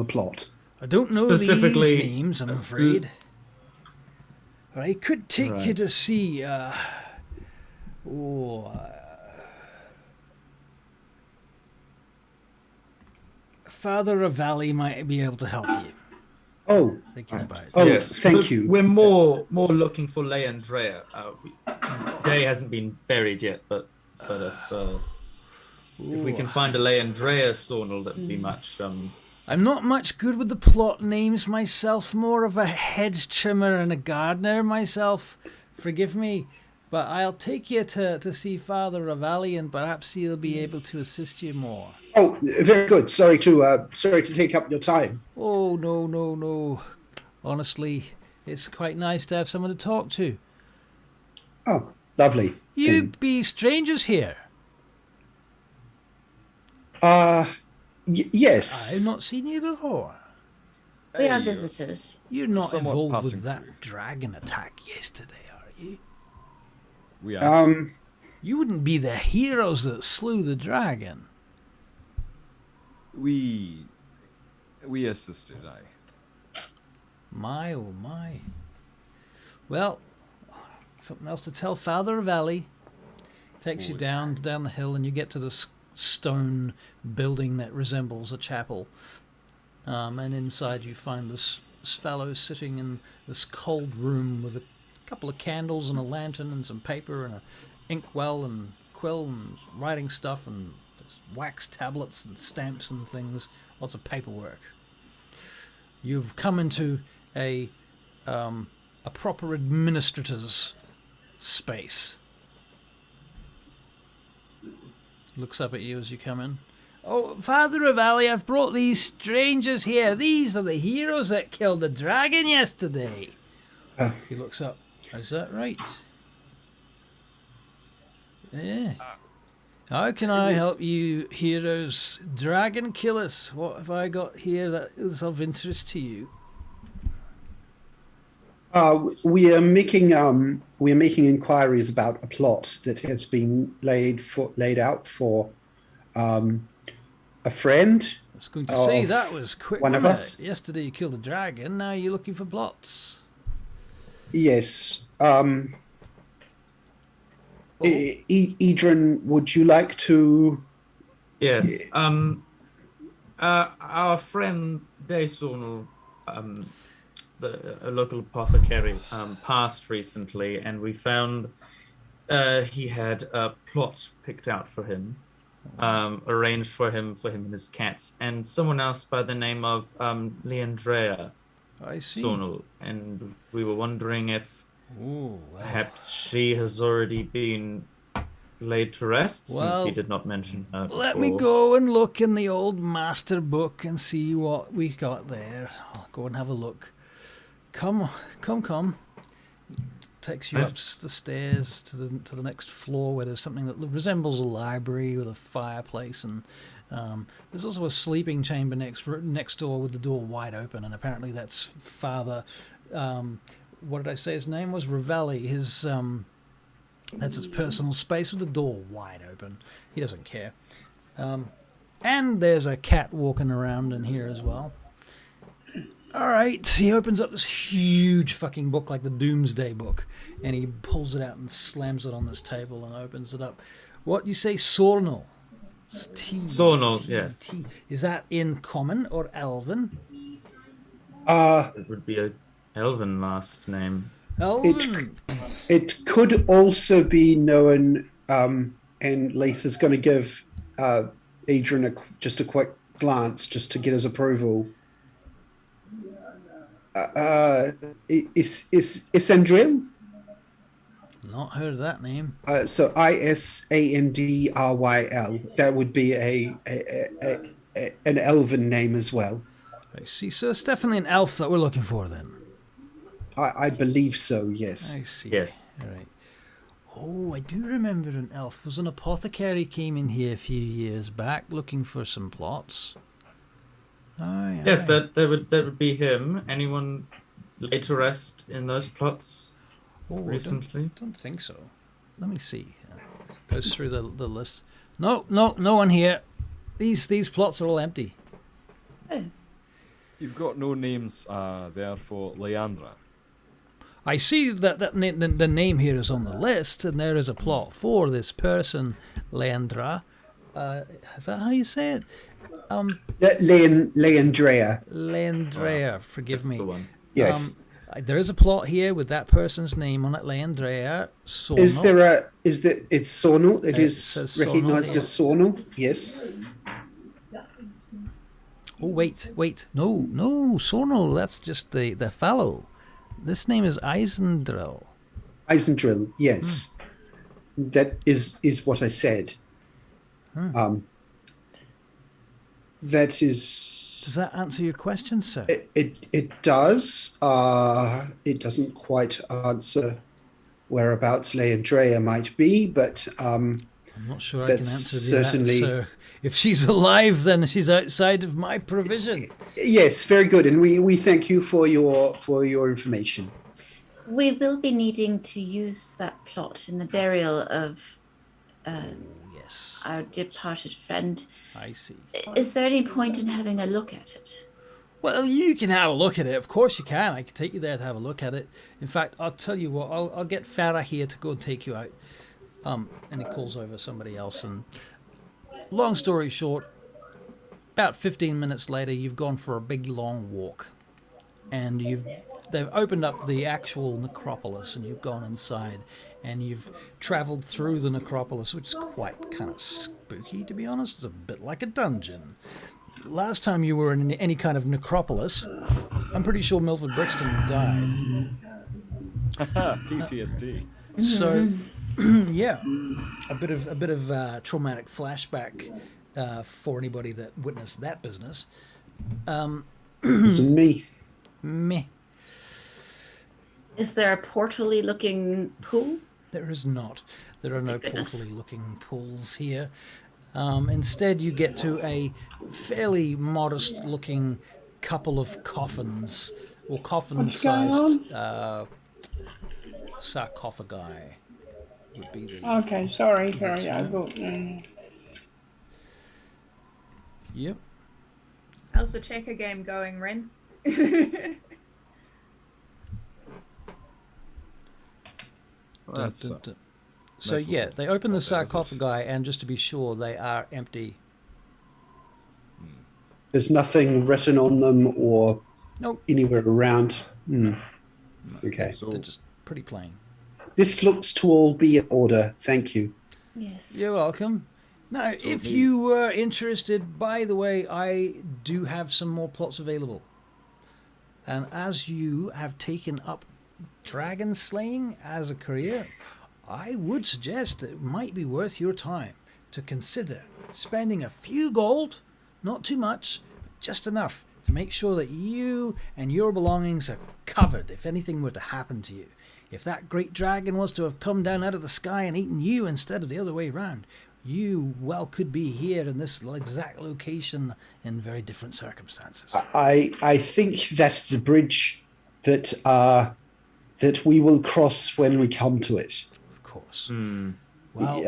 plot. I don't know Specifically- these names, I'm afraid. I could take you to see, Father Revally might be able to help you. Oh, Thinking about it. oh, Yes, thank but you. We're more looking for Leigh and Drea. Day hasn't been buried yet, but if we can find a Leigh and Drea Sornel, that'd be much. I'm not much good with the plot names myself, more of a hedge trimmer and a gardener myself. Forgive me, but I'll take you to see Father Revally, and perhaps he'll be able to assist you more. Oh, very good. Sorry to take up your time. Oh, no. Honestly, it's quite nice to have someone to talk to. Oh, lovely. You Then, be strangers here. yes. I've not seen you before. We are Hey, visitors. You're not Somewhat involved passing with that through. dragon attack yesterday, are you? We are. You wouldn't be the heroes that slew the dragon. We assisted. My, oh my. Well, something else to tell Father Revally. Takes you Always. down the hill, and you get to this stone building that resembles a chapel. And inside you find this fellow sitting in this cold room with a couple of candles and a lantern and some paper and a inkwell and quill and writing stuff and wax tablets and stamps and things. Lots of paperwork. You've come into a proper administrator's space. Looks up at you as you come in. Oh, Father Revally, I've brought these strangers here. These are the heroes that killed the dragon yesterday. He looks up. Is that right? Yeah. How can I help you, heroes? Dragon killers. What have I got here that is of interest to you? We are making inquiries about a plot that has been laid out for a friend. I was going to say of that was quick. one of wasn't us. it? Yesterday you killed a dragon. Now you're looking for plots. Yes. Edryn, would you like to? Yes. Our friend Daysonal, a local apothecary, passed recently, and we found he had a plot picked out for him, arranged for him and his cats, and someone else by the name of Leandrea I see. Sonal, and we were wondering if Ooh, perhaps she has already been laid to rest, Well, since he did not mention her before. let me go and look in the old master book and see what we got there. I'll go and have a look. Come. Takes you Right. up the stairs to the next floor where there's something that resembles a library with a fireplace, and there's also a sleeping chamber next door with the door wide open, and apparently that's Father. What did I say his name was? Revally. His that's his personal space with the door wide open. He doesn't care. And there's a cat walking around in here as well. All right, he opens up this huge fucking book, like the Doomsday Book, and he pulls it out and slams it on this table and opens it up. What you say, Sornal? Sornal, yes. T. Is that in common or elven? It would be a elven last name. Elven. It could also be known, and Leith is going to give Edryn just a quick glance just to get his approval. Isandryl? Not heard of that name. So Isandryl. That would be an elven name as well. I see. So it's definitely an elf that we're looking for then. I believe so. Yes. I see. Yes. All right. Oh, I do remember an elf. Was an apothecary came in here a few years back looking for some plots. Aye, Yes, aye. that would be him. Anyone laid to rest in those plots Oh, recently? Don't think so. Let me see. Goes through the list. No one here. These plots are all empty. You've got no names there for Leandra. I see that the name here is on the list, and there is a plot for this person, Leandra. Is that how you say it? Leandrea. Leandrea, forgive That's me. the one. Yes. There is a plot here with that person's name on it, Leandrea. Sornal. It's Sornal? It It is says recognized Sornal, as Sornal. Yes. Oh, wait. No, Sornal, that's just the fellow. This name is Isandryl. Isandryl. Yes. That is what I said. That is. Does that answer your question, sir? It does. It doesn't quite answer whereabouts Leandrea might be, but I'm not sure I can that's answer certainly- that, sir. If she's alive, then she's outside of my provision. yes, very good, and we thank you for your information. We will be needing to use that plot in the burial of Yes, our departed friend. I see. Is there any point in having a look at it? Well, you can have a look at it. Of course you can. I can take you there to have a look at it. In fact, I'll tell you what. I'll get Farah here to go and take you out. And he calls over somebody else. And long story short, about 15 minutes later, you've gone for a big long walk, and they've opened up the actual necropolis, and you've gone inside, and you've travelled through the necropolis, which is quite kind of spooky, to be honest. It's a bit like a dungeon. Last time you were in any kind of necropolis, I'm pretty sure Milford Brixton died. PTSD. So, yeah, a bit of traumatic flashback for anybody that witnessed that business. It's me. Meh. Is there a portal-y looking pool? There is not. There are no Thank goodness. portally-looking pools here. Instead, you get to a fairly modest-looking couple of coffins, or coffin-sized sarcophagi would be the... Okay, sorry. I thought. Yep. How's the checker game going, Ren? That's, So nice yeah, little they open the old heritage. sarcophagi, and just to be sure, they are empty. There's nothing written on them or Nope, anywhere around. Okay. So they're just pretty plain. This looks to all be in order. Thank you. Yes. You're welcome. Now, So if the- you were interested, by the way, I do have some more plots available. And as you have taken up dragon slaying as a career, I would suggest that it might be worth your time to consider spending a few gold, not too much, but just enough to make sure that you and your belongings are covered if anything were to happen to you. If that great dragon was to have come down out of the sky and eaten you instead of the other way round, you well could be here in this exact location in very different circumstances. I think that's a bridge that that we will cross when we come to it. Of course. Hmm. Well,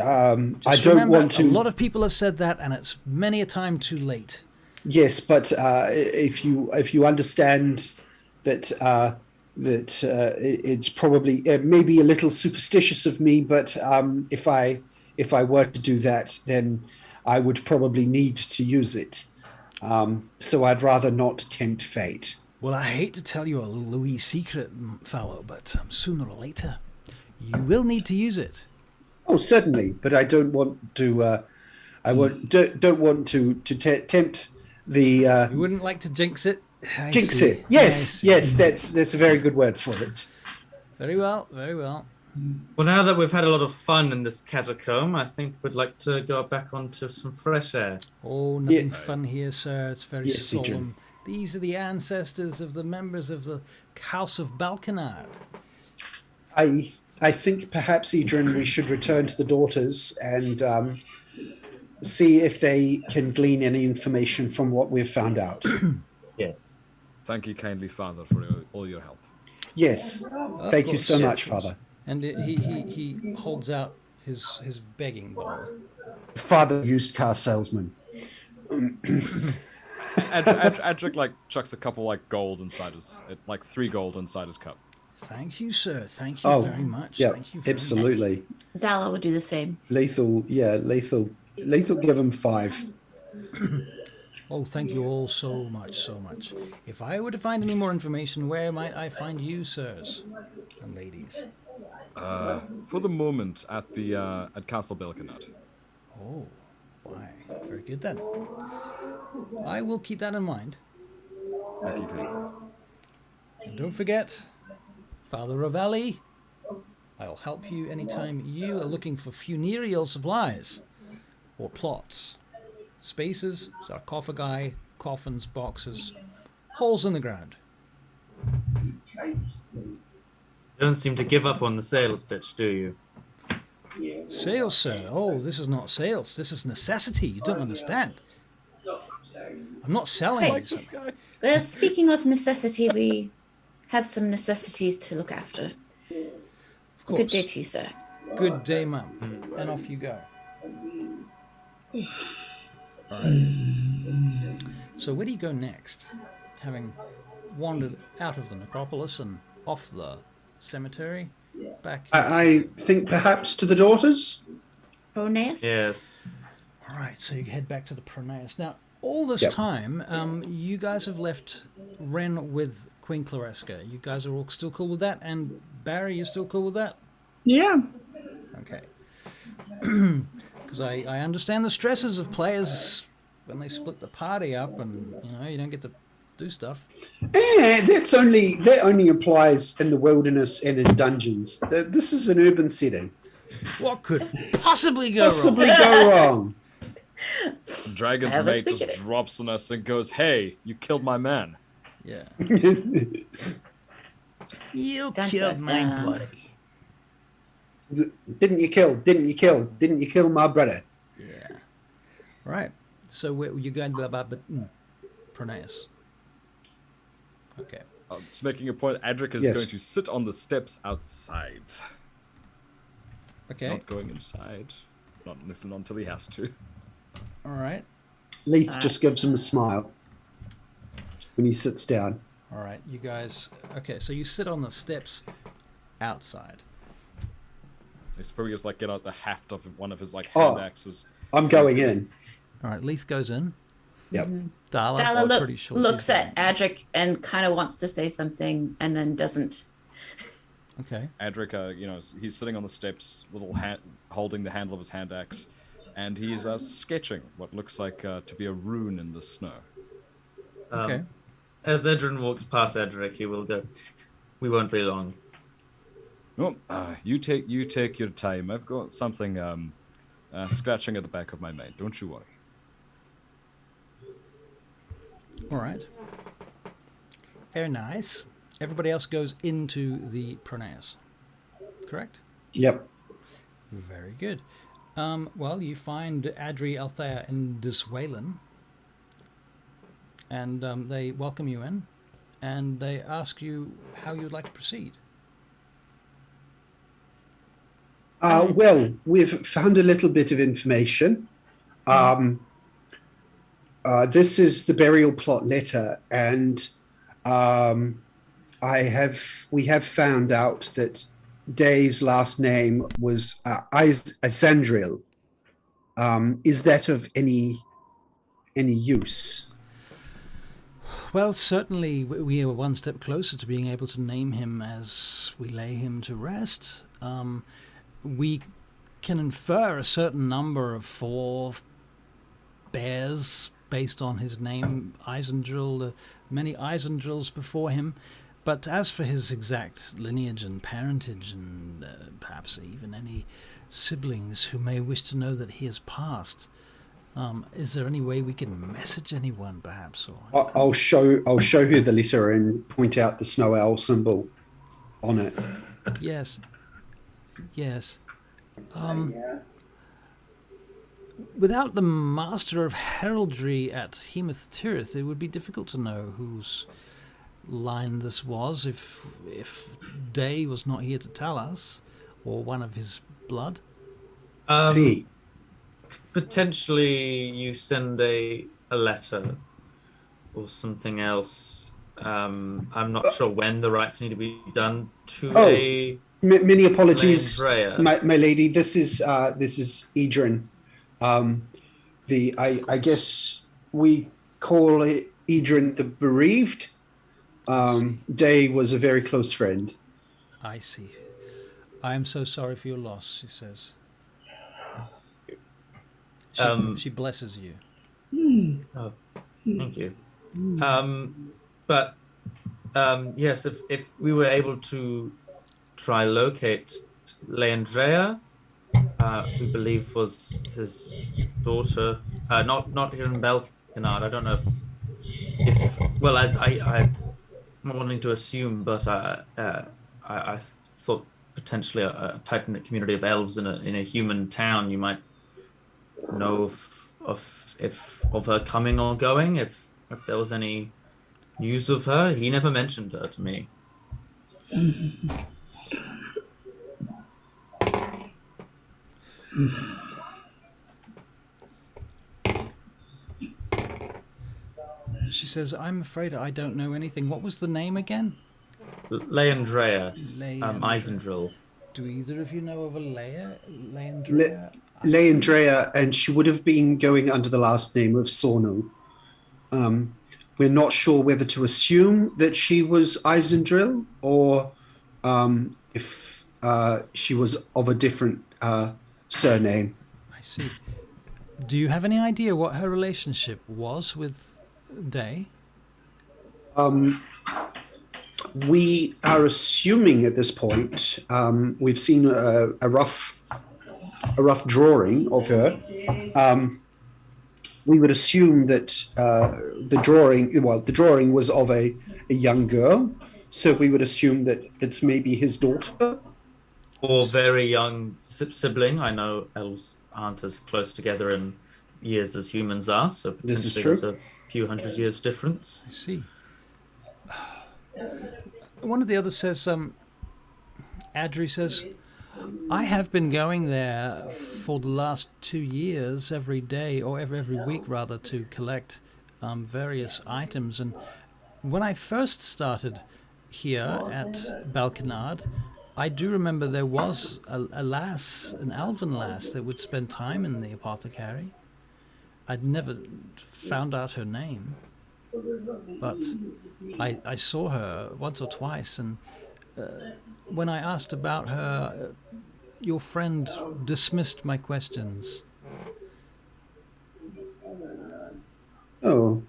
I just don't remember, want to. a lot of people have said that, and it's many a time too late. Yes, but if you understand that it's probably maybe a little superstitious of me, but if I were to do that, then I would probably need to use it. So I'd rather not tempt fate. Well, I hate to tell you a Louis secret, fellow, but sooner or later, you will need to use it. Oh, certainly, but I don't want to. Don't want to tempt the. You wouldn't like to jinx it? I Jinx see. it. Yes, I see. yes, that's a very good word for it. Very well, very well. Well, now that we've had a lot of fun in this catacomb, I think we'd like to go back onto some fresh air. Oh, nothing fun here, sir. It's very Yes, Edryn. solemn. These are the ancestors of the members of the House of Balkinard. I think perhaps, Edryn, we should return to the daughters and see if they can glean any information from what we've found out. Yes. thank you kindly, Father, for all your help. Yes, Of thank you course, so yeah, much, of course. Father. And he holds out his begging bowl. Father, used car salesman. Adrik like chucks a couple like gold inside his, like 3 gold inside his cup. Thank you, sir. Thank you Oh, very much. yeah, Thank you very absolutely. Dala would do the same. Lethal give him 5. Oh, thank you all so much, so much. If I were to find any more information, where might I find you, sirs and ladies? For the moment, at the at Castle Balkinard. Oh, why? Very good then. I will keep that in mind. Thank you kindly. And don't forget, Father Revally, I'll help you anytime you are looking for funereal supplies or plots. Spaces, sarcophagi, coffins, boxes, holes in the ground. You don't seem to give up on the sales pitch, do you? Sales, sir. Oh, this is not sales. This is necessity. You don't understand. I'm not selling Right. these. Well, speaking of necessity, we have some necessities to look after. Of course. Good day to you, sir. Good day, ma'am. And off you go. All right. So where do you go next? Having wandered out of the necropolis and off the cemetery, back. I think perhaps to the daughters. Pronaia? Yes. All right. So you head back to the Pronaia. Now, all this Yep. time, you guys have left Ren with Queen Clareska. You guys are all still cool with that, and Barry, you're still cool with that? Yeah. Okay. Because I understand the stresses of players when they split the party up, and you don't get to do stuff. That only applies in the wilderness and in dungeons. This is an urban setting. What could possibly go Possibly wrong? go wrong. Dragon's I was mate thinking just it. drops on us and goes, "Hey, you killed my man." Yeah. You Dun, killed dun, my dun. buddy. Didn't you kill my brother? Yeah. Right. So you're going to Pronaia. Okay. Just making a point, Adrik is Yes. going to sit on the steps outside. Okay. Not going inside. Not listening until he has to. All right. Leith just gives him a smile when he sits down. All right. You guys. Okay. So you sit on the steps outside. He's probably just like get out the haft of one of his like Oh. hand axes. I'm going in. All right. Leith goes in. Yep. Dala, Dala pretty sure looks she's at going. Adrik and kind of wants to say something and then doesn't. Okay. Adrik, he's sitting on the steps, holding the handle of his hand axe, and he's sketching what looks like to be a rune in the snow. Okay. As Edryn walks past Adrik, he will go, "We won't be long." Oh, you take your time. I've got something scratching at the back of my mind. Don't you worry. All right. Very nice. Everybody else goes into the Pronaia. Correct? Yep. Very good. Well, you find Adri, Althea, and Diswalen, and they welcome you in, and they ask you how you'd like to proceed. Well, we've found a little bit of information. This is the burial plot letter, and we have found out that Day's last name was Isandril. Is that of any use? Well, certainly we are one step closer to being able to name him as we lay him to rest. We can infer a certain number of 4 bears based on his name, Isandril, many Isandrils before him. But as for his exact lineage and parentage, and perhaps even any siblings who may wish to know that he has passed, is there any way we can message anyone, perhaps? Or I'll show her the letter and point out the snow owl symbol on it. Yes. Without the master of heraldry at Hemeth Tirith, it would be difficult to know whose line this was if Day was not here to tell us, or one of his blood. See, Potentially, you send a letter or something else. I'm not sure when the rites need to be done to a. Many apologies, Andrea. my lady. This is Edryn. I guess we call it Edryn the bereaved. Day was a very close friend. I see. I am so sorry for your loss, she says. She blesses you. Oh, thank you. But yes, if we were able to try locate Leandrea, we believe was his daughter, not here in Balkinard. I don't know if well, as I'm not wanting to assume, but I thought potentially a tight-knit community of elves in a human town, you might know of her coming or going, if there was any news of her. He never mentioned her to me. She says, I'm afraid I don't know anything. What was the name again? Leandrea, Leandrea. Isandril. Do either of you know of a Leandrea? Leandrea, and she would have been going under the last name of Sornel. We're not sure whether to assume that she was Isandril or if she was of a different surname. I see. Do you have any idea what her relationship was with Day? We are assuming at this point, we've seen a rough drawing of her. We would assume that the drawing was of a young girl, so we would assume that it's maybe his daughter. or very young sibling. I know elves aren't as close together in years as humans are, so This is potentially there's true. a few hundred years difference. I see. One of the others says, Adri says, I have been going there for the last 2 years every day, or every week rather, to collect various items. And when I first started here at Balkinard, I do remember there was a lass, an elven lass, that would spend time in the apothecary. I'd never found out her name, but I saw her once or twice, and when I asked about her, your friend dismissed my questions. Oh.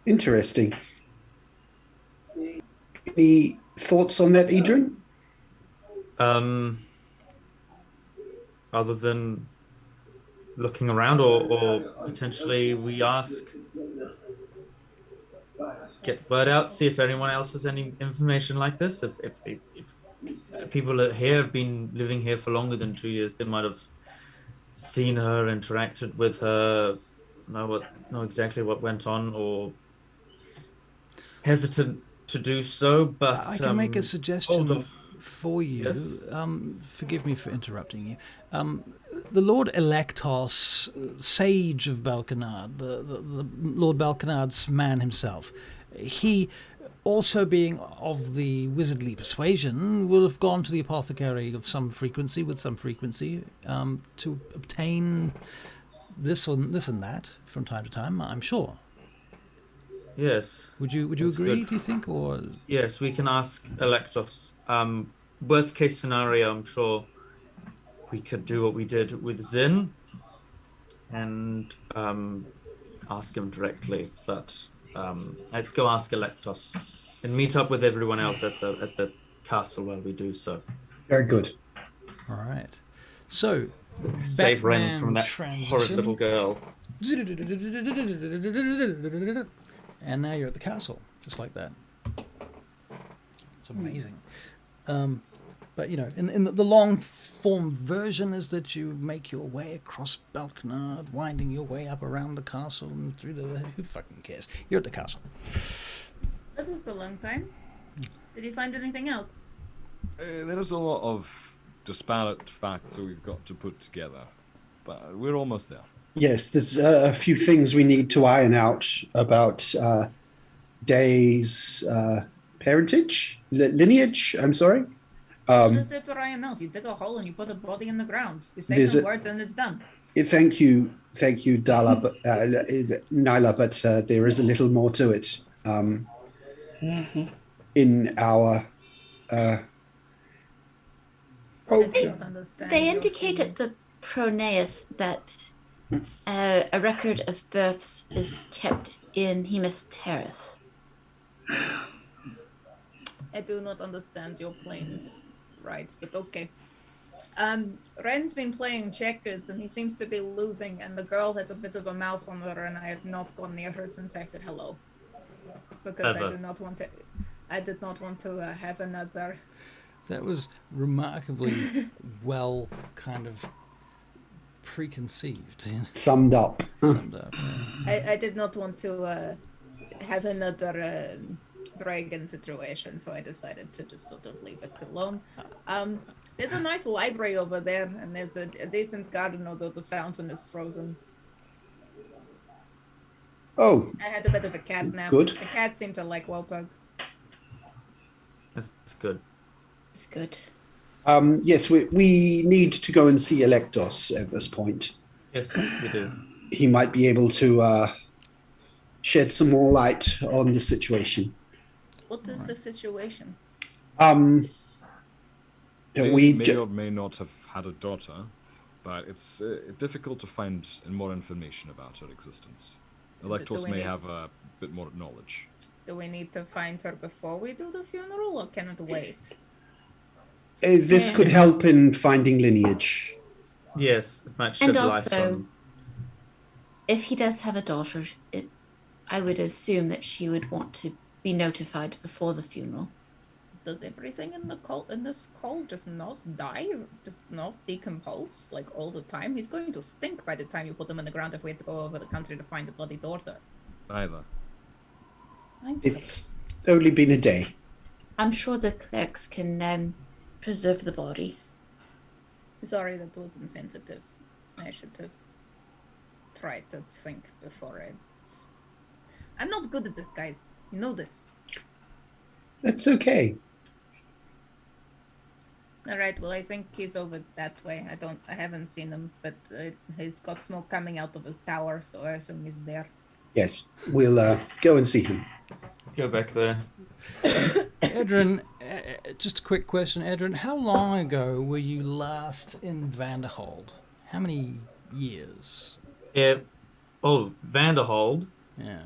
Interesting. Any thoughts on that, Edryn? Other than looking around, or potentially we get word out, see if anyone else has any information like this. If people here have been living here for longer than 2 years, they might have seen her, interacted with her, know exactly what went on, or hesitant to do so. But I can make a suggestion for you. Yes. Forgive me for interrupting you. The Lord Electos, sage of Balkinard, the Lord Balkinard's man himself, he, also being of the wizardly persuasion, will have gone to the apothecary with some frequency, to obtain this and that from time to time, I'm sure. Yes. Would you That's agree, good. do you think? Or Yes, we can ask Electos. Worst case scenario, I'm sure we could do what we did with Zin and ask him directly. But let's go ask Electos and meet up with everyone else at the castle while we do so. Very good. all right. So Save Ren Batman from that transition. horrid little girl. And now you're at the castle, just like that. It's amazing. But, you know, in the long-form version is that you make your way across Balkinard, winding your way up around the castle and through the... Who fucking cares? You're at the castle. That took a long time. Did you find anything out? There's a lot of disparate facts that we've got to put together, but we're almost there. Yes, there's a few things we need to iron out about Day's lineage. I'm sorry. What is there to iron out? You dig a hole and you put a body in the ground. You say There's some a- words and it's done. Thank you, Dala, but Nyla. But there is a little more to it. In our I Culture. don't understand. They your indicate at opinion. the Pronaia that a record of births is kept in Hemeth Terrath. I do not understand your planes rights, but okay. Ren's been playing checkers and he seems to be losing, and the girl has a bit of a mouth on her, and I have not gone near her since I said hello. Because Ever. I did not want to have another. That was remarkably well kind of preconceived. summed up. Summed up. Yeah. I did not want to have another dragon situation, so I decided to just sort of leave it alone. There's a nice library over there, and there's a decent garden, although the fountain is frozen. Oh, I had a bit of a cat nap. Good. The cat seemed to like Wopug. That's good. It's good. yes, we need to go and see Electos at this point. Yes, we do. He might be able to shed some more light on the situation. What is the situation? They may or may not have had a daughter, but it's difficult to find more information about her existence. Electos we may need- have a bit more knowledge. Do we need to find her before we do the funeral, or can it wait? This could help in finding lineage. Yes, it might shed And light also, on. if he does have a daughter, I would assume that she would want to be notified before the funeral. Does everything in this cult just not die, just not decompose like all the time? He's going to stink by the time you put him in the ground if we have to go over the country to find the bloody daughter. Nyla. It's only been a day. I'm sure the clerics can preserve the body. Sorry, that was insensitive. I should have tried to think before I'm not good at this, guys. You know this. That's okay. All right. Well, I think he's over that way. I haven't seen him, but he's got smoke coming out of his tower, so I assume he's there. Yes, we'll go and see him. Go back there. Edryn, just a quick question, Edryn. How long ago were you last in Vanderhold? How many years? Vanderhold. Yeah.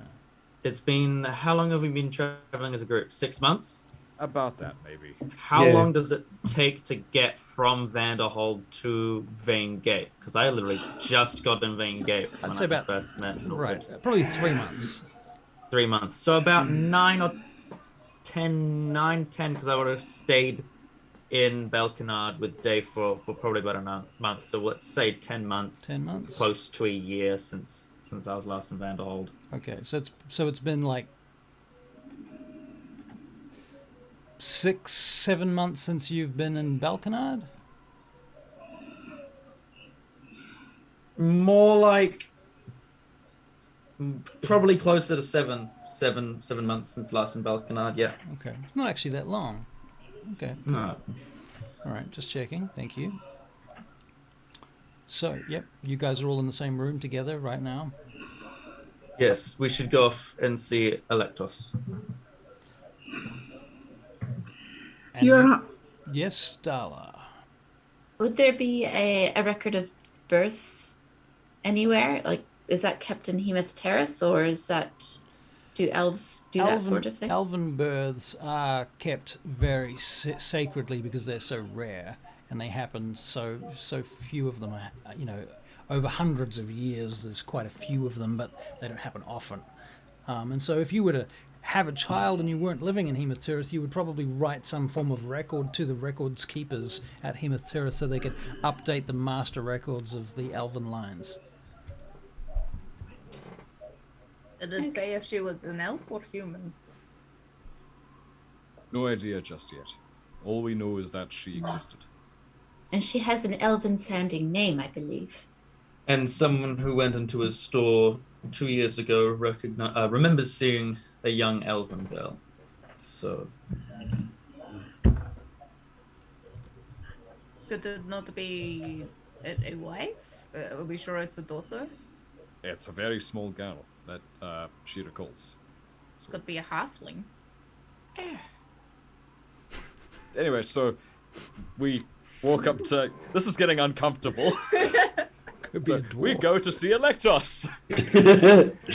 It's been, how long have we been traveling as a group? 6 months? About that, maybe. How long does it take to get from Vanderhold to Vaingate? Because I literally just got in Vaingate when I first met Norfolk. Right, probably 3 months. 3 months. So about 9 or 10, because I would have stayed in Balkinard with Dave for probably about a month. So let's say 10 months. 10 months. Close to a year since I was last in Vanderhold. Okay, so it's been like 6-7 months since you've been in Balkinard? More like probably closer to seven months since last in Balkinard. Yeah. Okay, it's not actually that long. Okay. No. All right, just checking. Thank you. So, yep, you guys are all in the same room together right now. Yes, we should go off and see Electos. And yes, Dala. Would there be a record of births anywhere? Like, is that kept in Hemeth Terrath, or is that... Do elves do that sort of thing? Elven births are kept very sacredly because they're so rare, and they happen so few of them. Over hundreds of years, there's quite a few of them, but they don't happen often. And so, if you were to have a child and you weren't living in Hemeth Terrath, you would probably write some form of record to the records keepers at Hemeth Terrath so they could update the master records of the elven lines. Did it say if she was an elf or human? No idea just yet. All we know is that she existed. And she has an elven-sounding name, I believe. And someone who went into a store 2 years ago remembers seeing a young elven girl. So... Could it not be a wife? Are we sure it's a daughter? It's a very small girl that she recalls. So. Could be a halfling. Anyway, so we walk up to... This is getting uncomfortable. Could be a dwarf. We go to see Electos.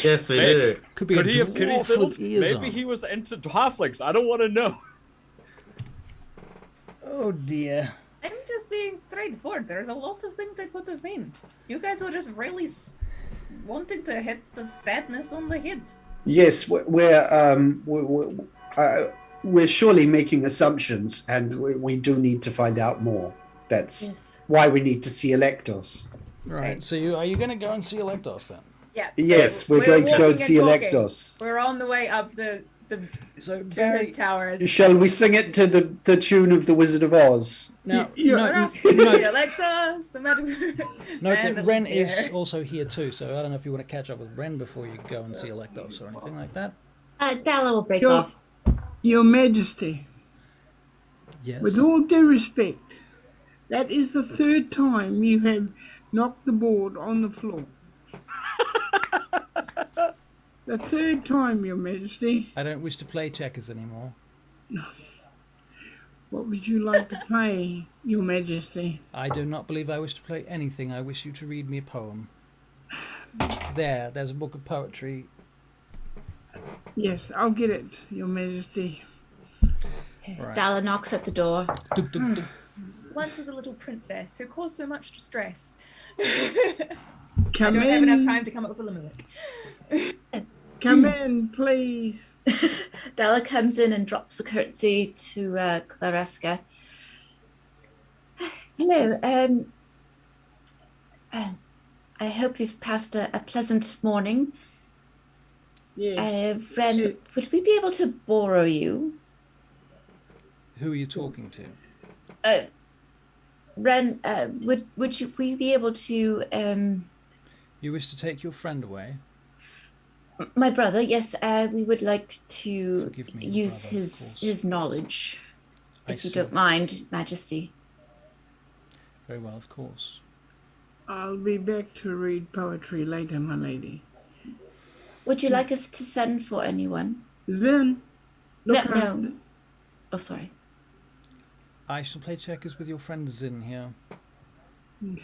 Yes, we do. Could be a dwarf with ears on. Maybe he was into halflings. I don't want to know. Oh dear. I'm just being straightforward. There's a lot of things I could have been. You guys are just really wanting to hit the sadness on the head. Yes, we're surely making assumptions, and we do need to find out more. That's why we need to see Electos. Right. So are you going to go and see Electos then? Yeah. Yes, we're going to go and see Electos. We're on the way up the Barry, tower. Shall we sing it to the tune of the Wizard of Oz? No, Electos, the no, Ren is also here too, so I don't know if you want to catch up with Ren before you go and see Electos or anything like that. Dala will break off. Your Majesty, Yes. with all due respect, that is the third time you have knocked the board on the floor. The third time, Your Majesty. I don't wish to play checkers anymore. What would you like to play, Your Majesty? I do not believe I wish to play anything. I wish you to read me a poem. There's a book of poetry. Yes, I'll get it, Your Majesty. Right. Dala knocks at the door. Duk, duk, duk. Once was a little princess who caused so much distress. Come I don't in. have enough time to come up with a limerick. Come in, please. Dala comes in and drops a curtsy to Clareska. Hello. I hope you've passed a pleasant morning. Yes. Ren, would we be able to borrow you? Who are you talking to? Ren, would we be able to? You wish to take your friend away? My brother, yes. We would like to Forgive me, use brother, of course. his knowledge, I if you see. don't mind, Majesty. Very well, of course. I'll be back to read poetry later, my lady. Would you like us to send for anyone? Then, look No. Oh, sorry. I shall play checkers with your friend Zin here. Okay.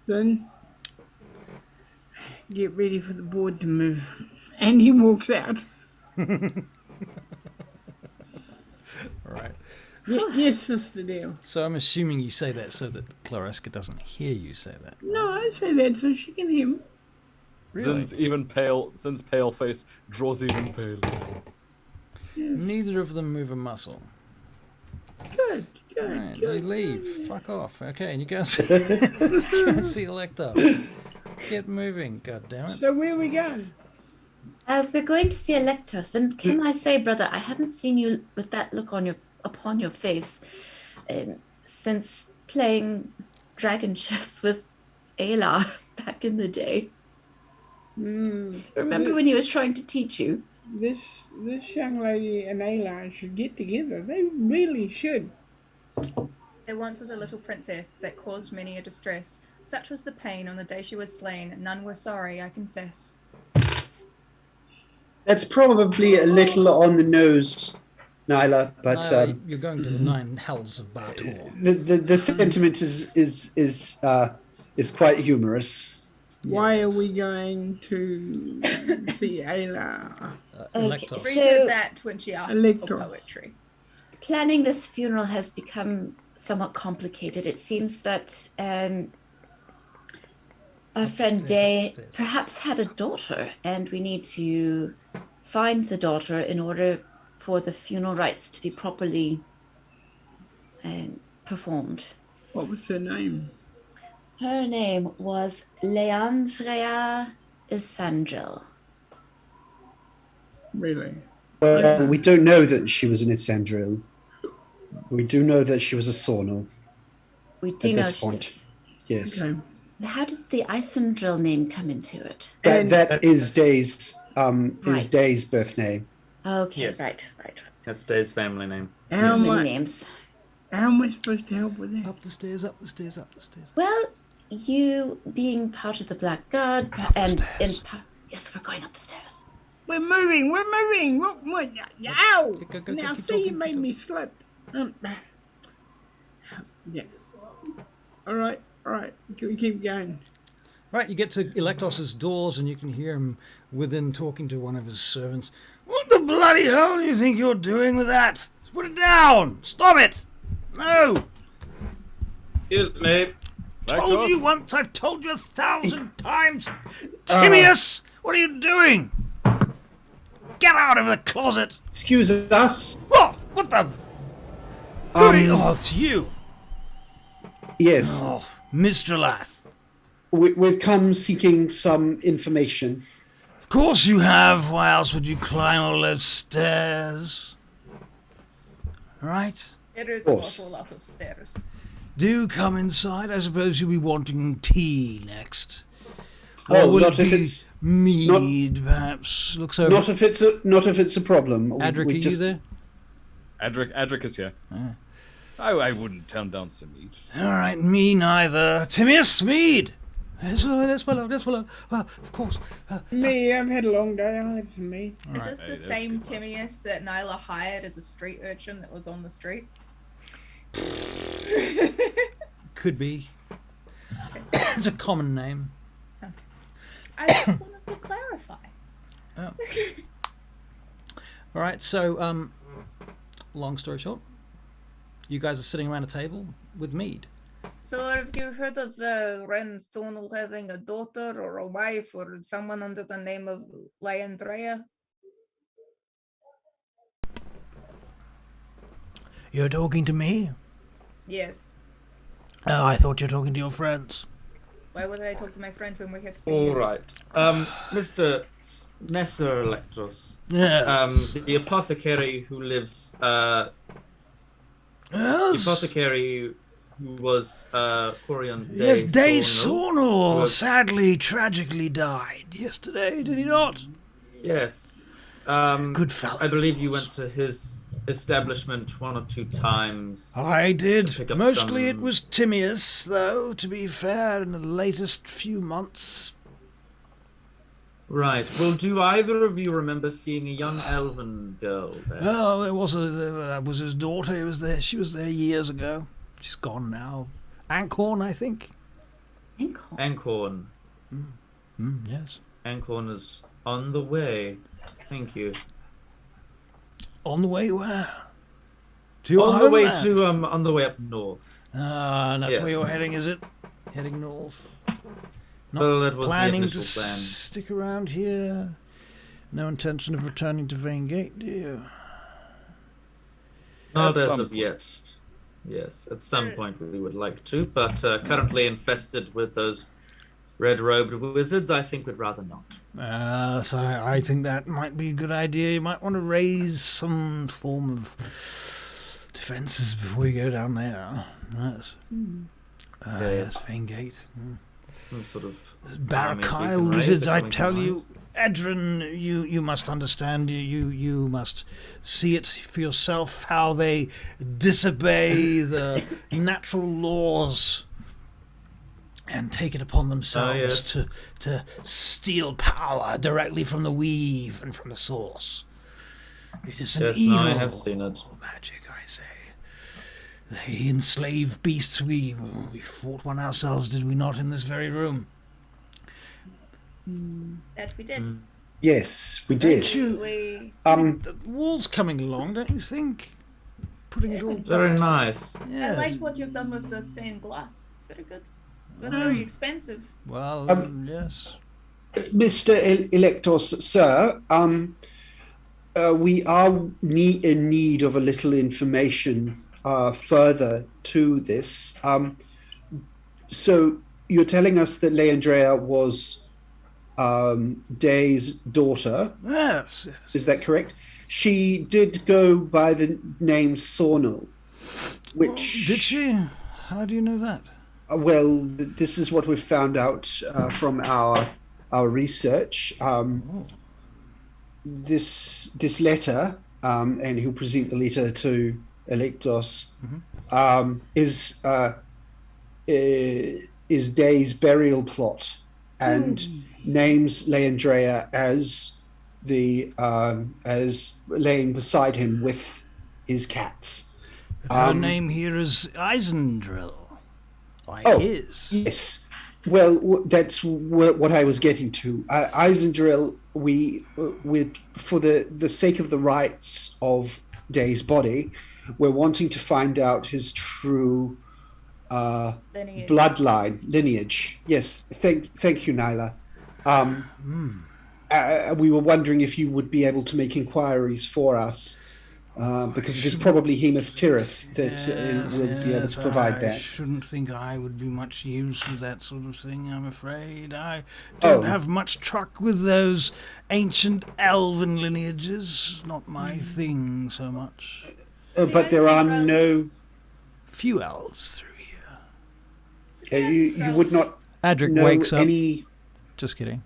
Then, get ready for the board to move. And he walks out. All right. Yes, Sister Dale. So I'm assuming you say that so that Clareska doesn't hear you say that. No, I say that so she can hear me. Really? Zin's pale face draws even pale. Neither of them move a muscle. Good, Right, good. you leave. Fuck off. Okay, and you go see, go and see Electos. Get moving, goddammit. So where are we going? We're going to see Electos, and can I say, brother, I haven't seen you with that look upon your face since playing dragon chess with Ayla back in the day. Remember when he was trying to teach you? This young lady and Ayla should get together. They really should. There once was a little princess that caused many a distress. Such was the pain on the day she was slain. None were sorry, I confess. That's probably a little on the nose, Nyla, but No, you're going to the 9 hells of Bartor. the sentiment is quite humorous. Why are we going to see Ayla? Electos. Read So- her that when she asked for Electos. poetry. Planning this funeral has become somewhat complicated. It seems that our friend Day upstairs. perhaps had a daughter, and we need to find the daughter in order for the funeral rites to be properly performed. What was her name? Her name was Leandrea Isandril. Really? Well, Yes. we don't know that she was an Isandril. We do know that she was a Sornal. We do At know this she point. is. Yes. Okay. How did the Isandril name come into it? And- That is Day's Right. Day's birth name. Okay, Yes. right. That's Dave's family name. How So many much? names. How am I supposed to help with that? Up the stairs, up the stairs, up the stairs. Well, you being part of the Black Guard Up the and stairs. yes, we're going up the stairs. We're moving. What? Ow! Go, Now keep see, talking, you made keep me slip. Yeah. All right. Can we keep going? Right, you get to Electos' doors and you can hear him within talking to one of his servants. What the bloody hell do you think you're doing with that? Put it down! Stop it! No! Excuse me. Told you once, I've told you 1,000 times! Timaeus! What are you doing? Get out of the closet! Excuse us. What the? Who are you? Oh, it's you! Yes, Oh, Mr. Lath. we've come seeking some information. Of course you have. Why else would you climb all those stairs? Right? There is Of an course. awful lot of stairs. Do come inside. I suppose you'll be wanting tea next. Oh, or will not it if be it's mead, perhaps? Looks over. not if it's a problem. Adrik, are you there? Adrik is here. I wouldn't turn down some meat. All right, me neither. Timaeus, mead. That's well, of course. Me, I've had a long day. I'll have some meat. Is this Hey, the that's same good one. Timaeus that Nyla hired as a street urchin that was on the street? Could be. It's a common name. I just wanted to clarify. Oh. All right, so long story short, you guys are sitting around a table with mead. So have you heard of the Ren Sonal having a daughter or a wife or someone under the name of Leandrea? You're talking to me? Yes. Oh, I thought you were talking to your friends. Why would I talk to my friends when we're here to see All you? right. Mr. Messer Electos. Yes. The apothecary who lives... Yes. The apothecary who was Corian Yes, Day Sornel. Sornel sadly, tragically died yesterday, did he not? Yes. Good fellow. I believe you went to his establishment 1 or 2 times. I to did. pick up Mostly some- it was Timaeus, though, to be fair, in the latest few months. Right. Well, do either of you remember seeing a young elven girl there? Oh, that was his daughter. It was there. She was there years ago. She's gone now. Ankhorn, I think. Ankhorn. Yes. Ankhorn is on the way. Thank you. On the way where? To your On the way homeland? to on the way up north. Ah, that's where Yes. you're heading, is it? Heading north. Not Well, that was the planning to initial plan. stick around here. No intention of returning to Vaingate, do you? Not At as some of yet. Yes, at some point we would like to, but currently infested with those red-robed wizards, I think we'd rather not. So I think that might be a good idea. You might want to raise some form of defences before you go down there. Yes. Yes, Vaingate. Some sort of Barakyle wizards, I tell you. Edryn, you must understand, you must see it for yourself how they disobey the natural laws and take it upon themselves to steal power directly from the weave and from the source. It is an evil I have seen it. magic, I say. They enslave beasts. We fought one ourselves, did we not, in this very room? That we did. Yes, we did. We The wall's coming along, don't you think? Putting it all Very back. nice. I Yes. like what you've done with the stained glass. It's very good. But very expensive. Well, yes. Mr. Electos, sir, we are in need of a little information further to this. So you're telling us that Leandrea was Day's daughter. Yes, yes. Is that correct? She did go by the name Sornel, which... Did she? How do you know that? Well, this is what we've found out from our research. This letter, and he'll present the letter to Electos, is Day's burial plot, and names Leandrea as laying beside him with his cats. Her name here is Isendrill. Like Oh, his. yes. Well, that's what I was getting to. Isendrill, we for the sake of the rights of Day's body, we're wanting to find out his true lineage. Yes, thank you, Nyla. We were wondering if you would be able to make inquiries for us, because it is probably Hemoth Tirith that will be able to provide I that. shouldn't think I would be much use with that sort of thing, I'm afraid. I don't have much truck with those ancient elven lineages. Not my thing so much. But there are no... Few elves through here. you would not Adrik know wakes up. any... Just kidding.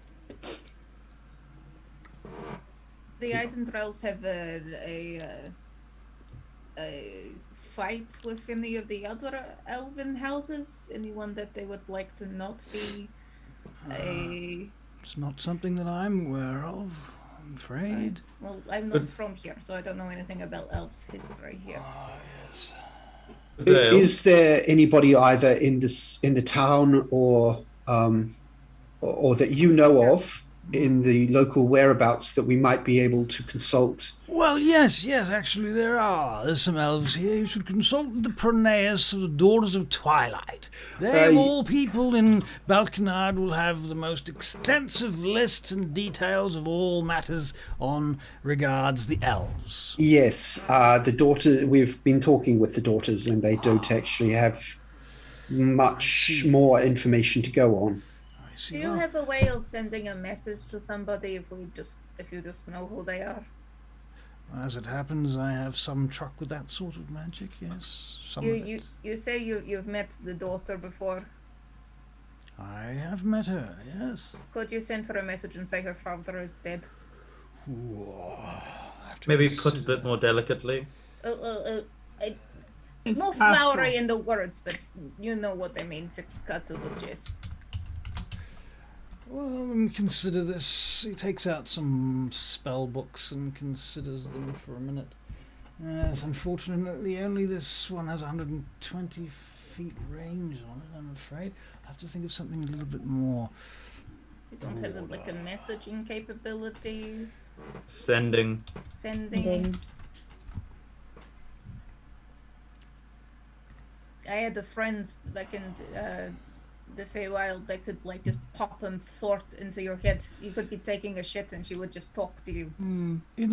The Eisendrels have a fight with any of the other elven houses? Anyone that they would like to not be It's not something that I'm aware of, I'm afraid. Well, I'm not from here, so I don't know anything about elves' history here. Yes. Is there anybody either in the town or that you know of in the local whereabouts that we might be able to consult? Well, yes, actually there are. There's some elves here. You should consult the Pronaias of the Daughters of Twilight. They, of all people in Balkinard, will have the most extensive lists and details of all matters on regards the elves. Yes, the daughter. We've been talking with the daughters, and they don't actually have much more information to go on. Do you have a way of sending a message to somebody if you just know who they are? As it happens, I have some truck with that sort of magic, yes. You say you've met the daughter before? I have met her, yes. Could you send her a message and say her father is dead? Maybe put a bit more delicately. More flowery in the words, but you know what I mean, to cut to the chase. Well, consider this. He takes out some spell books and considers them for a minute. Yes, unfortunately, only this one has 120 feet range on it, I'm afraid. I'll have to think of something a little bit more. You don't have like a messaging capabilities? Sending. I had a friend back in the Feywild that could like just pop a thought into your head. You could be taking a shit and she would just talk to you.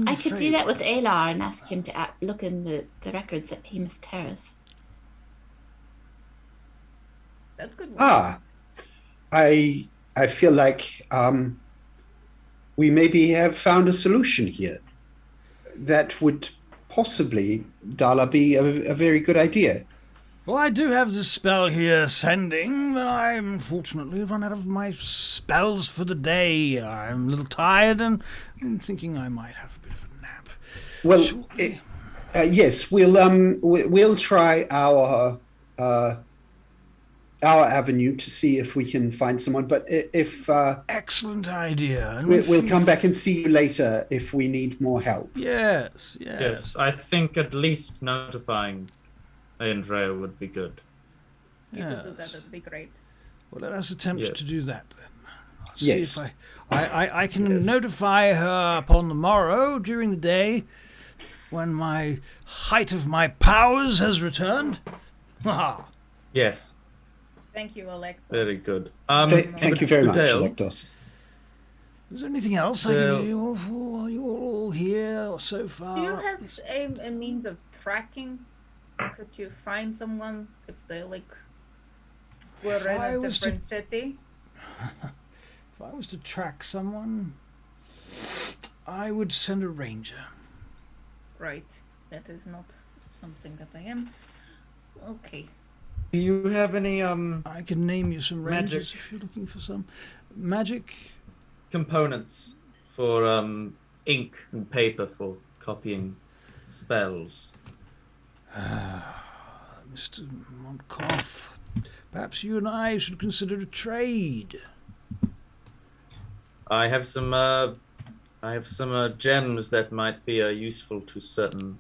I could do that with Alar and ask him to look in the records at Hemoth Terrace. That could work. I feel like we maybe have found a solution here. That would possibly, Dala, be a very good idea. Well, I do have the spell here, sending, but I unfortunately run out of my spells for the day. I'm a little tired and I'm thinking I might have a bit of a nap. Well, yes, we'll try our avenue to see if we can find someone. But if excellent idea, and we'll come back and see you later if we need more help. Yes. I think at least notifying Andrea would be good. You could do that, that'd be great. Well, let us attempt to do that then. I'll see if I can notify her upon the morrow during the day when my height of my powers has returned. Yes. Thank you, Electos. Very good. Thank you very much, Electos. Is there anything else I can do while you're all here so far? Do you have a means of tracking? Could you find someone if they were in a different city? If I was to track someone, I would send a ranger. Right. That is not something that I am. Okay. Do you have any I can name you some rangers magic if you're looking for some magic components for ink and paper for copying spells? Mr. Montcoff, perhaps you and I should consider a trade. I have some gems that might be useful to certain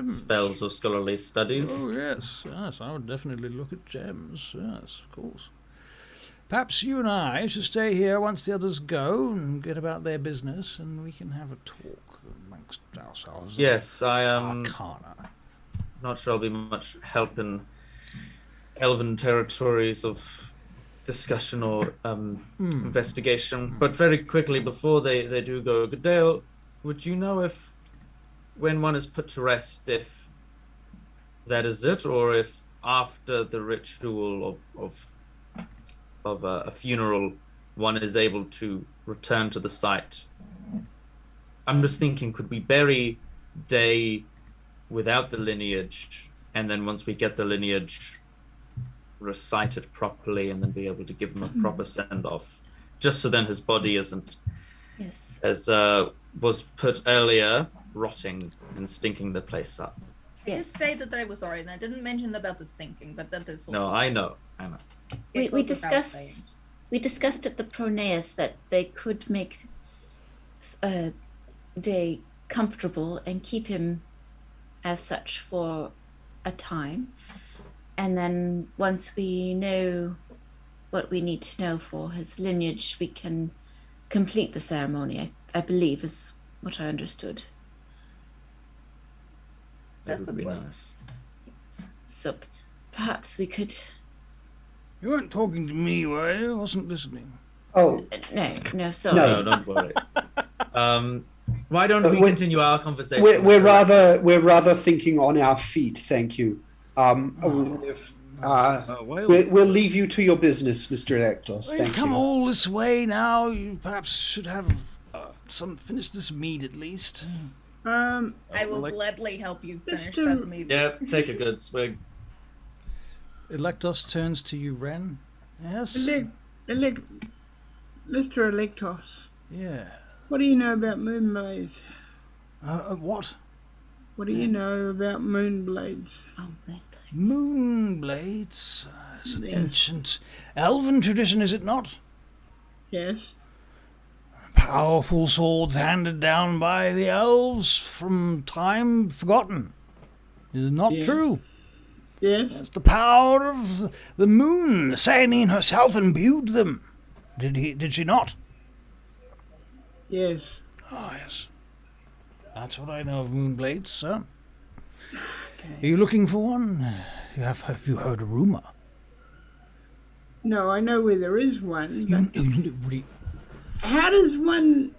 spells or scholarly studies. Oh yes, I would definitely look at gems. Yes, of course. Perhaps you and I should stay here once the others go and get about their business, and we can have a talk amongst ourselves. Yes, Arcana. Not sure I'll be much help in elven territories of discussion or investigation. But very quickly, before they do go, Goodale, would you know if, when one is put to rest, if that is it, or if after the ritual of a funeral, one is able to return to the site? I'm just thinking, could we bury Day without the lineage, and then once we get the lineage, recite it properly, and then be able to give him a proper send-off, just so then his body isn't, as was put earlier, rotting and stinking the place up. I did say that I was sorry, and I didn't mention about the stinking, but that is... No, I know. We discussed at the Pronaias that they could make Day comfortable and keep him as such for a time, and then once we know what we need to know for his lineage, we can complete the ceremony, I believe is what I understood. That would be nice. So perhaps we could... You weren't talking to me, were you? I wasn't listening. Oh, No, sorry. No, don't worry. Why don't we continue our conversation? we're rather thinking on our feet. Thank you. We'll leave you to your business, Mr. Electos. Well, Thank you've come you. all this way now. You perhaps should have finish this mead at least. I will gladly help you finish Mr. that mead. Yeah, take a good swig. Electos turns to you, Ren. Yes? Mr. Electos, Yeah. what do you know about Moonblades? What? What do you know about Moonblades? Oh, my Moonblades? It's an ancient elven tradition, is it not? Yes. Powerful swords handed down by the elves from time forgotten. Is it not true? Yes. It's the power of the moon. Sayanine herself imbued them. Did she not? Yes. Oh, yes. That's what I know of Moonblades, sir. Okay. Are you looking for one? Have you heard a rumor? No, I know where there is one. You, How does one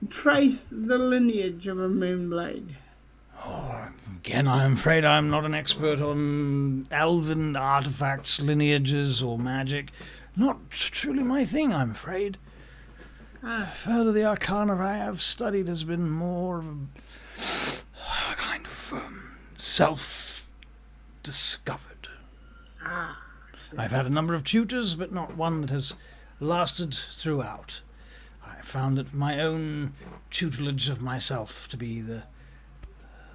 trace the lineage of a Moonblade? again, I'm afraid I'm not an expert on elven artifacts, lineages, or magic. Not truly my thing, I'm afraid. Further, the arcana I have studied has been more of a kind of self-discovered. I've had a number of tutors, but not one that has lasted throughout. I found that my own tutelage of myself to be the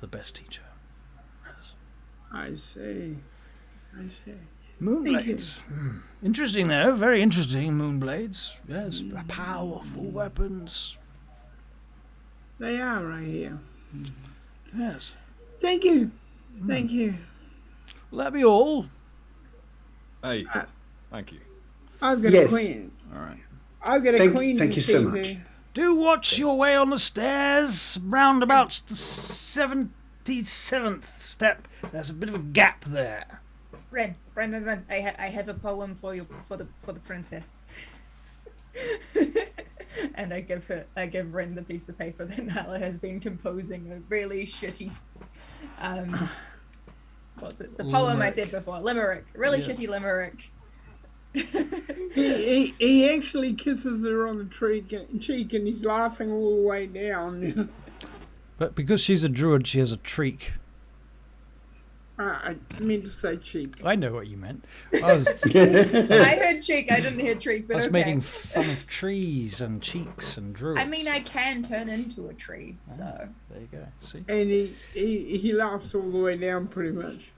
best teacher. Yes. I see. Moonblades. Interesting, though. Very interesting, Moonblades. Yes, powerful weapons. They are right here. Yes. Thank you. Thank you. Will that be all? Hey, thank you. I've got Yes. a queen. All right. I've got a queen. Thank to you so see much. to. Do watch your way on the stairs, round about the 77th step. There's a bit of a gap there. Ren. I have a poem for you for the princess. And I give Ren the piece of paper that Nyla has been composing a really shitty what's it? The poem I said before. Limerick. Really shitty limerick. He actually kisses her on the cheek and he's laughing all the way down. But because she's a druid, she has a treek. I meant to say cheek. I know what you meant. I was I heard cheek, I didn't hear treek, but okay. making fun of trees and cheeks and druids. I mean, I can turn into a tree, so. There you go. See? And he laughs all the way down pretty much.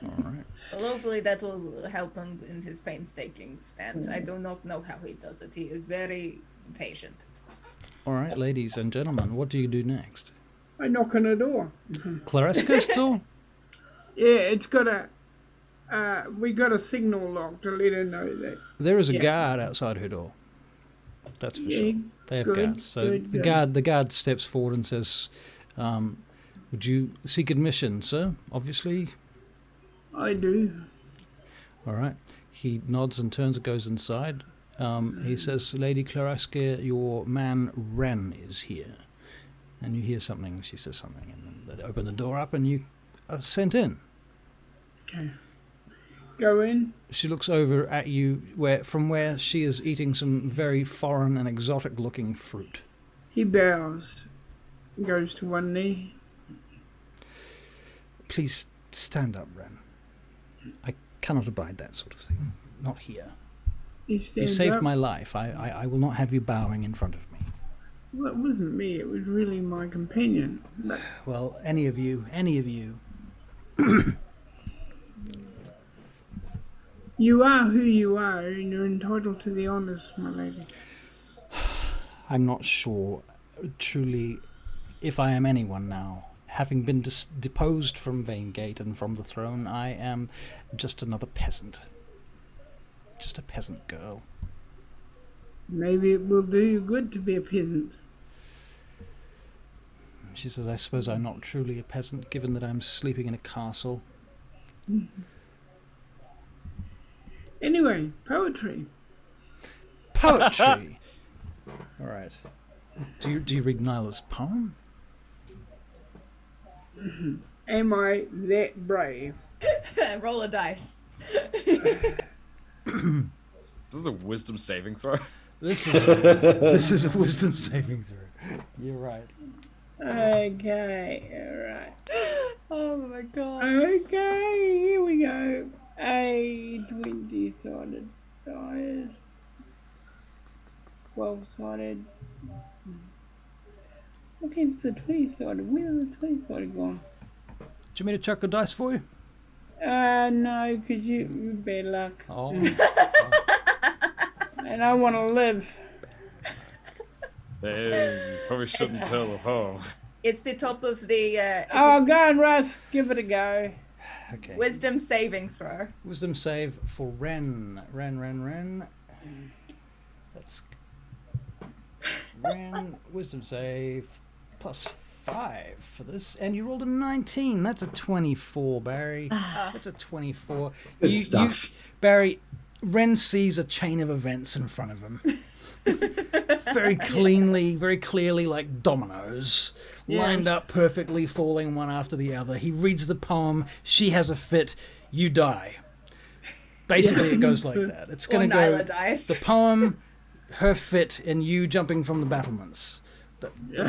All right. Well, hopefully that will help him in his painstaking stance. I do not know how he does it. He is very patient. All right, ladies and gentlemen, what do you do next? I knock on a door. Clareska's door? Yeah, it's got we got a signal lock to let her know that. There is a guard outside her door. That's for sure. They have guards. So the guard steps forward and says, would you seek admission, sir? Obviously. I do. All right. He nods and turns and goes inside. He says, Lady Clareska, your man Ren is here. And you hear something. She says something. And then they open the door up and you are sent in. Okay. Go in. She looks over at you from where she is eating some very foreign and exotic looking fruit. He bows. Goes to one knee. Please stand up, Ren. I cannot abide that sort of thing. Not here. He You stands saved up. my life. I will not have you bowing in front of me. Well, it wasn't me. It was really my companion. But Well, any of you. you are who you are, and you're entitled to the honours, my lady. I'm not sure, truly, if I am anyone now. Having been deposed from Vaingate and from the throne, I am just another peasant. Just a peasant girl. Maybe it will do you good to be a peasant. She says, I suppose I'm not truly a peasant, given that I'm sleeping in a castle. Anyway, poetry. Poetry! All right. Do you read Nyla's poem? Am I that brave? Roll a dice. This is a wisdom saving throw. This is a wisdom saving throw. You're right. Okay, alright. Oh my god. Okay, here we go. A 20-sided dice. 12-sided. Okay, it's the 20-sided. Where's the 20-sided gone? Do you want me to chuck a dice for you? No, could you bad luck. Oh. And I want to live. Hey, you probably shouldn't tell the poem. It's the top of the Oh, go on, Russ. Give it a go. Okay. wisdom saving throw. Wisdom save for Ren. Ren. That's Ren. Wisdom save +5 for this, and you rolled a 19. That's a 24, Barry. That's a 24. Good stuff. Barry, Ren sees a chain of events in front of him. Very clearly like dominoes, lined up perfectly, falling one after the other. He reads the poem, she has a fit, you die. Basically, it goes like that. It's going to go Nyla dies. the poem, her fit, and you jumping from the battlements.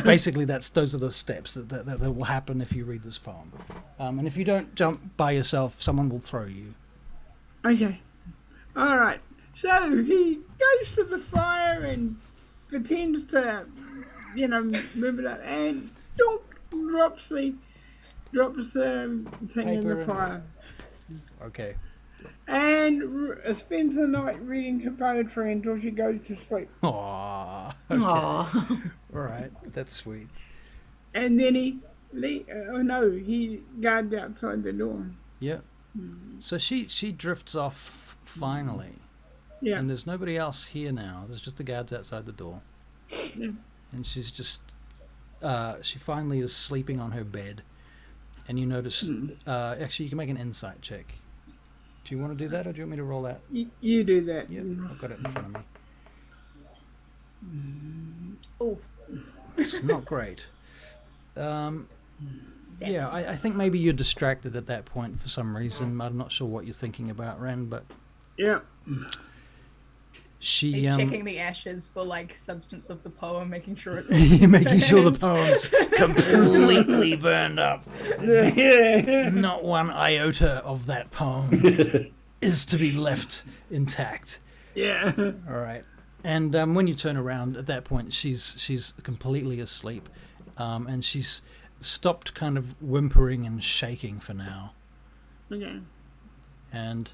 Basically, those are the steps that will happen if you read this poem. And if you don't jump by yourself, someone will throw you. Okay. Alright. So he goes to the fire and pretends to, move it up, and donk, drops the thing in the Paper. fire. Okay. And spends the night reading her poetry until she goes to sleep. Aww. Okay. Aw. All right. That's sweet. And then he guards outside the door. Yeah. So she drifts off finally. Yeah. And there's nobody else here now. There's just the guards outside the door. Yeah. And she's just, she finally is sleeping on her bed. And you notice, actually, you can make an insight check. Do you want to do that, or do you want me to roll that? You do that. Yeah, I've got it in front of me. Oh, It's not great. Yeah, I think maybe you're distracted at that point for some reason. I'm not sure what you're thinking about, Ren, but Yeah. she he's checking the ashes for like substance of the poem, making sure it's you're making sure the poem's completely burned up. Not one iota of that poem is to be left intact. Yeah. All right. And when you turn around at that point, she's completely asleep, and she's stopped kind of whimpering and shaking for now. Okay. And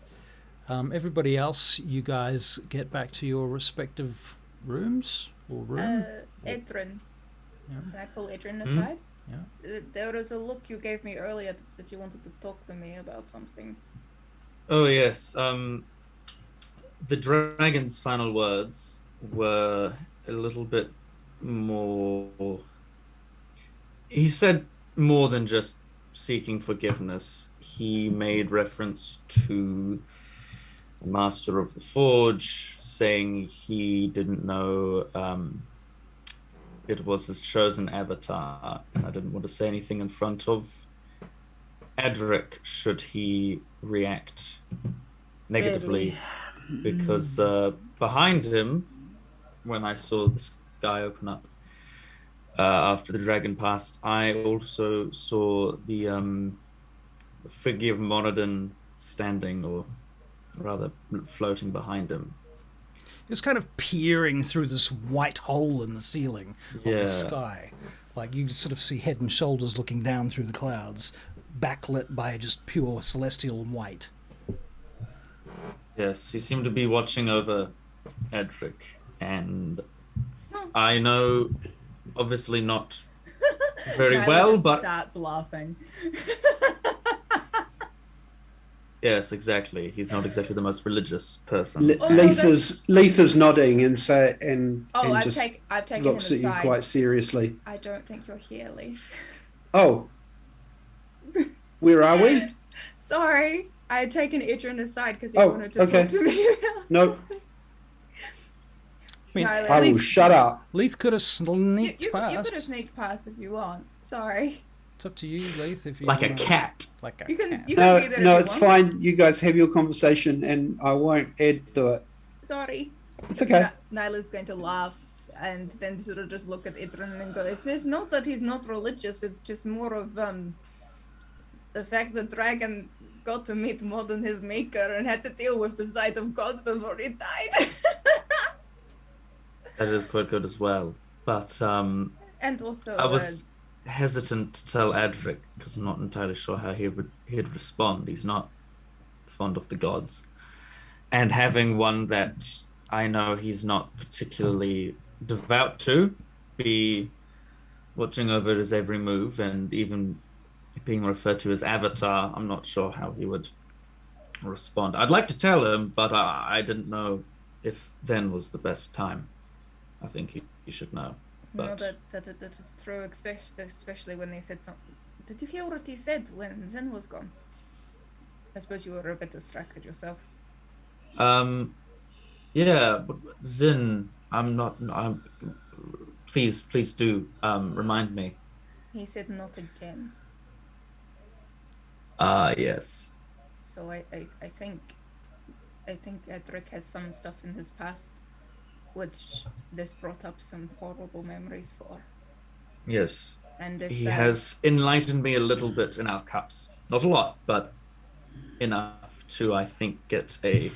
everybody else, you guys get back to your respective rooms or room. Edryn. Yeah. Can I pull Edryn aside? Yeah. There was a look you gave me earlier that said you wanted to talk to me about something. Oh yes. The dragon's final words were a little bit more. He said more than just seeking forgiveness. He made reference to the Master of the Forge, saying he didn't know it was his chosen avatar, and I didn't want to say anything in front of Adrik should he react negatively, because behind him, when I saw the sky open up after the dragon passed, I also saw the figure of Moradin standing, or rather floating behind him. He was kind of peering through this white hole in the ceiling of Yeah. the sky. Like you sort of see head and shoulders looking down through the clouds, backlit by just pure celestial white. Yes, he seemed to be watching over Edric, and I know, obviously not very Nyla well, just but starts laughing. Yes, exactly. He's not exactly the most religious person. Leith is nodding and I've just taken looks him at you aside. quite seriously. I don't think you're here, Leith. Oh, where are we? Sorry, I had taken Edryn aside because he Oh, wanted to okay. talk to me. No, I mean, Nyla, I will shut up. Leith could have sneaked you past. could have sneaked past if you want. Sorry. It's up to you, Leith, if you Like a wanna- cat. Like a You can cat. be No, there no, if you it's want. fine. You guys have your conversation, and I won't add to it. Sorry. It's okay. Nyla's going to laugh and then sort of just look at Edryn and go, it's not that he's not religious, it's just more of the fact that Dragon got to meet more than his maker and had to deal with the sight of gods before he died. That is quite good as well. But And also I was hesitant to tell Adrik because I'm not entirely sure how he'd respond. He's not fond of the gods. And having one that I know he's not particularly devout to, be watching over his every move and even being referred to as Avatar, I'm not sure how he would respond. I'd like to tell him, but I didn't know if then was the best time. I think he should know. But no, that was true, especially when they said something. Did you hear what he said when Zen was gone? I suppose you were a bit distracted yourself. yeah, but Zin, please do remind me. He said not again. Yes. So I think Adrik has some stuff in his past which this brought up some horrible memories for. Yes. And if He has enlightened me a little bit in our cups. Not a lot, but enough to, I think, get a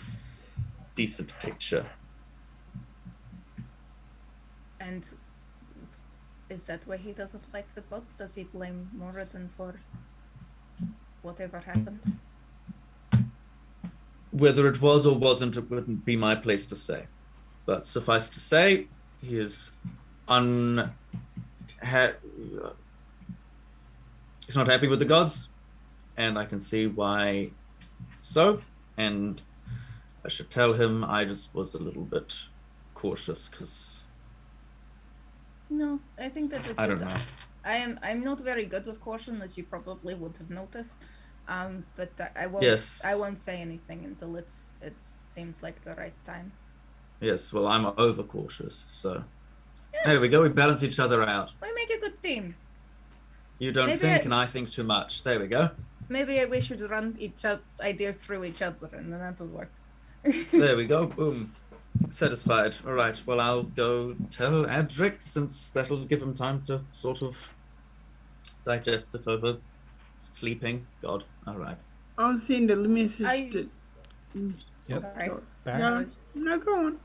decent picture. And is that why he doesn't like the gods? Does he blame Moradin for whatever happened? Whether it was or wasn't, it wouldn't be my place to say. But suffice to say, he is he's not happy with the gods, and I can see why so, and I should tell him I just was a little bit cautious, because No, I think that is I don't good. know. I'm not very good with caution, as you probably would have noticed. But I won't. Yes. I won't say anything until it seems like the right time. Yes, well, I'm overcautious, so there we go. We balance each other out. We make a good team. You don't Maybe think, I- and I think too much. There we go. Maybe we should run ideas through each other, and then that'll work. There we go. Boom. Satisfied. All right. Well, I'll go tell Adrik, since that'll give him time to sort of digest it over sleeping. God. All right. I'll send a message I- to... Yep. Sorry. Baron? No, go on.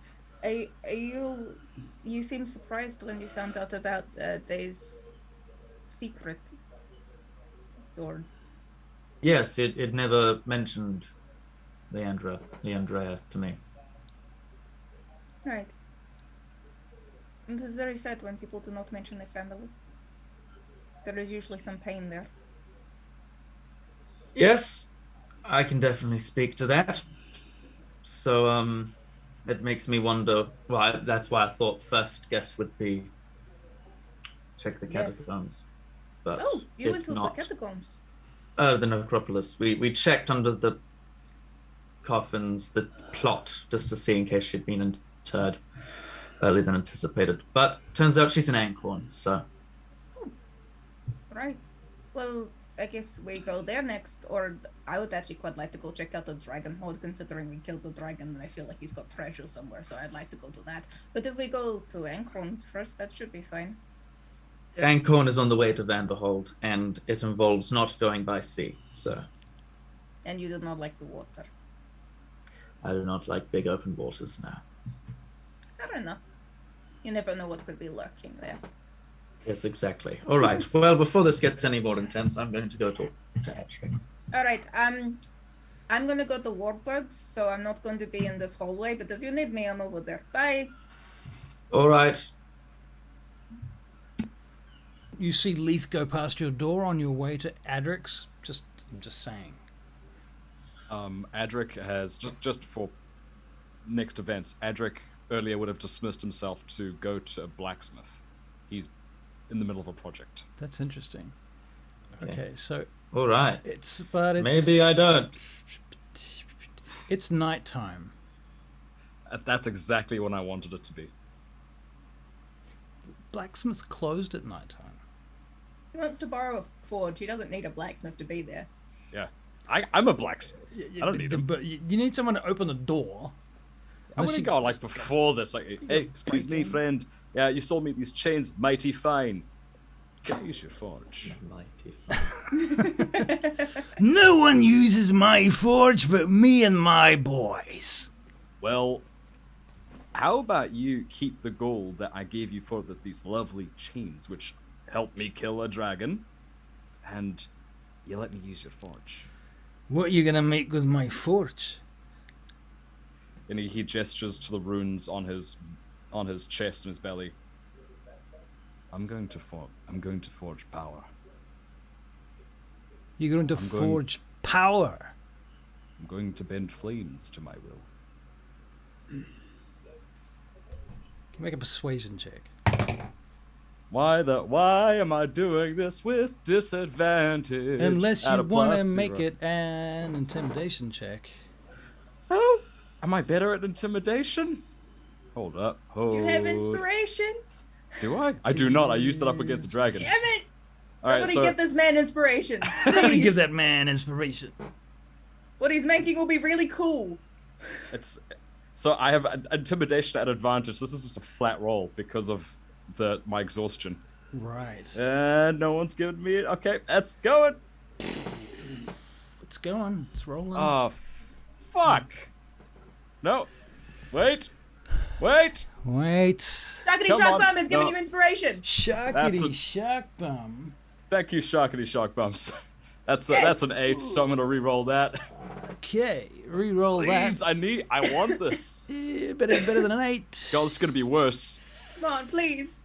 You seem surprised when you found out about Day's secret door. Yes, it never mentioned Leandrea to me. Right. It is very sad when people do not mention their family. There is usually some pain there. Yes, I can definitely speak to that. So, it makes me wonder. Well, that's why I thought first guess would be check the Yes. catacombs. But Oh, you if went to not, the catacombs. the Necropolis. We checked under the coffins, the plot, just to see in case she'd been interred earlier than anticipated. But turns out she's an Ankhorn, so Right. Well, I guess we go there next, or I would actually quite like to go check out the dragon hoard, considering we killed the dragon and I feel like he's got treasure somewhere, so I'd like to go to that. But if we go to Ankhorn first, that should be fine. Ankhorn is on the way to Vanderhold, and it involves not going by sea. So And you do not like the water. I do not like big open waters now. Fair enough. You never know what could be lurking there. Yes, exactly. All right. Well, before this gets any more intense, I'm going to go talk to Adrik. Alright, I'm gonna go to Warburgs, so I'm not going to be in this hallway, but if you need me, I'm over there. Bye! All right. You see Leith go past your door on your way to Adrik's? I'm just saying. Adrik has just for next events. Adrik earlier would have dismissed himself to go to a blacksmith. He's in the middle of a project. That's interesting. Okay, so All right. it's Maybe I don't. It's nighttime. That's exactly what I wanted it to be. Blacksmith's closed at nighttime. He wants to borrow a forge. He doesn't need a blacksmith to be there. Yeah, I'm a blacksmith. I don't need him. But you need someone to open the door. I want to go like before this. Like, hey, excuse me, friend. Yeah, you sold me these chains, mighty fine. Can I use your forge? No one uses my forge but me and my boys. Well, how about you keep the gold that I gave you for these lovely chains, which helped me kill a dragon, and you let me use your forge. What are you gonna make with my forge? And he gestures to the runes on his chest and his belly. I'm going to forge power. You're going to forge power. I'm going to bend flames to my will. Can you make a persuasion check? Why am I doing this with disadvantage? Unless you want to +0. make it an intimidation check. Oh, am I better at intimidation? Hold up. You have inspiration? Do I? I do not. I used it up against a dragon. Damn it! All right, Somebody give this man inspiration. Somebody Please. give that man inspiration. What he's making will be really cool. So I have intimidation at advantage. This is just a flat roll because of my exhaustion. Right. And no one's giving me it. Okay, that's going. It's going. It's rolling. Oh, fuck. No. Wait. Sharkity Come Shark on. Bum is giving No. you inspiration. Sharkity Shark Bum. Thank you, Sharkity Shark Bumps. That's an 8, so I'm gonna re-roll that. Okay, re-roll Please, that. I want this. Better than an 8. God, this is gonna be worse. Come on, please.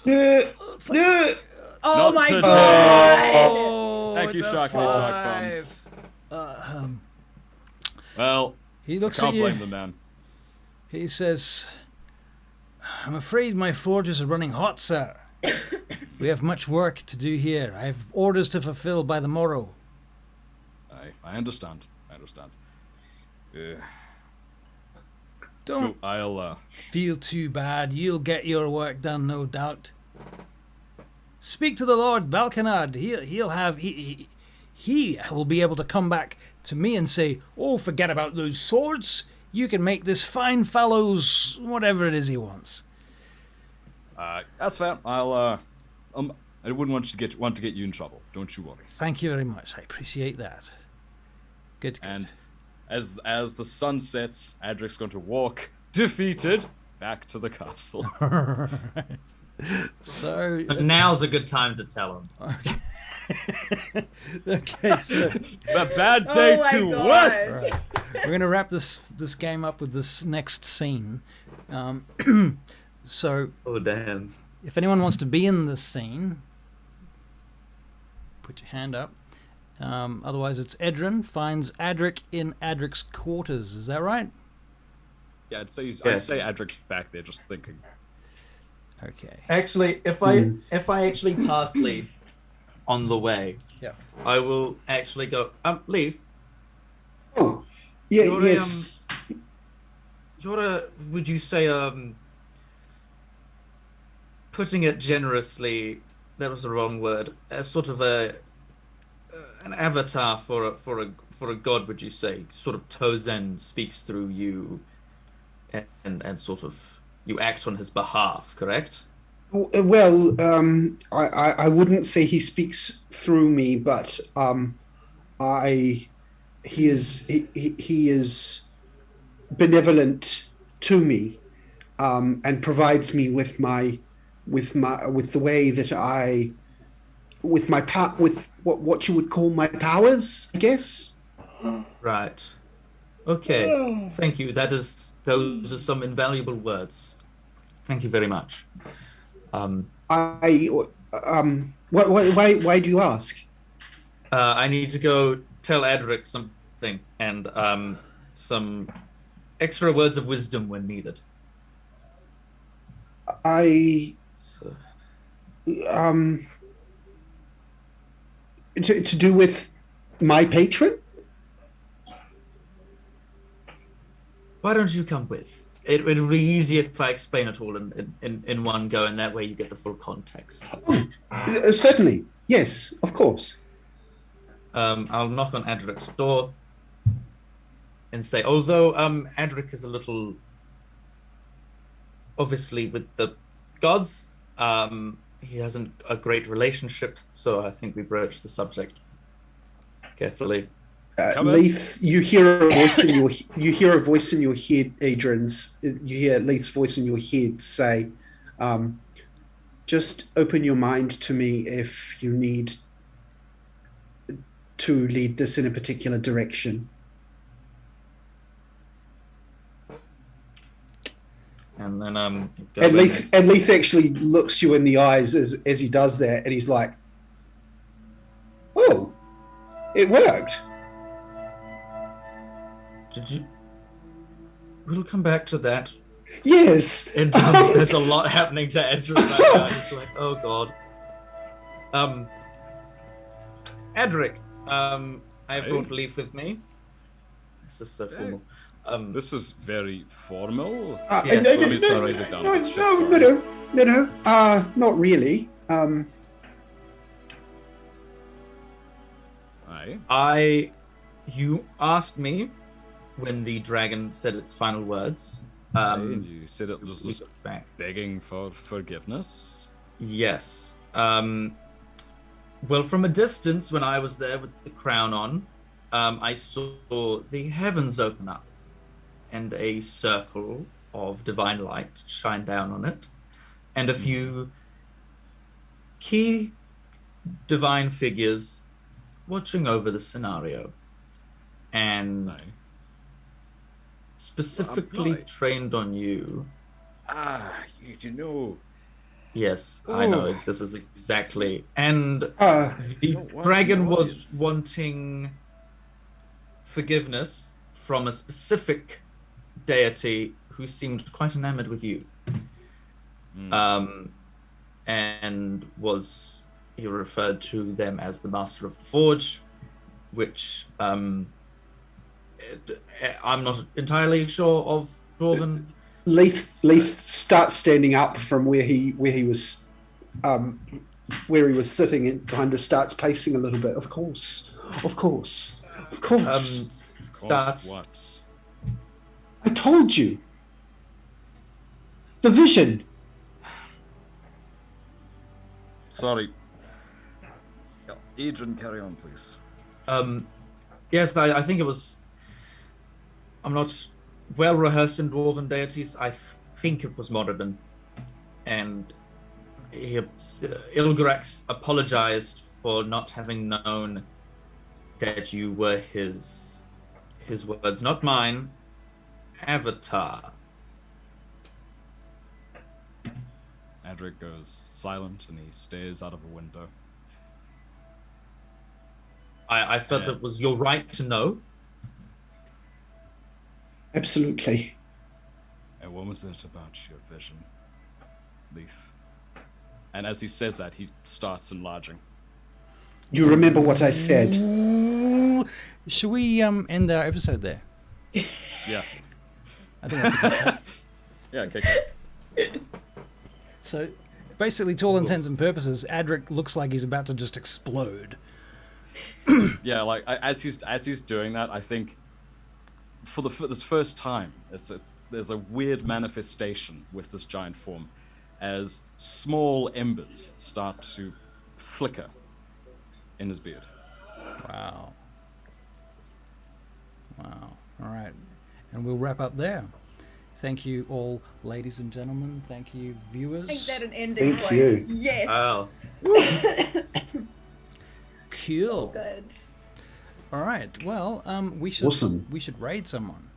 It's like, Oh Not my today. god! oh, Thank you, it's a Sharkity Shark 5. Bumps. Well, He I looks can't at blame you. the man. He says, I'm afraid my forges are running hot, sir. We have much work to do here. I have orders to fulfill by the morrow. I understand. Don't I'll feel too bad. You'll get your work done, no doubt. Speak to the Lord Balkinard. He will be able to come back to me and say, oh, forget about those swords. You can make this fine fellow's whatever it is he wants. that's fair. I wouldn't want to get you in trouble. Don't you worry. Thank you very much. I appreciate that. Good. And as the sun sets, Adrik's going to walk defeated back to the castle. So But now's a good time to tell him. okay, so A bad day Oh my to God. worse. right. We're gonna wrap this game up with this next scene. So Oh, damn. if anyone wants to be in this scene, put your hand up. Otherwise, it's Edryn finds Adrik in Adrik's quarters. Is that right? Yeah, I'd say Yes. Adrik's back there, just thinking. Okay. Actually, if I actually pass Leith on the way, Yeah. I will actually go. Leith, Oh, yeah, You're, yes. would you say putting it generously? That was the wrong word. As sort of an avatar for a god. Would you say sort of Tozen speaks through you, and sort of you act on his behalf, correct? Well, I wouldn't say he speaks through me, but he is benevolent to me, and provides me with the way that with what you would call my powers, I guess. Right. Okay. Thank you. Those are some invaluable words. Thank you very much. Why do you ask? I need to go tell Adrik something and some extra words of wisdom when needed. I So, to do with my patron. why don't you come with? It would be easier if I explain it all in one go, and that way you get the full context. Certainly, yes, of course. I'll knock on Adrik's door and say, although Adrik is a little, obviously with the gods, he hasn't a great relationship, so I think we broach the subject carefully. Leith, you hear a voice in your head, Edryn's. You hear Leith's voice in your head say, "Just open your mind to me if you need to lead this in a particular direction." And then And Leith actually looks you in the eyes as he does that, and he's like, "Oh, it worked." Did you? We'll come back to that. Yes. There's a lot happening to Edryn right now. He's like, oh god. Adrik, I brought Leith with me. This is so formal. This is very formal. Yes. No, not really. You asked me when the dragon said its final words. And you said it was just back. begging for forgiveness. Yes. Well, from a distance, when I was there with the crown on, I saw the heavens open up and a circle of divine light shine down on it, and a few key divine figures watching over the scenario. And specifically trained on you. You know. Yes, I know. This is exactly. And the dragon was wanting forgiveness from a specific deity who seemed quite enamored with you. And he referred to them as the Master of the Forge, which I'm not entirely sure of, Dwarven. Leith starts standing up from where he was sitting and kind of starts pacing a little bit. Of course. Starts. What? I told you. The vision. Sorry. Edryn, carry on, please. Yes, I think it was. I'm not well rehearsed in dwarven deities. I think it was Moradin, and Ilgorax apologized for not having known that you were his words, not mine, avatar. Adrik goes silent and he stares out of a window. I felt it was your right to know. Absolutely. And what was it about your vision, Leith? And as he says that, he starts enlarging. You remember what I said? Should we end our episode there? Yeah. I think that's a good place. Yeah, okay, guys. So, basically, to all intents and purposes, Adrik looks like he's about to just explode. Yeah, like as he's doing that, I think for this first time, there's a weird manifestation with this giant form, as small embers start to flicker in his beard. Wow. All right, and we'll wrap up there. Thank you all, ladies and gentlemen. Thank you, viewers. Make that an ending Thank point. you. Yes. Wow. Cool. Good. All right. Well, we should Awesome. we should raid someone.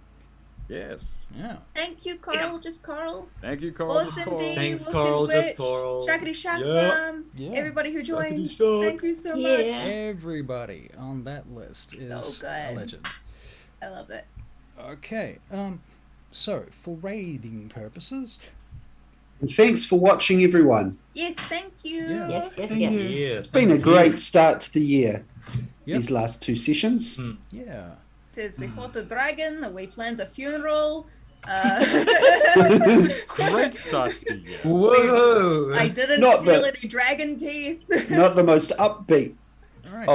Yes. Yeah. Thank you, Carl. Just Carl. Thank you, Carl. Just Awesome Carl. D. Thanks, Wolfie Carl, just Witch, Carl. Shackety Shack Yep. Farm, Yeah. everybody who joined. Shack. Thank you so much. Yeah. Everybody on that list is So a good. legend. I love it. Okay. So for raiding purposes, And thanks for watching, everyone. Yes, thank you. Yeah. Yes, yes, Thank yes. you. Yeah. It's been a great start to the year. Yep. These last 2 sessions. yeah. Says we fought the dragon, we planned the funeral. Great start to the year. Whoa! I didn't Not steal the- any dragon teeth. Not the most upbeat All right.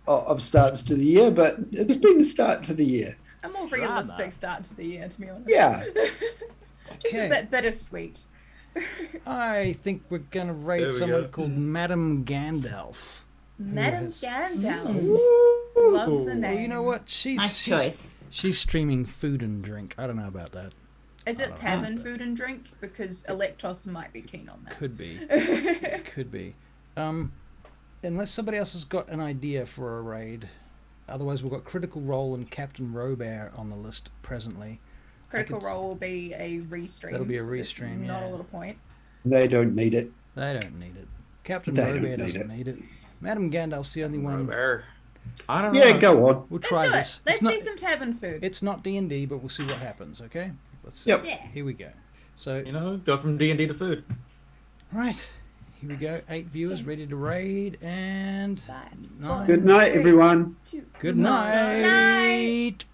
of starts to the year, but it's been a start to the year. A more realistic start to the year, to be honest. Yeah. Just a Okay. bit bittersweet. I think we're gonna There raid we someone go. called Madame Gandalf. Madam has- Gandalf. Love the name. Well, you know what? Nice choice. She's streaming food and drink. I don't know about that. Is I it don't know. tavern food and drink? Because Electos might be keen on that. Could be. Could be. Unless somebody else has got an idea for a raid. Otherwise, we've got Critical Role and Captain Robert on the list presently. Critical could- Role will be a restream. That'll be a so there's restream, Not yeah. a little point. They don't need it. They don't need it. Captain They don't Robert need doesn't it. need it. Madame Gandalf's the only one. I don't know. Yeah, go on. We'll Let's try do this. it. Let's It's not, see some tavern food. it's not D&D, but we'll see what happens, okay? Let's see. Yep. Yeah. Here we go. So, You know, go from D&D to food. right. Here we go. 8 viewers ready to raid, and 5, 9. Good night, everyone. 2. Good night. Night.